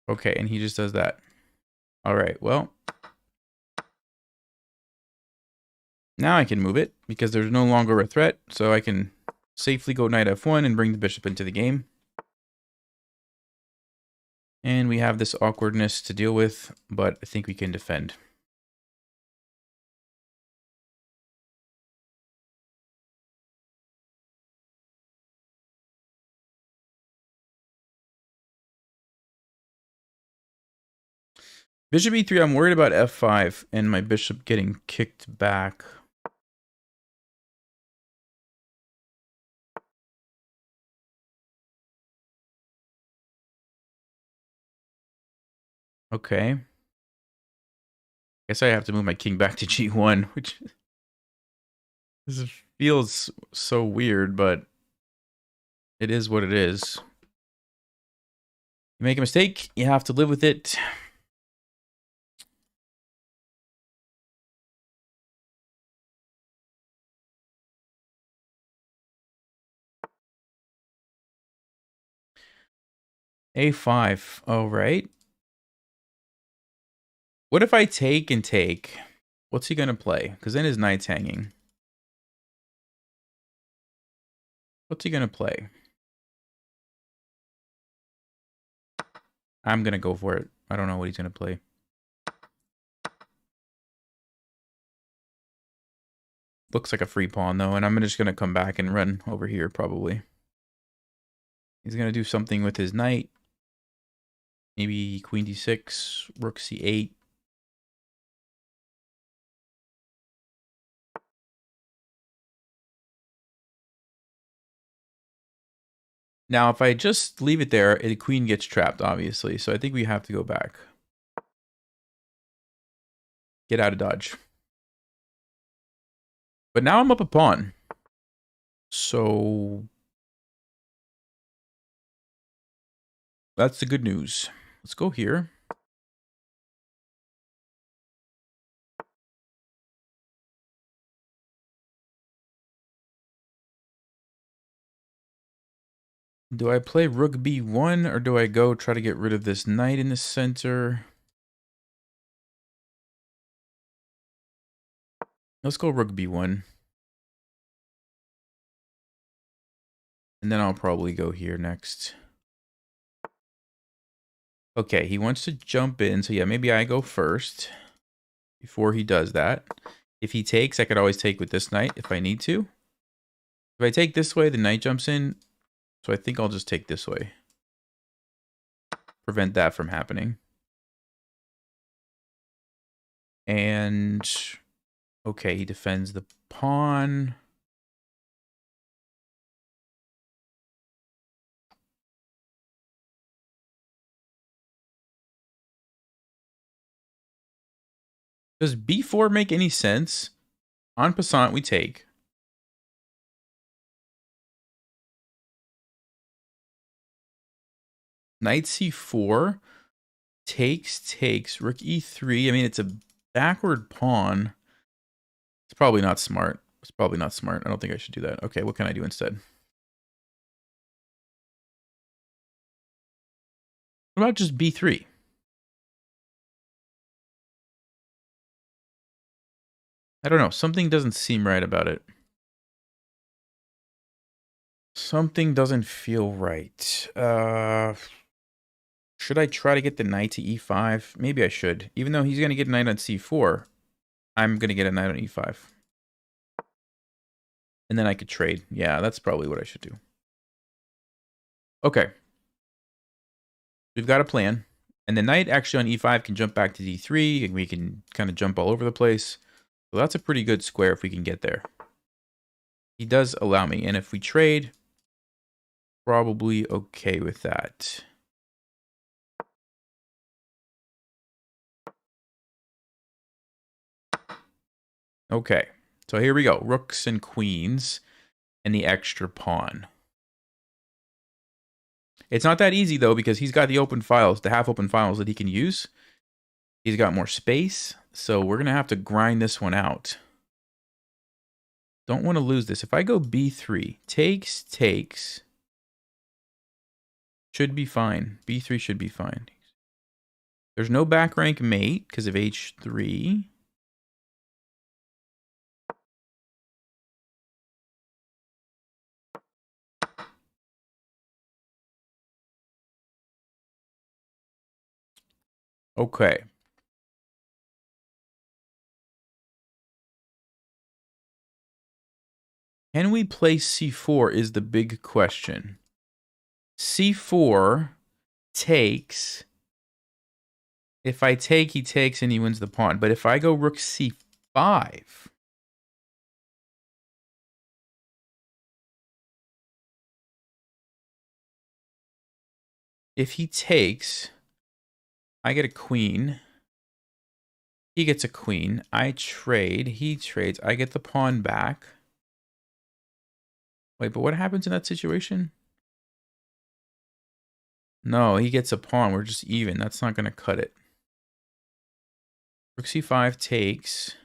Okay, and he just does that. All right, well. Now I can move it, because there's no longer a threat, so I can safely go knight f1 and bring the bishop into the game. And we have this awkwardness to deal with, but I think we can defend. Bishop e3, I'm worried about f5 and my bishop getting kicked back. Okay. Guess I have to move my king back to g1, which this feels so weird, but it is what it is. You make a mistake, you have to live with it. a5. All right. What if I take and take? What's he going to play? Because then his knight's hanging. What's he going to play? I'm going to go for it. I don't know what he's going to play. Looks like a free pawn, though, and I'm just going to come back and run over here, probably. He's going to do something with his knight. Maybe queen d6, rook c8. Now, if I just leave it there, the queen gets trapped, obviously. So I think we have to go back. Get out of dodge. But now I'm up a pawn. So that's the good news. Let's go here. Do I play rook b1 or do I go try to get rid of this knight in the center? Let's go rook b1. And then I'll probably go here next. Okay, he wants to jump in. So yeah, maybe I go first before he does that. If he takes, I could always take with this knight if I need to. If I take this way, the knight jumps in. So I think I'll just take this way. Prevent that from happening. And okay, he defends the pawn. Does b4 make any sense? En passant, we take. Knight c4. Takes. Rook e3. I mean, it's a backward pawn. It's probably not smart. It's probably not smart. I don't think I should do that. Okay, what can I do instead? What about just b3? I don't know. Something doesn't seem right about it. Something doesn't feel right. Should I try to get the knight to e5? Maybe I should. Even though he's going to get a knight on c4, I'm going to get a knight on e5. And then I could trade. Yeah, that's probably what I should do. Okay. We've got a plan. And the knight actually on e5 can jump back to d3, and we can kind of jump all over the place. So that's a pretty good square if we can get there. He does allow me, and if we trade, probably okay with that. Okay, so here we go. Rooks and queens and the extra pawn. It's not that easy, though, because he's got the open files, the half-open files that he can use. He's got more space, so we're going to have to grind this one out. Don't want to lose this. If I go b3, takes, should be fine. b3 should be fine. There's no back rank mate because of h3. Okay. Can we play c4 is the big question. c4 takes. If I take, he takes and he wins the pawn. But if I go rook c5, if he takes, I get a queen. He gets a queen. I trade. He trades. I get the pawn back. Wait, but what happens in that situation? No, he gets a pawn. We're just even. That's not going to cut it. Rook c5 takes.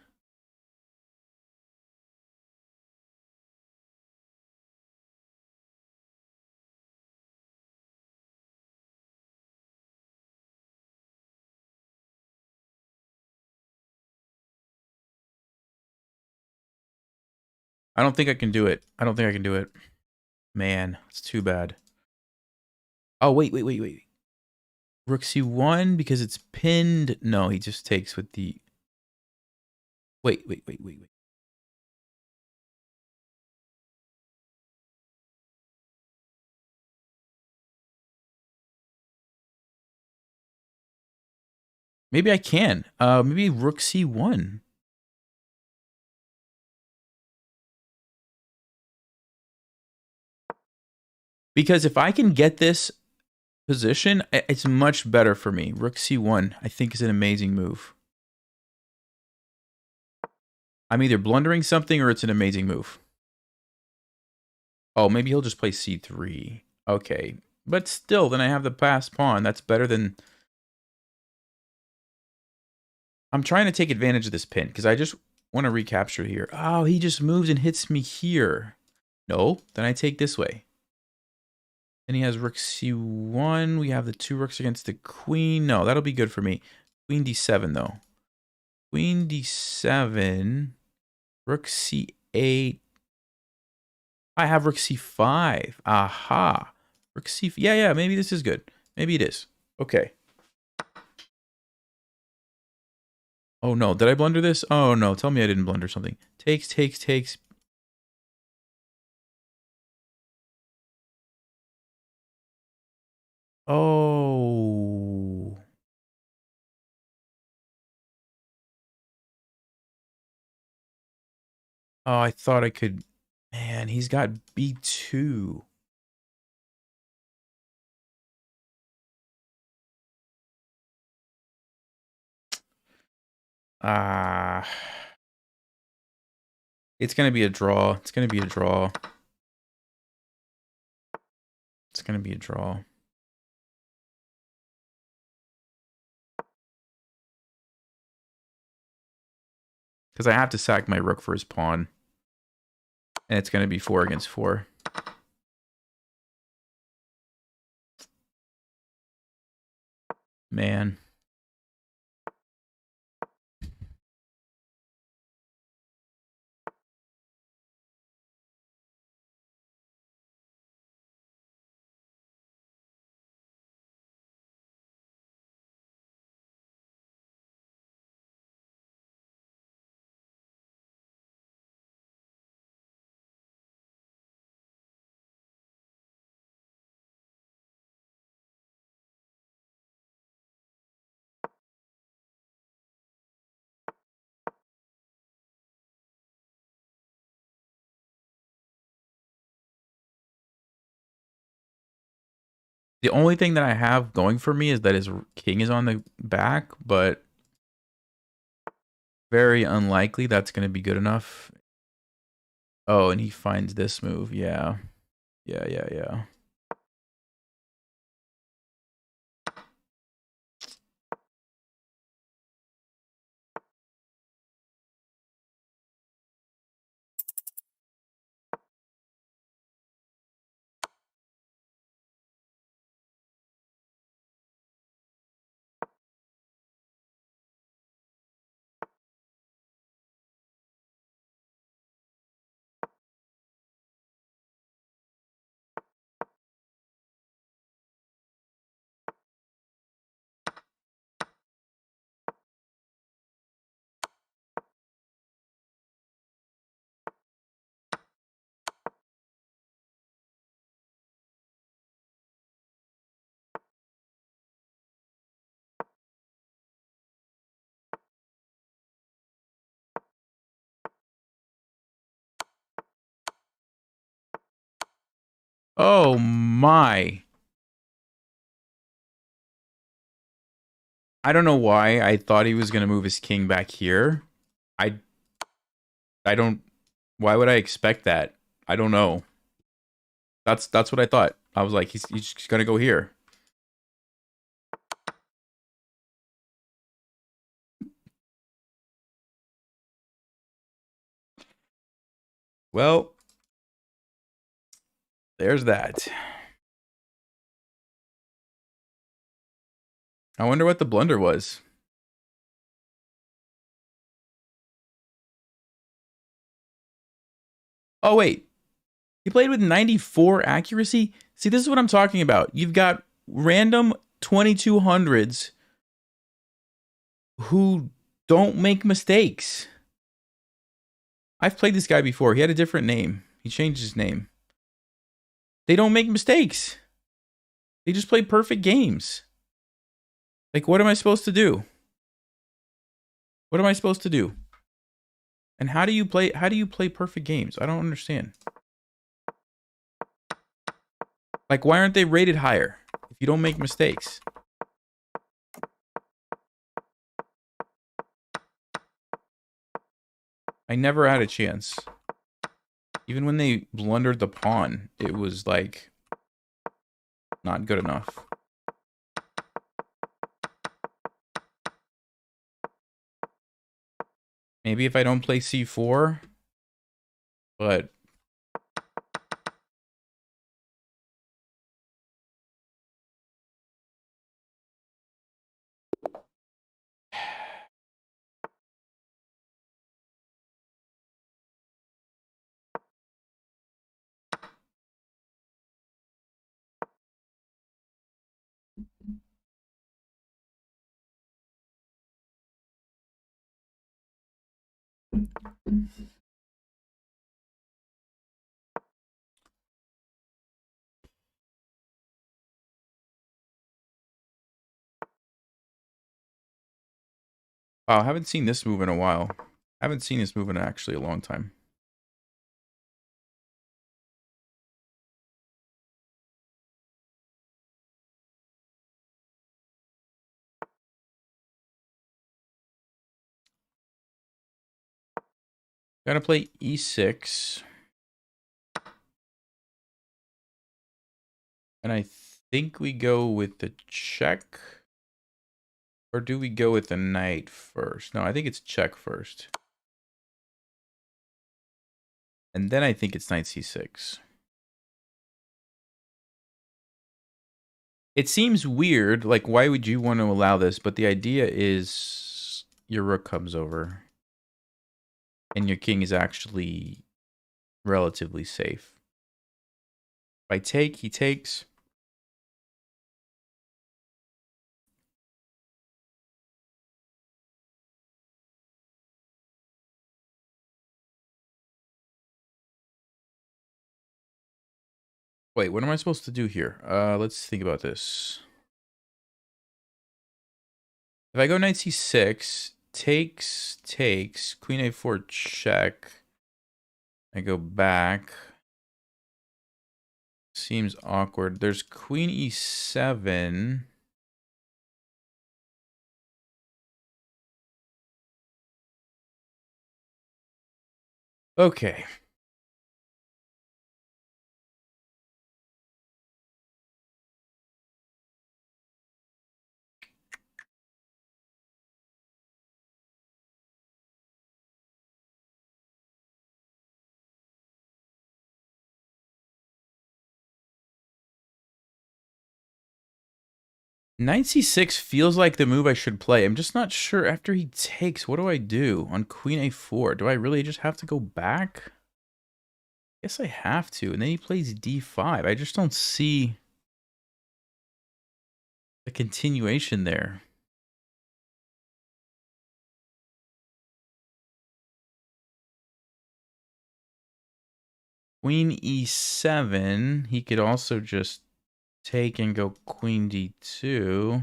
I don't think I can do it. I don't think I can do it. Man, it's too bad. Oh, wait. Rook c1 because it's pinned. No, he just takes with the... Wait. Maybe I can. Maybe rook c1. Because if I can get this position, it's much better for me. Rook c1, I think, is an amazing move. I'm either blundering something or it's an amazing move. Oh, maybe he'll just play c3. Okay. But still, then I have the passed pawn. That's better than... I'm trying to take advantage of this pin because I just want to recapture here. Oh, he just moves and hits me here. No, then I take this way. Then he has rook c1. We have the two rooks against the queen. No, that'll be good for me. Queen d7, though. Queen d7. Rook c8. I have rook c5. Aha. Rook c... Yeah, maybe this is good. Maybe it is. Okay. Oh, no. Did I blunder this? Oh, no. Tell me I didn't blunder something. Takes. Oh. Oh, I thought I could. Man, he's got B2. Ah. It's going to be a draw. It's going to be a draw. It's going to be a draw. Because I have to sack my rook for his pawn. And it's going to be 4 against 4. Man. The only thing that I have going for me is that his king is on the back, but very unlikely that's going to be good enough. Oh, and he finds this move. Yeah. Yeah. Oh my. I don't know why I thought he was going to move his king back here. I don't. Why would I expect that? I don't know. That's what I thought. I was like, he's just going to go here. Well, there's that. I wonder what the blunder was. Oh, wait. He played with 94 accuracy? See, this is what I'm talking about. You've got random 2200s who don't make mistakes. I've played this guy before. He had a different name. He changed his name. They don't make mistakes. They just play perfect games. Like, what am I supposed to do? What am I supposed to do? And how do you play perfect games? I don't understand. Like, why aren't they rated higher if you don't make mistakes? I never had a chance. Even when they blundered the pawn, it was like not good enough. Maybe if I don't play c4, but wow, I haven't seen this move in a while. I haven't seen this move in actually a long time. Gotta play e6. And I think we go with the check. Or do we go with the knight first? No, I think it's check first. And then I think it's knight c6. It seems weird. Like, why would you want to allow this? But the idea is your rook comes over. And your king is actually relatively safe. If I take, he takes. Wait, what am I supposed to do here? Let's think about this. If I go knight c6, takes, queen a4 check. I go back. Seems awkward. There's queen e7. Okay. Knight c6 feels like the move I should play. I'm just not sure. After he takes, what do I do on queen a4? Do I really just have to go back? Guess I have to. And then he plays d5. I just don't see a continuation there. Queen e7. He could also just take and go queen d2.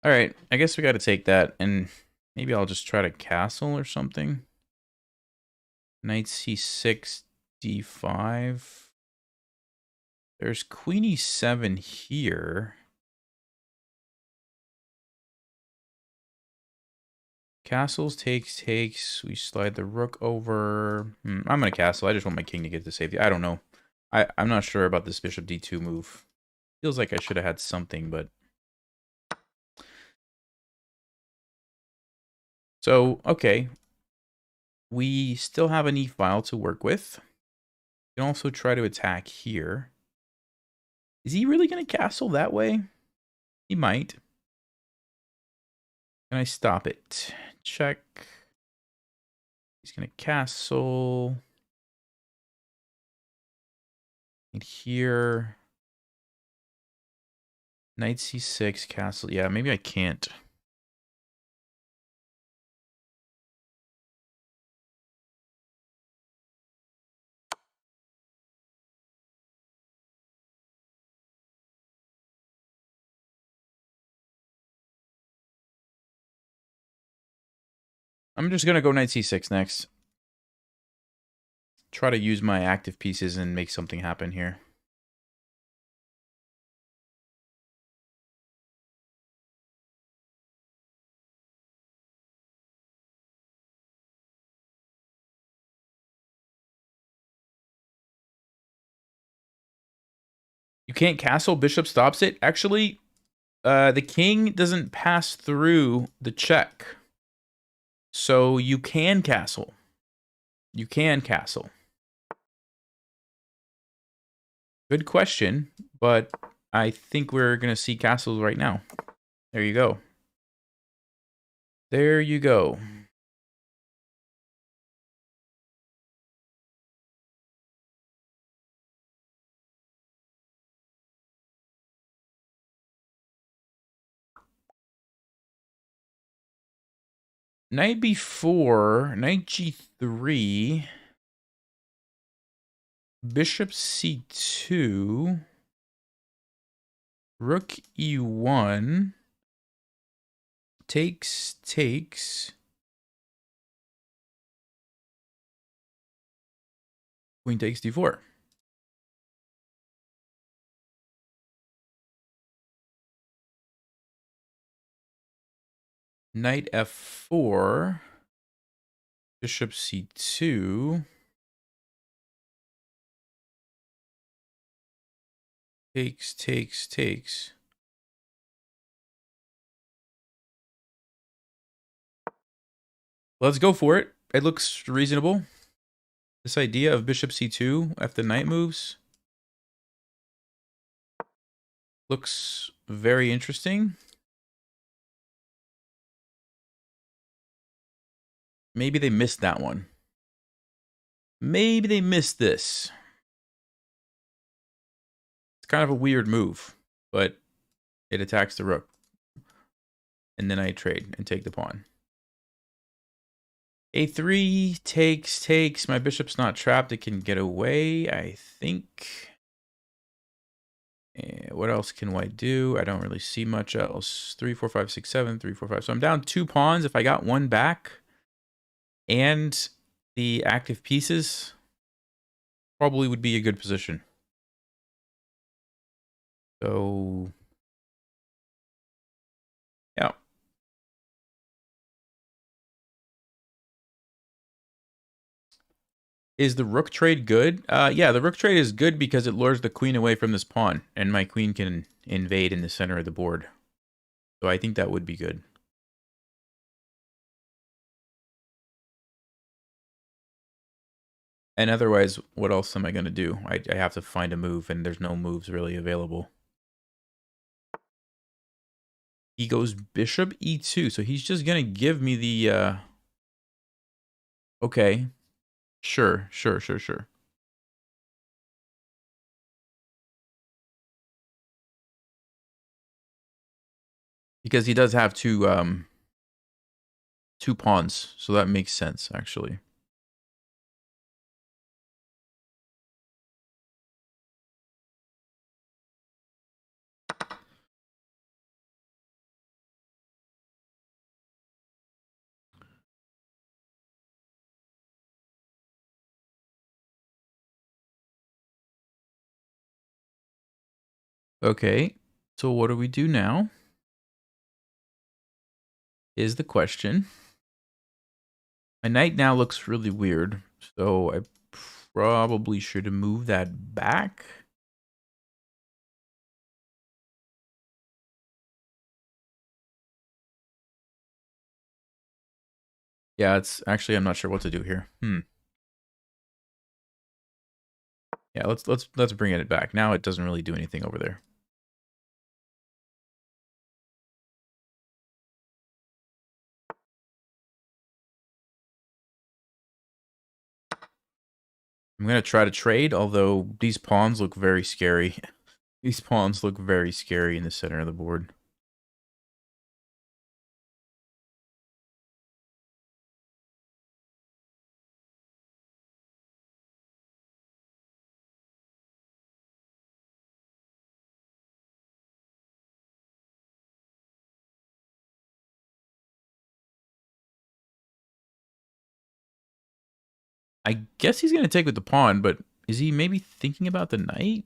All right, I guess we got to take that, and maybe I'll just try to castle or something. Knight c6, d5. There's queen e7 here. Castles, takes. We slide the rook over. I'm going to castle. I just want my king to get to safety. I don't know. I'm not sure about this bishop d2 move. Feels like I should have had something, but... So, okay. We still have an e-file to work with. We can also try to attack here. Is he really going to castle that way? He might. Can I stop it? Check. He's going to castle. And here. Knight c6, castle. Yeah, maybe I can't. I'm just going to go knight c6 next. Try to use my active pieces and make something happen here. You can't castle. Bishop stops it. Actually, the king doesn't pass through the check. So you can castle. You can castle. Good question, but I think we're going to see castles right now. There you go. There you go. Knight b4, knight g3, bishop c2, rook e1, takes, queen takes d4. Knight f4. Bishop c2. Takes, takes, takes. Let's go for it. It looks reasonable. This idea of bishop c2 after the knight moves looks very interesting. Maybe they missed that one. Maybe they missed this. It's kind of a weird move, but it attacks the rook. And then I trade and take the pawn. A3 takes, takes. My bishop's not trapped. It can get away, I think. And what else can white do? I don't really see much else. 3, 4, 5, 6, 7, 3, 4, 5. So I'm down 2 pawns. If I got one back and the active pieces, probably would be a good position. So, yeah. Is the rook trade good? Yeah, the rook trade is good because it lures the queen away from this pawn, and my queen can invade in the center of the board. So I think that would be good. And otherwise, what else am I going to do? I have to find a move, and there's no moves really available. He goes bishop e2, so he's just going to give me the... Okay. Sure. Because he does have two pawns, so that makes sense, actually. Okay, so what do we do now? Is the question. My knight now looks really weird, so I probably should move that back. Yeah, it's actually I'm not sure what to do here. Yeah, let's bring it back. Now it doesn't really do anything over there. I'm gonna try to trade, although these pawns look very scary. These pawns look very scary in the center of the board. I guess he's gonna take with the pawn, but is he maybe thinking about the knight?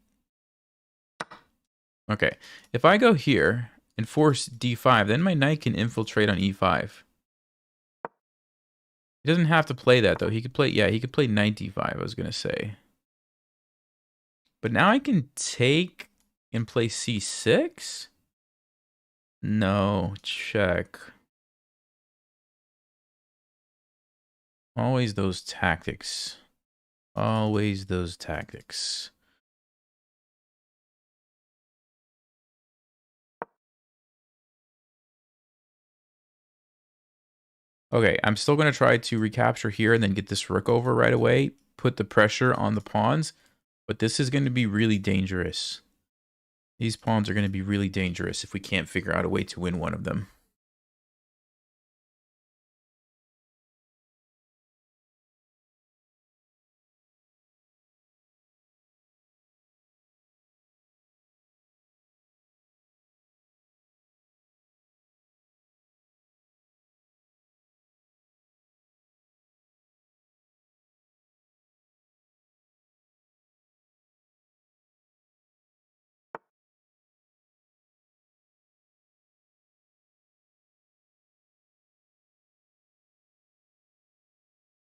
Okay, if I go here and force d5, then my knight can infiltrate on e5. He doesn't have to play that, though. He could play, yeah, he could play knight d5, I was gonna say. But now I can take and play c6? No, check. Always those tactics. Always those tactics. Okay, I'm still going to try to recapture here and then get this rook over right away. Put the pressure on the pawns. But this is going to be really dangerous. These pawns are going to be really dangerous if we can't figure out a way to win one of them.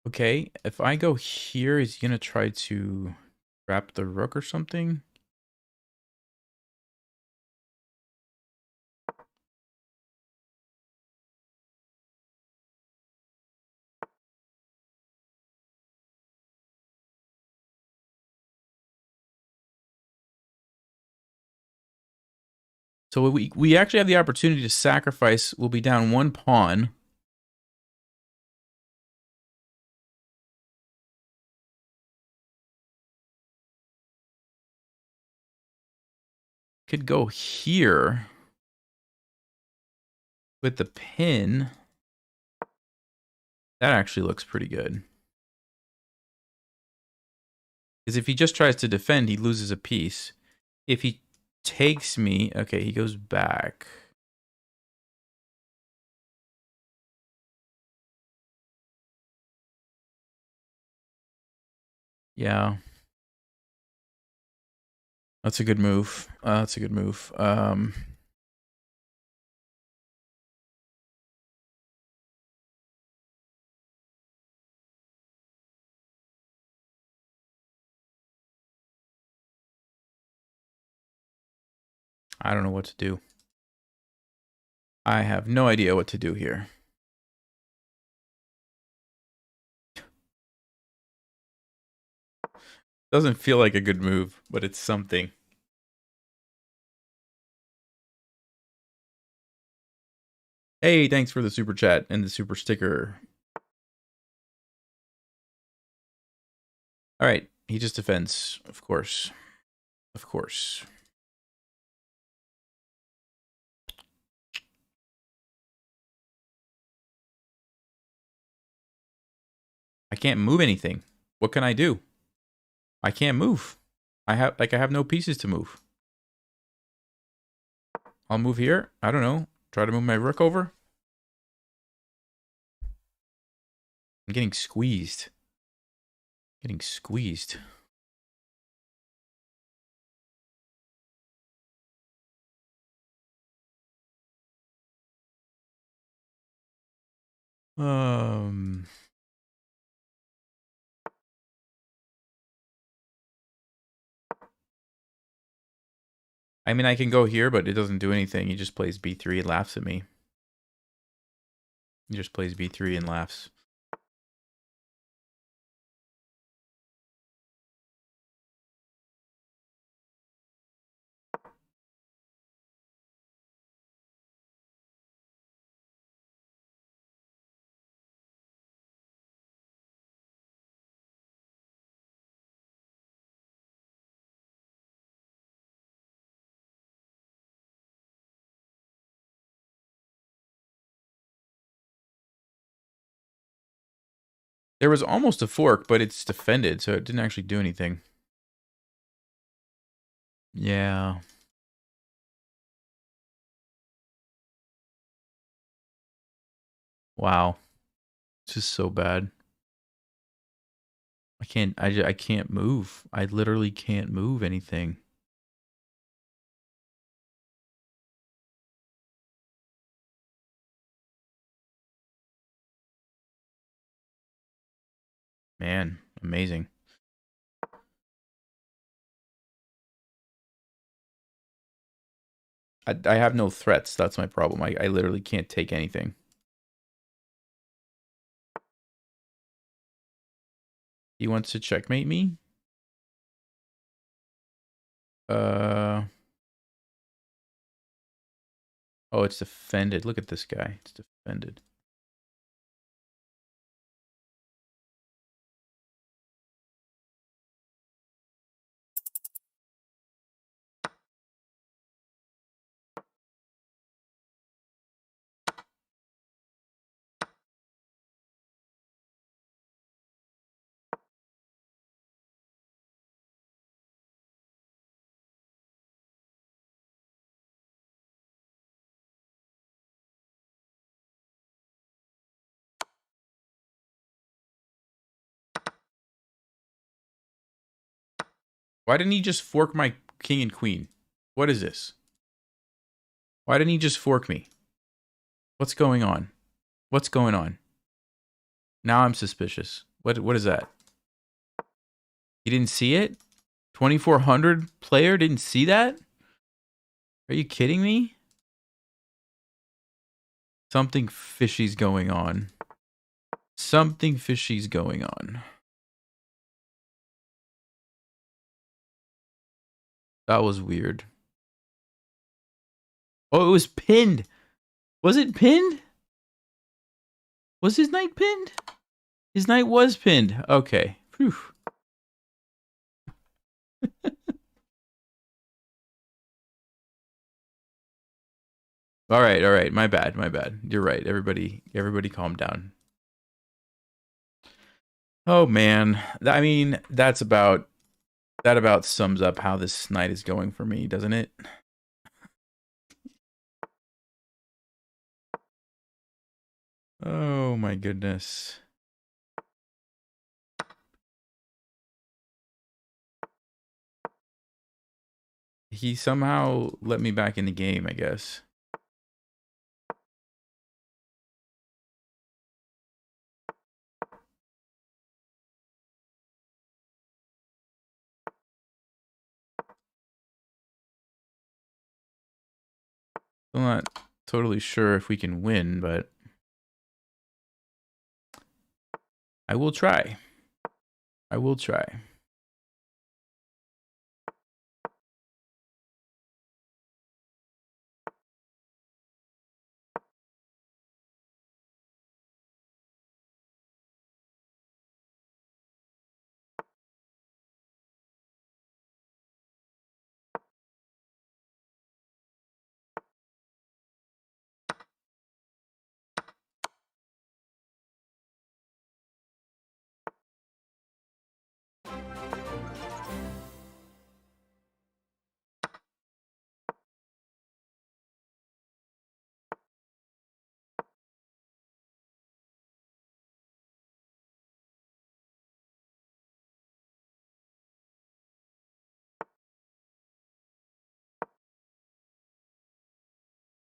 Okay, if I go here, is he gonna try to grab the rook or something? So we actually have the opportunity to sacrifice. We'll be down one pawn. Could go here with the pin. That actually looks pretty good. Because if he just tries to defend, he loses a piece. If he takes me, okay, he goes back. Yeah. That's a good move. That's a good move. I don't know what to do. I have no idea what to do here. Doesn't feel like a good move, but it's something. Hey, thanks for the super chat and the super sticker. All right, he just defends, of course. Of course. I can't move anything. What can I do? I can't move. I have no pieces to move. I'll move here. I don't know. Try to move my rook over. I'm getting squeezed. Getting squeezed. I mean, I can go here, but it doesn't do anything. He just plays b3 and laughs at me. He just plays b3 and laughs. There was almost a fork, but it's defended, so it didn't actually do anything. Yeah. Wow. It's just so bad. I can't move. I literally can't move anything. Man, amazing. I have no threats. That's my problem. I literally can't take anything. He wants to checkmate me? Oh, it's defended. Look at this guy. It's defended. Why didn't he just fork my king and queen? What is this? Why didn't he just fork me? What's going on? What's going on? Now I'm suspicious. What is that? You didn't see it? 2400 player didn't see that? Are you kidding me? Something fishy's going on. Something fishy's going on. That was weird. Oh, it was pinned. Was it pinned? Was his knight pinned? His knight was pinned. Okay. Whew. All right. My bad. You're right. Everybody calm down. Oh man. I mean, that about sums up how this night is going for me, doesn't it? Oh my goodness. He somehow let me back in the game, I guess. I'm not totally sure if we can win, but I will try. I will try.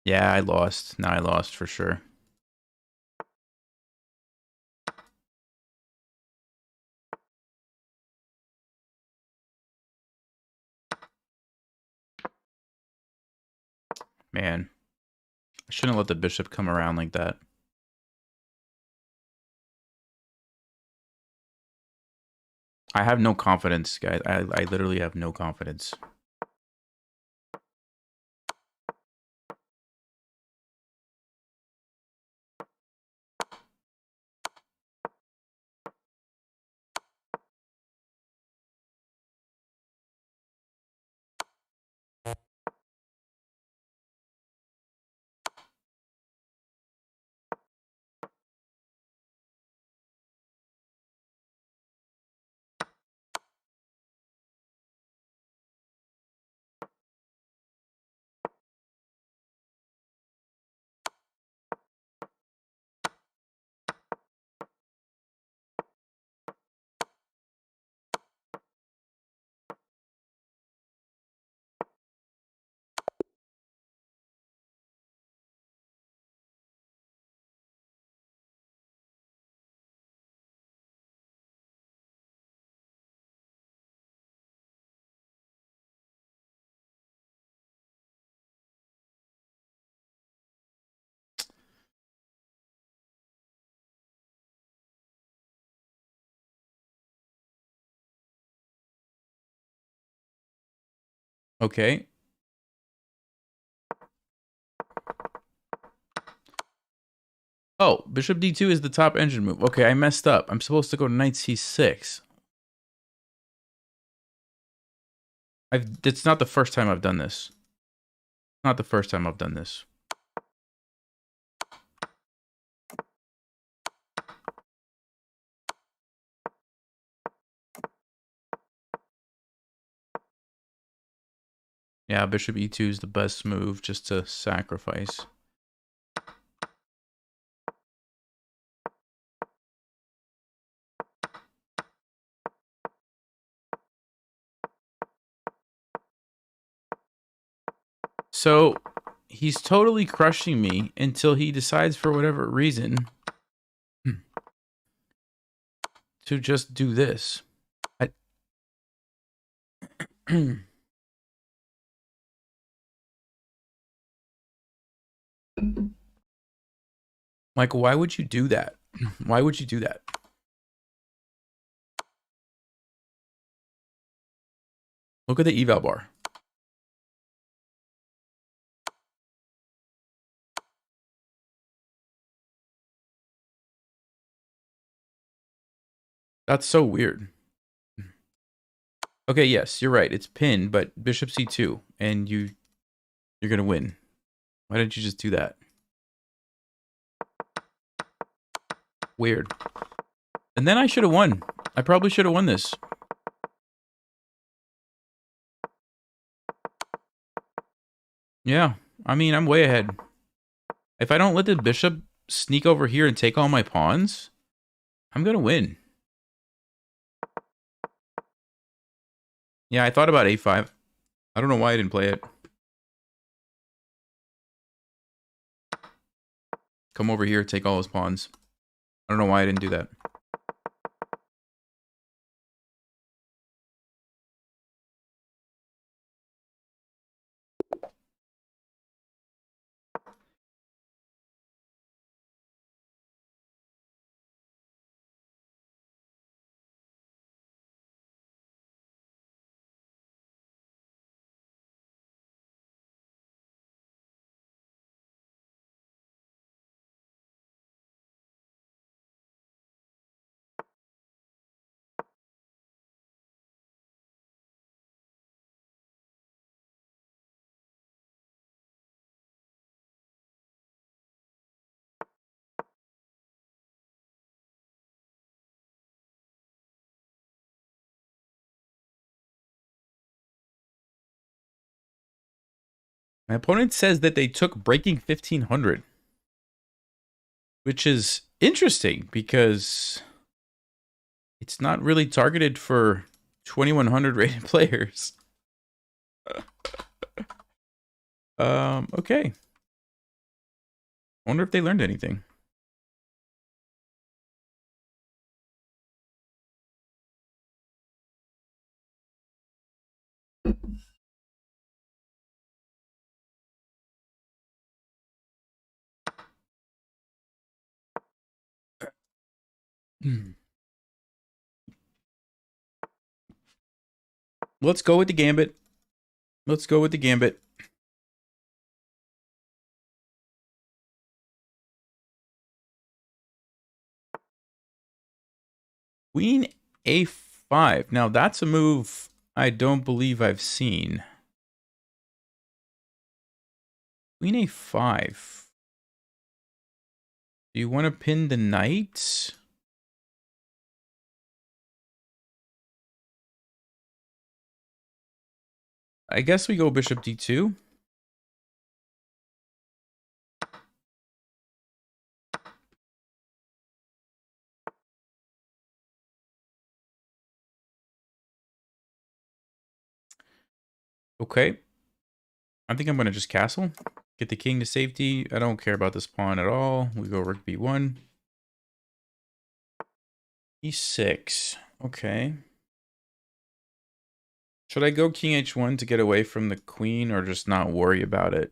Yeah, I lost. Now I lost for sure. Man, I shouldn't let the bishop come around like that. I have no confidence, guys. I literally have no confidence. Okay. Oh, bishop d2 is the top engine move. Okay, I messed up. I'm supposed to go to knight c6. It's not the first time I've done this. Not the first time I've done this. Yeah, bishop e2 is the best move just to sacrifice. So he's totally crushing me until he decides for whatever reason to just do this. Michael, why would you do that? Why would you do that? Look at the eval bar. That's so weird. Okay, yes, you're right. It's pinned, but bishop c2, and you're gonna win. Why didn't you just do that? Weird. And then I should have won. I probably should have won this. Yeah, I mean, I'm way ahead. If I don't let the bishop sneak over here and take all my pawns, I'm gonna win. Yeah, I thought about a5. I don't know why I didn't play it. Come over here, take all his pawns. I don't know why I didn't do that. My opponent says that they took breaking 1500. Which is interesting because it's not really targeted for 2100 rated players. Okay. Wonder if they learned anything. Let's go with the gambit. Let's go with the gambit. Queen a5. Now that's a move I don't believe I've seen. Queen a5. Do you want to pin the knight? I guess we go bishop d2. Okay. I think I'm going to just castle. Get the king to safety. I don't care about this pawn at all. We go rook b1. e6. Okay. Should I go king h1 to get away from the queen or just not worry about it?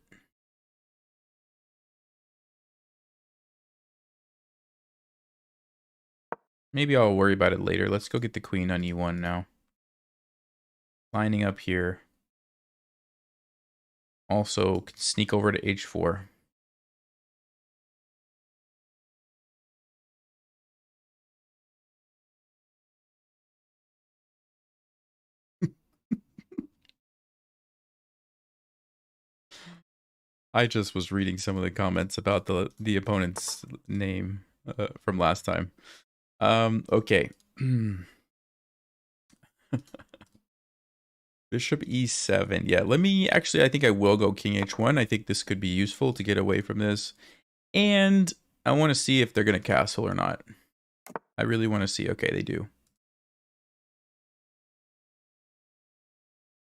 Maybe I'll worry about it later. Let's go get the queen on e1 now. Lining up here. Also, can sneak over to h4. I just was reading some of the comments about the opponent's name from last time. Okay. Bishop e7. Yeah, let me actually, I think I will go king h1. I think this could be useful to get away from this. And I want to see if they're going to castle or not. I really want to see. Okay, they do.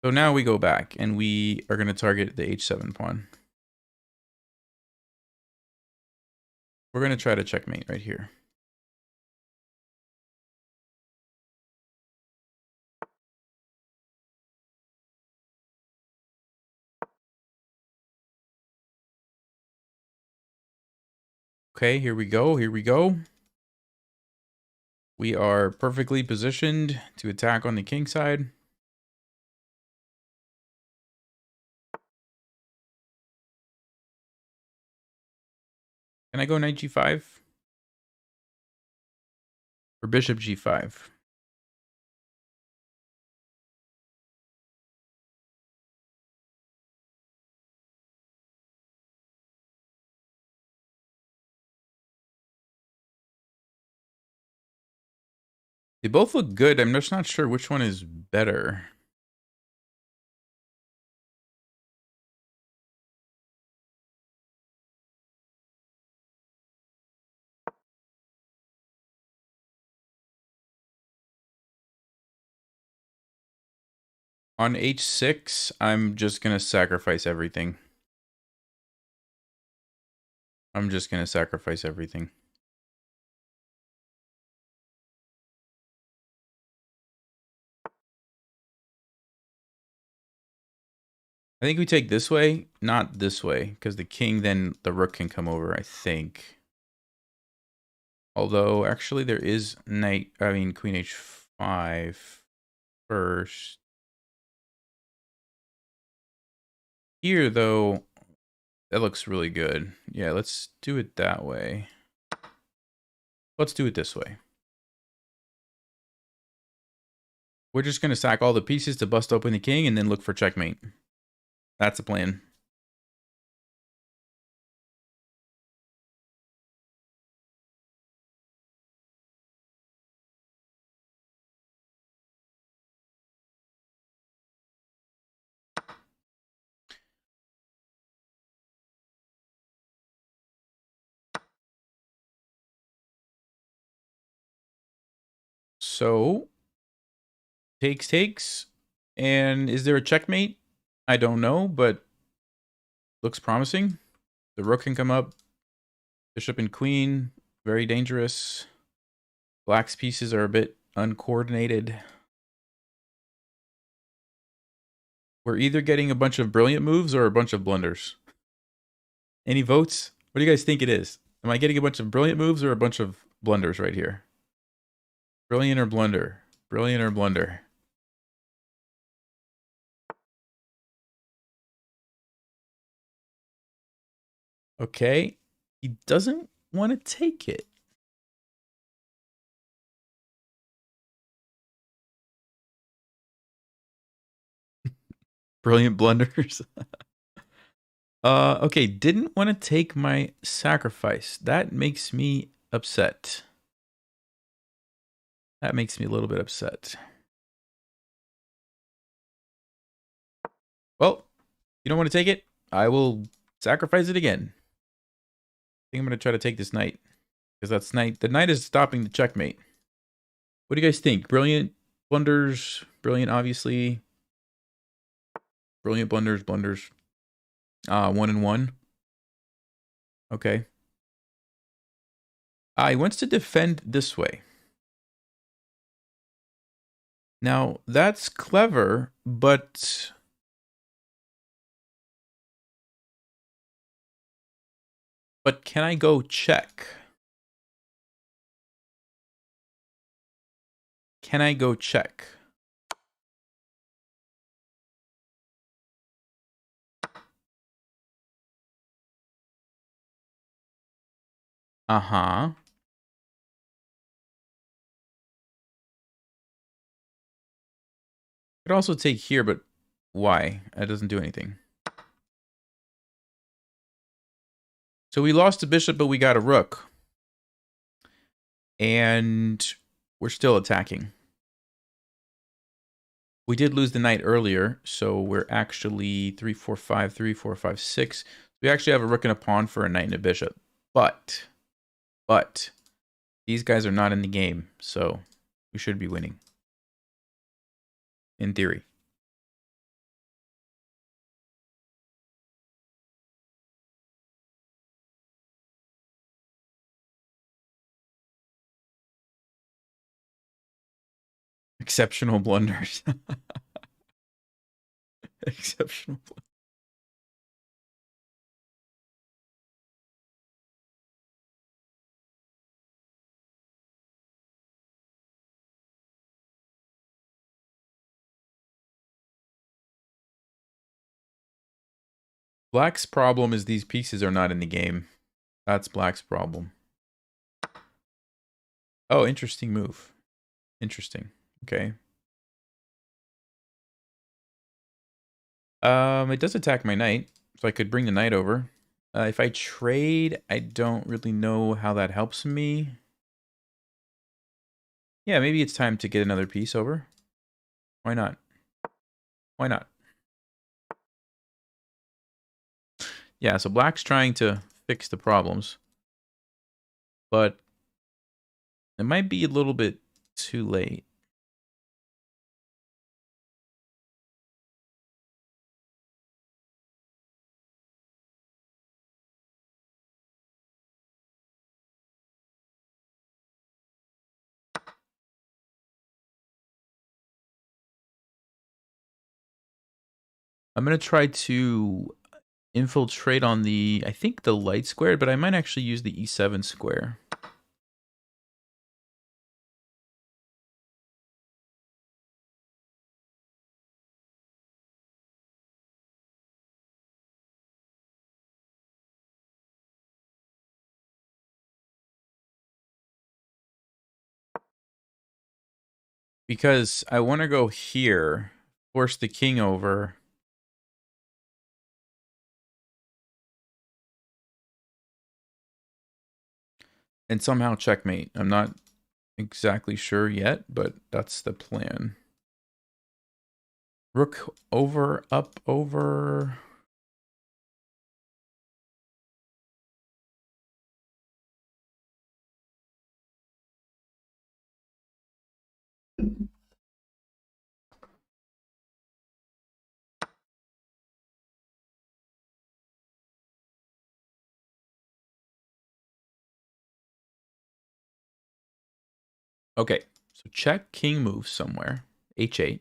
So now we go back and we are going to target the h7 pawn. We're going to try to checkmate right here. Okay, here we go. Here we go. We are perfectly positioned to attack on the king side. Can I go knight g5? Or bishop g5? They both look good. I'm just not sure which one is better. On h6, I'm just going to sacrifice everything. I'm just going to sacrifice everything. I think we take this way, not this way, because the king, then the rook can come over, I think. Although, actually, there is queen h5 first. Here, though, that looks really good. Yeah, let's do it that way. Let's do it this way. We're just going to sack all the pieces to bust open the king and then look for checkmate. That's the plan. So, takes. And is there a checkmate? I don't know, but looks promising. The rook can come up. Bishop and queen, very dangerous. Black's pieces are a bit uncoordinated. We're either getting a bunch of brilliant moves or a bunch of blunders. Any votes? What do you guys think it is? Am I getting a bunch of brilliant moves or a bunch of blunders right here? Brilliant or blunder? Brilliant or blunder? Okay. He doesn't want to take it. Brilliant blunders. Okay, didn't want to take my sacrifice. That makes me upset. That makes me a little bit upset. Well, you don't want to take it? I will sacrifice it again. I think I'm going to try to take this knight. Because that's knight. The knight is stopping the checkmate. What do you guys think? Brilliant blunders. Brilliant, obviously. Brilliant blunders. 1 and 1. Okay. He wants to defend this way. Now, that's clever, but can I go check? Can I go check? Uh-huh. Could also take here, but why? That doesn't do anything. So we lost a bishop, but we got a rook. And we're still attacking. We did lose the knight earlier, so we're actually 3, 4, 5, 3, 4, 5, 6. We actually have a rook and a pawn for a knight and a bishop. But these guys are not in the game, so we should be winning. In theory. Exceptional blunders. Exceptional blunders. Black's problem is these pieces are not in the game. That's Black's problem. Oh, interesting move. Interesting. Okay. It does attack my knight, so I could bring the knight over. If I trade, I don't really know how that helps me. Yeah, maybe it's time to get another piece over. Why not? Why not? Yeah, so Black's trying to fix the problems. But it might be a little bit too late. I'm going to try to infiltrate on the, I think the light square, but I might actually use the E7 square. Because I want to go here, force the king over. And somehow checkmate. I'm not exactly sure yet, but that's the plan. Rook over, up, over. Okay, so check, king moves somewhere. H8.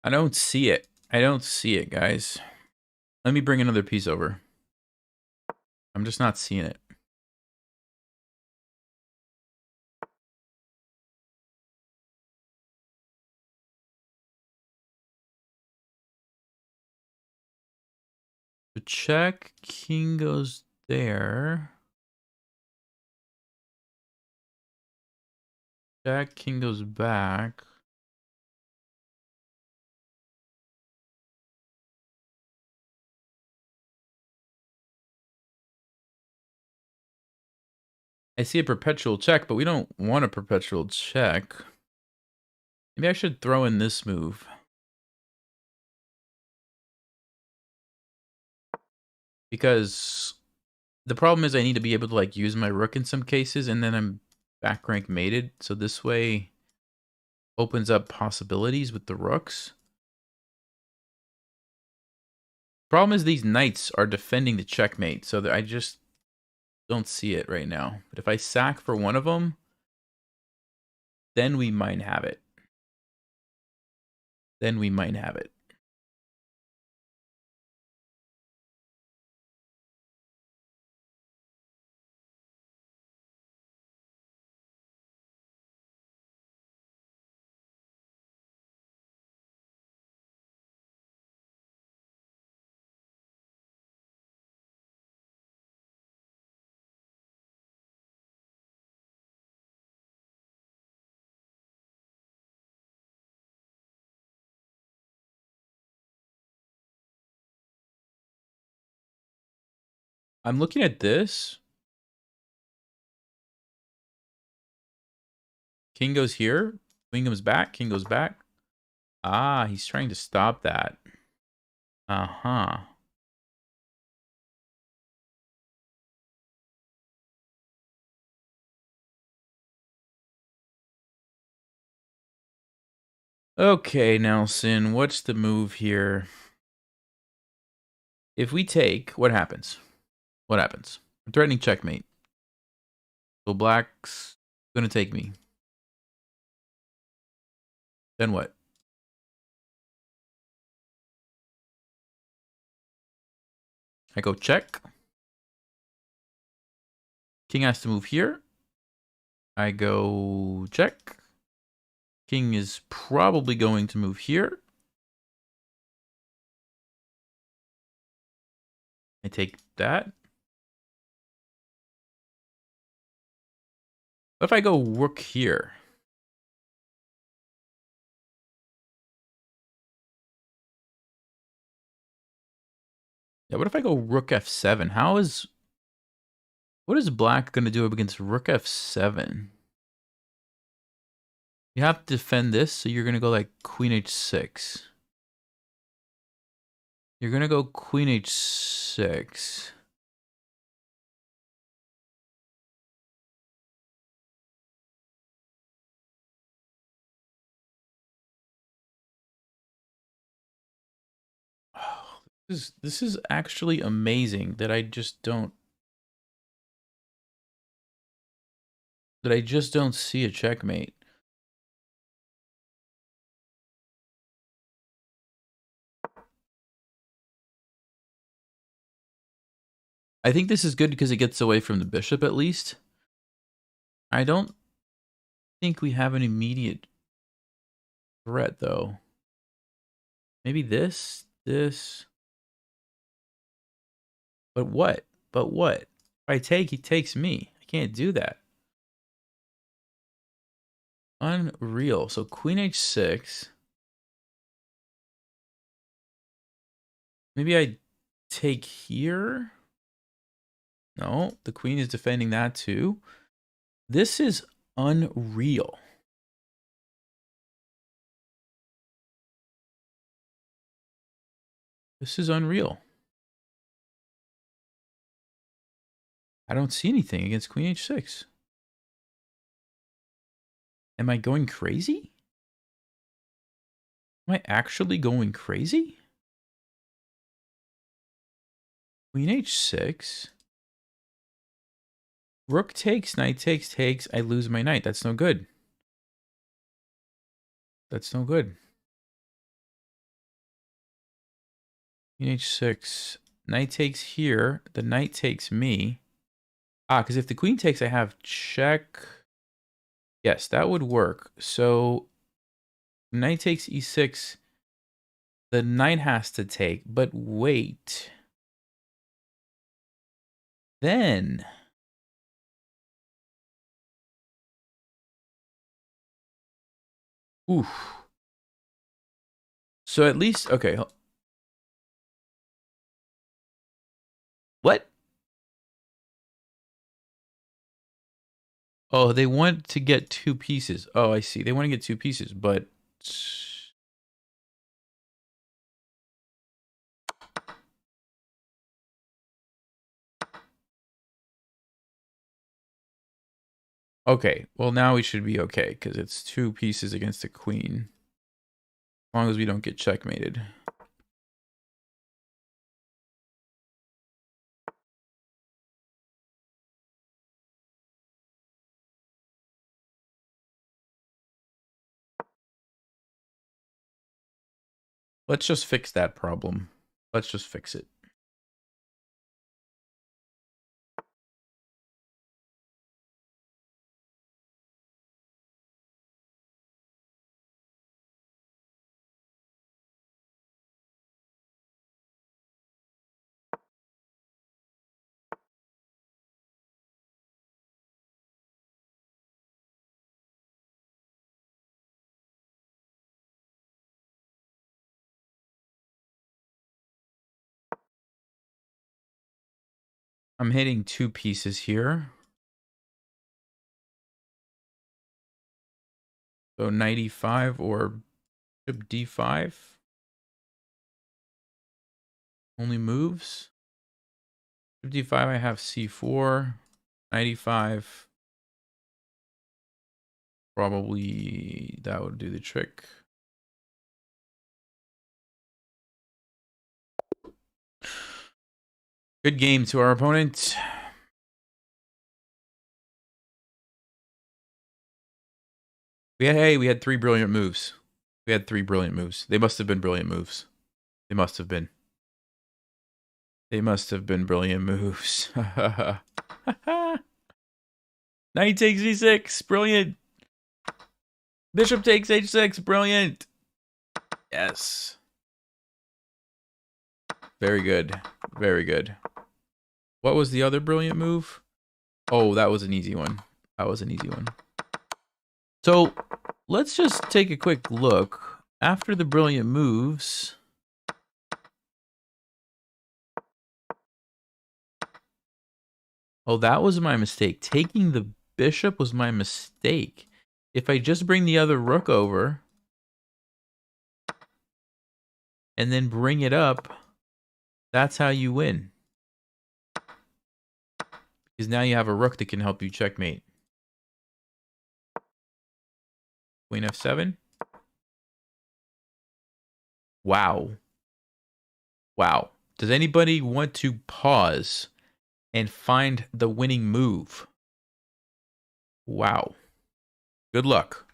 I don't see it. I don't see it, guys. Let me bring another piece over. I'm just not seeing it. So check, king goes there. Check, king goes back. I see a perpetual check, but we don't want a perpetual check. Maybe I should throw in this move. Because the problem is I need to be able to like use my rook in some cases, and then I'm back rank mated. So this way opens up possibilities with the rooks. Problem is these knights are defending the checkmate, so that I just don't see it right now. But if I sack for one of them, then we might have it. Then we might have it. I'm looking at this. King goes here. Queen comes back. King goes back. Ah, he's trying to stop that. Uh-huh. Okay, Nelson, what's the move here? If we take, what happens? What happens? I'm threatening checkmate. So black's gonna take me. Then what? I go check. King has to move here. I go check. King is probably going to move here. I take that. What if I go rook here? Yeah, what if I go rook f7? What is black going to do up against rook f7? You have to defend this, so you're going to go like queen h6. You're going to go queen h6. Oh, this is actually amazing that I just don't see a checkmate. I think this is good because it gets away from the bishop at least. I don't think we have an immediate threat though. Maybe this. But what? If I take, he takes me. I can't do that. Unreal. So queen h6. Maybe I take here. No, the queen is defending that too. This is unreal. This is unreal. I don't see anything against queen h6. Am I going crazy? Am I actually going crazy? Queen h6. Rook takes, knight takes. I lose my knight. That's no good. That's no good. Queen h6. Knight takes here. The knight takes me. Ah, because if the queen takes, I have check. Yes, that would work. So knight takes e6. The knight has to take. But wait. Then oof. So at least, okay. What? Oh, they want to get two pieces. Oh, I see. They want to get two pieces, but okay. Well, now we should be okay because it's two pieces against the queen. As long as we don't get checkmated. Let's just fix that problem. Let's just fix it. I'm hitting two pieces here. So knight e5 or bishop d5. Only moves. Bishop d5, I have c4. Knight e5. Probably that would do the trick. Good game to our opponent. We had three brilliant moves. We had 3 brilliant moves. They must have been brilliant moves. They must have been. They must have been brilliant moves. Knight takes e6. Brilliant. Bishop takes h6. Brilliant. Yes. Very good. Very good. What was the other brilliant move? Oh, that was an easy one. That was an easy one. So, let's just take a quick look. After the brilliant moves... Oh, that was my mistake. Taking the bishop was my mistake. If I just bring the other rook over and then bring it up, that's how you win. Because now you have a rook that can help you checkmate. Queen f7. Wow. Wow. Does anybody want to pause and find the winning move? Wow. Good luck.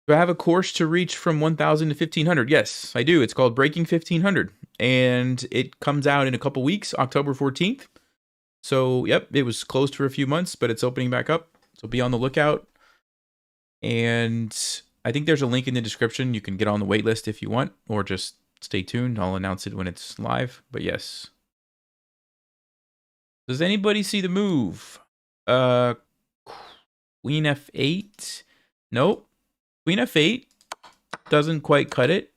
Do I have a course to reach from 1,000 to 1,500? Yes, I do. It's called Breaking 1,500. And it comes out in a couple weeks, October 14th. So, yep, it was closed for a few months, but it's opening back up. So be on the lookout. And I think there's a link in the description. You can get on the wait list if you want, or just stay tuned. I'll announce it when it's live. But yes. Does anybody see the move? Queen f8. Nope. Queen f8 doesn't quite cut it.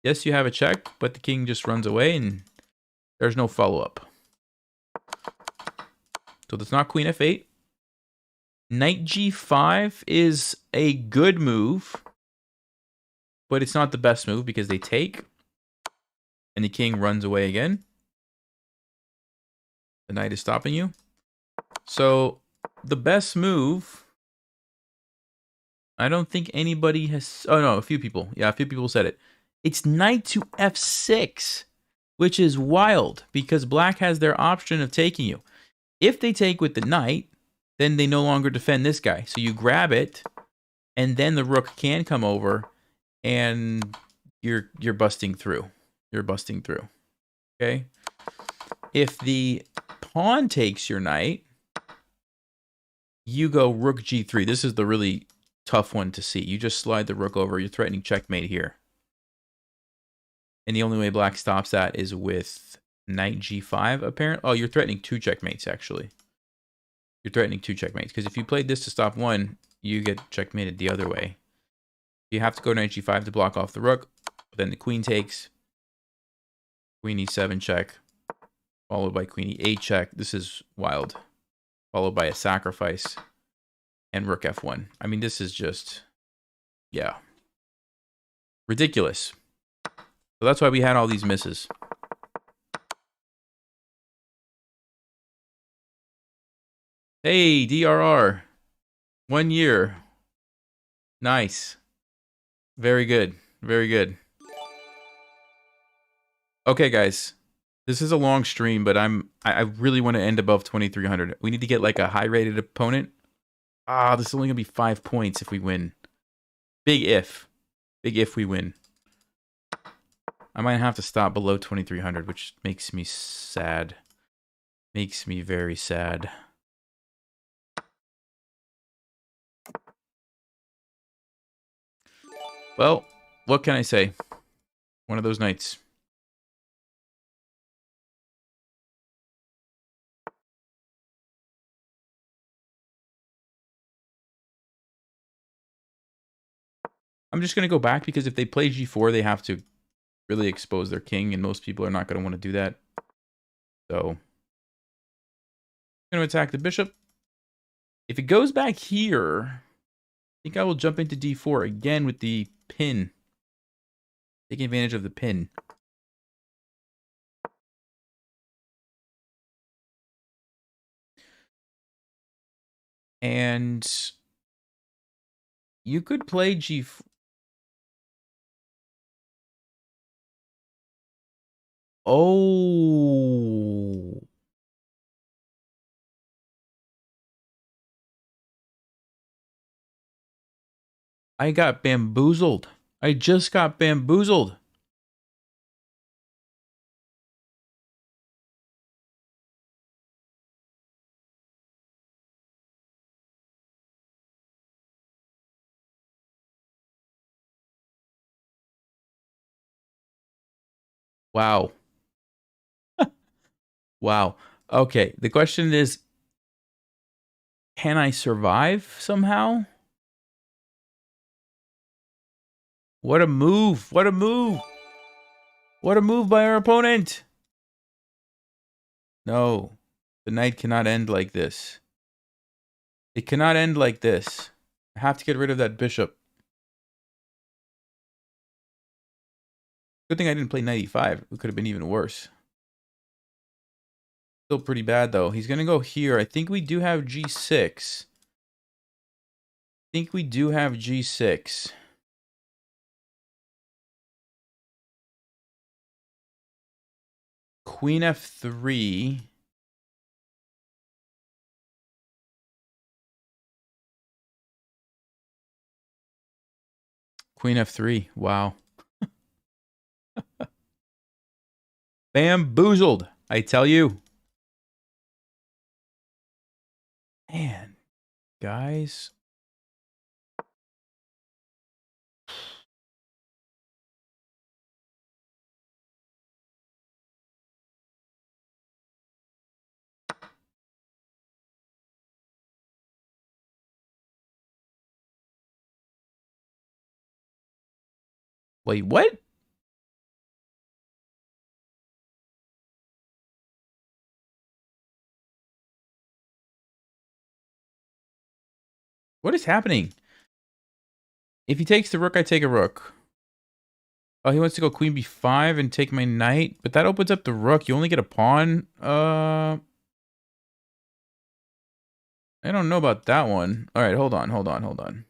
Yes, you have a check, but the king just runs away and there's no follow-up. So that's not queen f8. Knight g5 is a good move, but it's not the best move because they take and the king runs away again. The knight is stopping you. So the best move, I don't think anybody has... Oh, no, a few people. Yeah, a few people said it. It's knight to f6, which is wild because black has their option of taking you. If they take with the knight, then they no longer defend this guy. So you grab it, and then the rook can come over, and you're busting through. You're busting through. Okay? If the pawn takes your knight, you go rook g3. This is the really tough one to see. You just slide the rook over. You're threatening checkmate here. And the only way black stops that is with knight g5, apparently. Oh, you're threatening 2 checkmates, actually. You're threatening 2 checkmates. Because if you played this to stop one, you get checkmated the other way. You have to go knight g5 to block off the rook. Then the queen takes. Queen e7 check. Followed by queen e8 check. This is wild. Followed by a sacrifice. And rook f1. I mean, this is just... Yeah. Ridiculous. So that's why we had all these misses. Hey, DRR. 1 year. Nice. Very good. Very good. Okay, guys. This is a long stream, but I really want to end above 2,300. We need to get like a high-rated opponent. Ah, this is only going to be 5 points if we win. Big if. Big if we win. I might have to stop below 2,300, which makes me sad. Makes me very sad. Well, what can I say? One of those nights. I'm just going to go back because if they play g4, they have to really expose their king, and most people are not going to want to do that. So, I'm going to attack the bishop. If it goes back here, I think I will jump into d4 again with the pin. Taking advantage of the pin. And you could play g4. Oh. I got bamboozled. I just got bamboozled. Wow. Wow. Okay. The question is, can I survive somehow? What a move. What a move. What a move by our opponent. No. The night cannot end like this. It cannot end like this. I have to get rid of that bishop. Good thing I didn't play 95. It could have been even worse. Still pretty bad, though. He's going to go here. I think we do have G6. I think we do have G6. Queen F3. Queen F3. Wow. Bamboozled, I tell you. Man, guys. Wait, what? What is happening? If he takes the rook, I take a rook. Oh, he wants to go queen b5 and take my knight, but that opens up the rook. You only get a pawn. I don't know about that one. All right, hold on.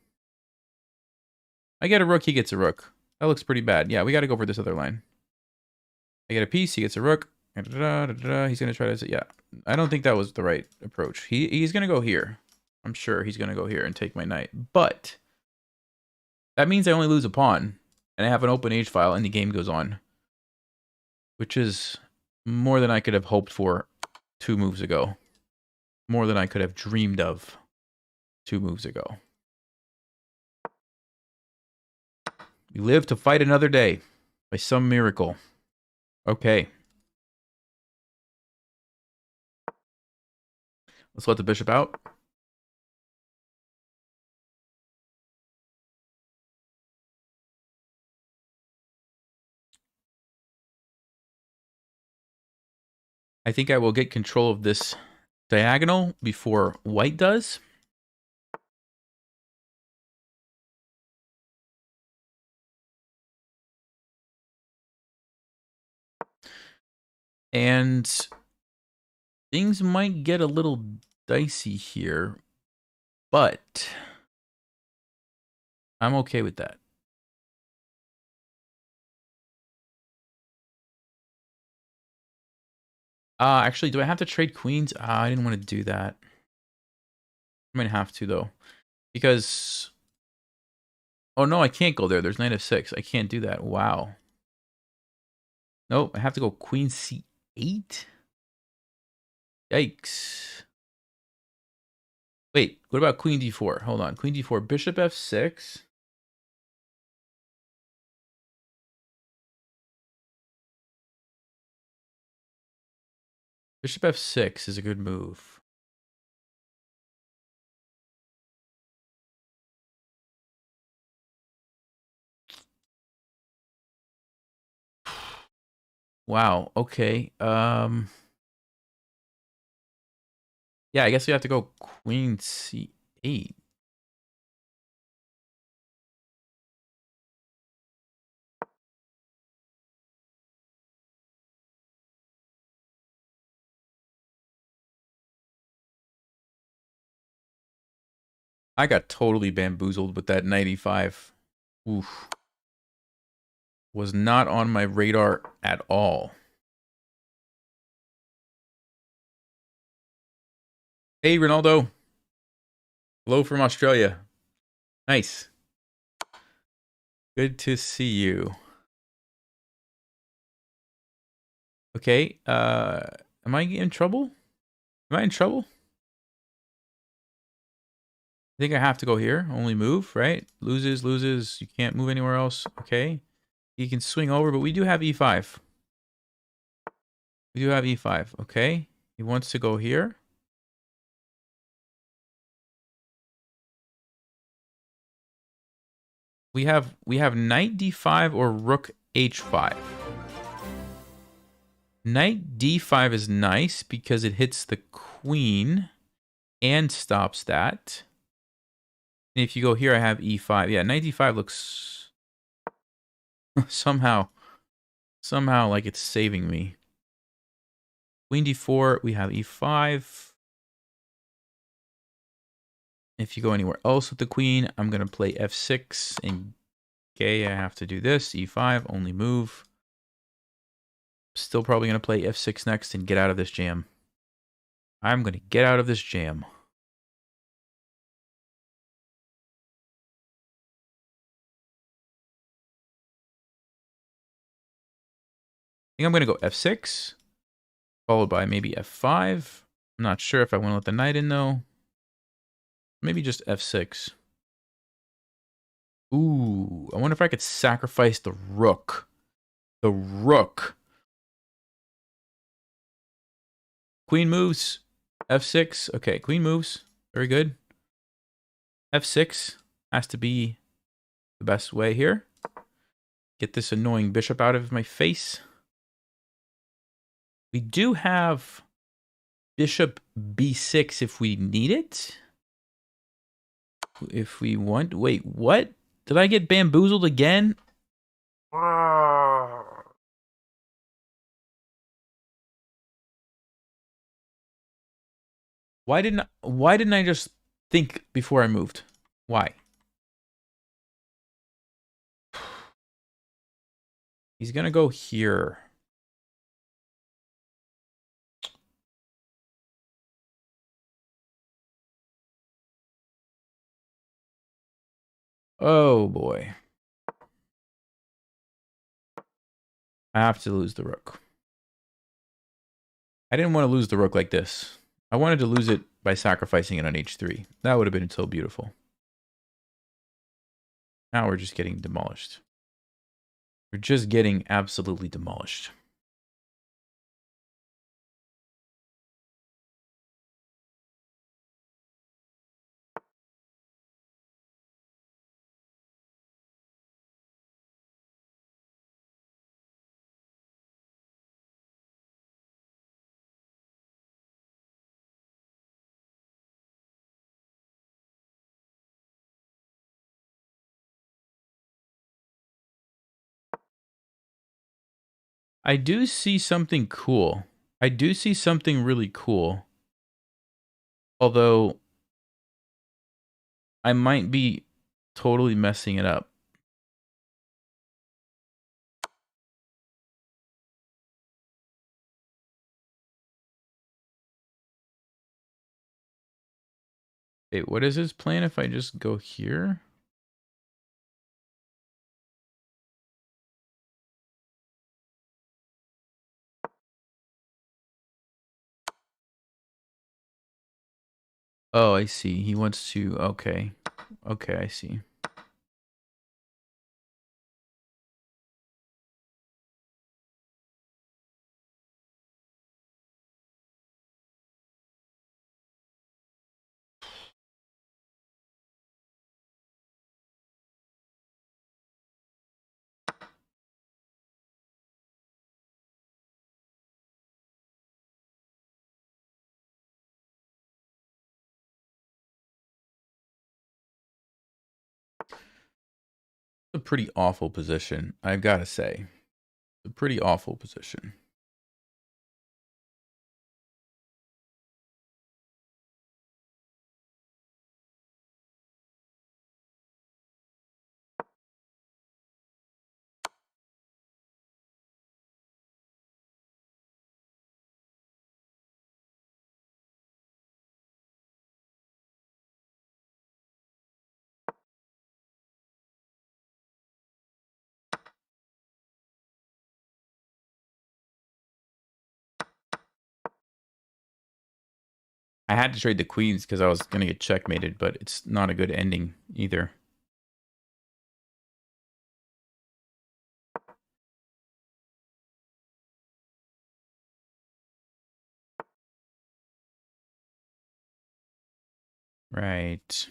I get a rook, he gets a rook. That looks pretty bad. Yeah, we got to go for this other line. I get a piece, he gets a rook. He's going to try to say, yeah. I don't think that was the right approach. He's going to go here. I'm sure he's going to go here and take my knight. But that means I only lose a pawn. And I have an open H file and the game goes on. Which is more than I could have hoped for 2 moves ago. More than I could have dreamed of 2 moves ago. We live to fight another day. By some miracle. Okay. Let's let the bishop out. I think I will get control of this diagonal before white does. And things might get a little dicey here, but I'm okay with that. Actually, do I have to trade queens? I didn't want to do that. I might have to, though. Because... Oh, no, I can't go there. There's knight f6. I can't do that. Wow. Nope, I have to go queen c8? Yikes. Wait, what about queen d4? Hold on. Queen d4, bishop f6. Bishop f6 is a good move. Wow, okay. Yeah, I guess we have to go queen c8. I got totally bamboozled with that 95. Oof. Was not on my radar at all. Hey, Ronaldo. Hello from Australia. Nice. Good to see you. Okay, am I in trouble? Am I in trouble? I think I have to go here. Only move, right? Loses, loses. You can't move anywhere else. Okay. He can swing over, but we do have e5. We do have e5. Okay. He wants to go here. We have knight d5 or rook h5. Knight d5 is nice because it hits the queen and stops that. And if you go here, I have e5. Yeah, knight d5 looks somehow like it's saving me. Queen d4, we have e5. If you go anywhere else with the queen, I'm going to play f6. And okay, I have to do this. e5, only move. Still probably going to play f6 next and get out of this jam. I'm going to get out of this jam. I think I'm going to go f6, followed by maybe f5. I'm not sure if I want to let the knight in, though. Maybe just f6. Ooh, I wonder if I could sacrifice the rook. The rook. Queen moves. f6. Okay, queen moves. Very good. f6 has to be the best way here. Get this annoying bishop out of my face. We do have bishop b6 if we need it. If we want. Wait, what? Did I get bamboozled again? Why didn't I just think before I moved? Why? He's gonna go here. Oh boy. I have to lose the rook. I didn't want to lose the rook like this. I wanted to lose it by sacrificing it on h3. That would have been so beautiful. Now we're just getting demolished. We're just getting absolutely demolished. I do see something cool. I do see something really cool. Although I might be totally messing it up. Wait, what is his plan if I just go here? Oh, I see. He wants to... Okay. Okay, I see. A pretty awful position, I've got to say. A pretty awful position. I had to trade the queens because I was going to get checkmated, but it's not a good ending either. Right.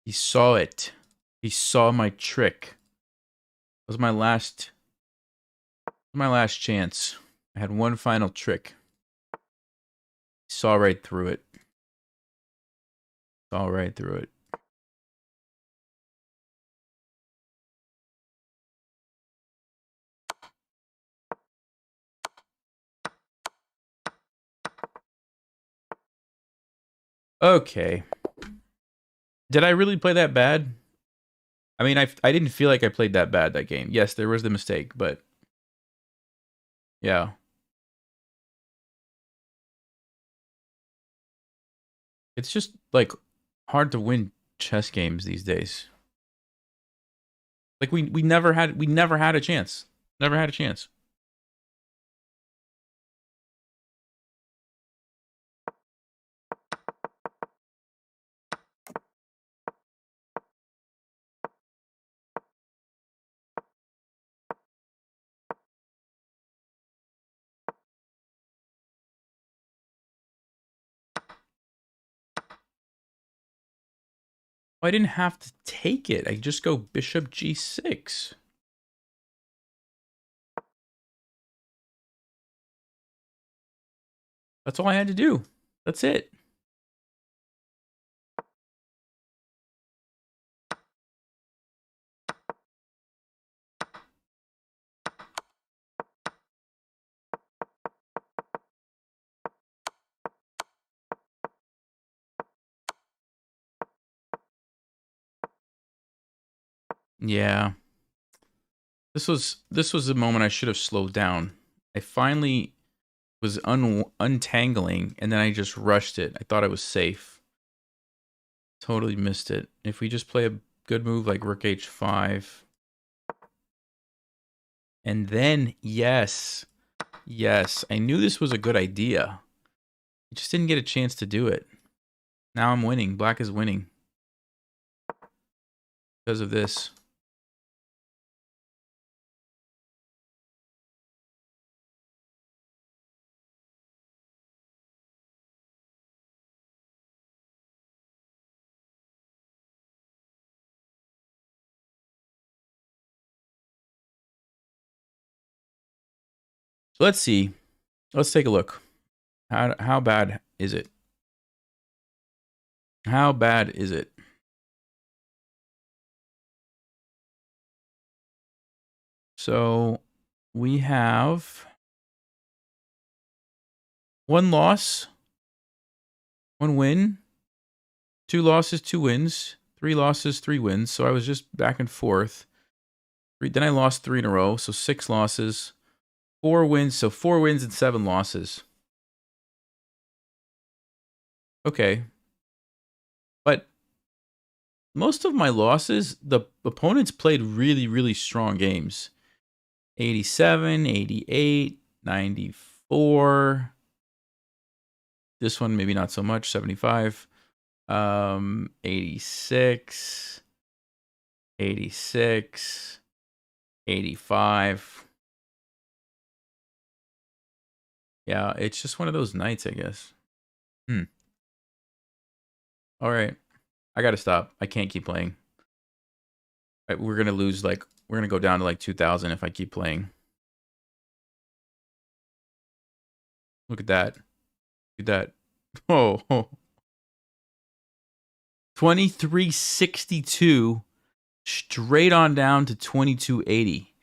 He saw it. He saw my trick. It was my last chance. I had one final trick. He saw right through it. Saw right through it. Okay. Did I really play that bad? I mean, I didn't feel like I played that bad that game. Yes, there was the mistake, but yeah. It's just like hard to win chess games these days. Like we never had a chance. Never had a chance. I didn't have to take it. I just go bishop g6. That's all I had to do. That's it. Yeah. This was the moment I should have slowed down. I finally was untangling and then I just rushed it. I thought I was safe. Totally missed it. If we just play a good move like rook h5 and then yes. Yes, I knew this was a good idea. I just didn't get a chance to do it. Now I'm winning. Black is winning. Because of this. So let's see. Let's take a look. How bad is it? How bad is it? So we have one loss, one win, two losses, two wins, three losses, three wins. So I was just back and forth. Then I lost 3 in a row, so 6 losses, 4 wins, so 4 wins and 7 losses. Okay. But most of my losses, the opponents played really, really strong games. 87, 88, 94. This one, maybe not so much, 75. 86, 86, 85. Yeah, it's just one of those nights, I guess. All right. I gotta stop. I can't keep playing. We're gonna lose, like, we're gonna go down to like 2,000 if I keep playing. Look at that. Look at that. Oh, 2362 straight on down to 2280.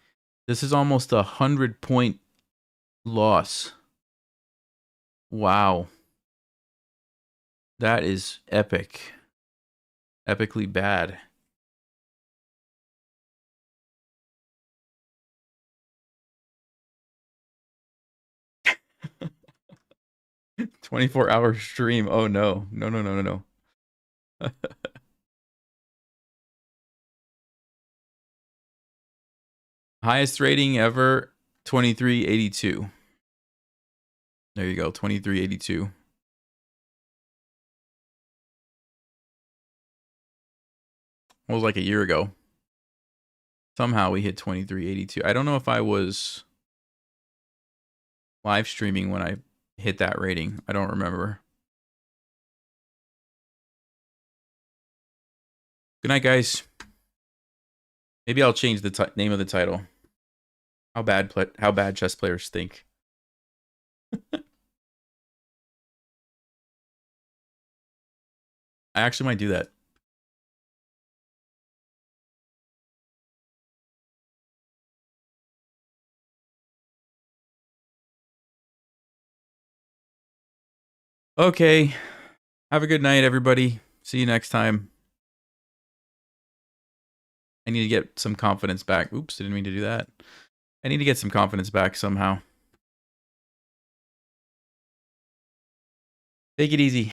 This is almost 100-point loss. Wow. That is epic. Epically bad. "24-hour stream. Oh no. No, no, no, no, no." Highest rating ever, 2382. There you go, 2382. It was like a year ago. Somehow we hit 2382. I don't know if I was live streaming when I hit that rating. I don't remember. Good night, guys. Maybe I'll change the name of the title. How bad chess players think. I actually might do that. Okay. Have a good night, everybody. See you next time. I need to get some confidence back. Oops, didn't mean to do that. I need to get some confidence back somehow. Take it easy.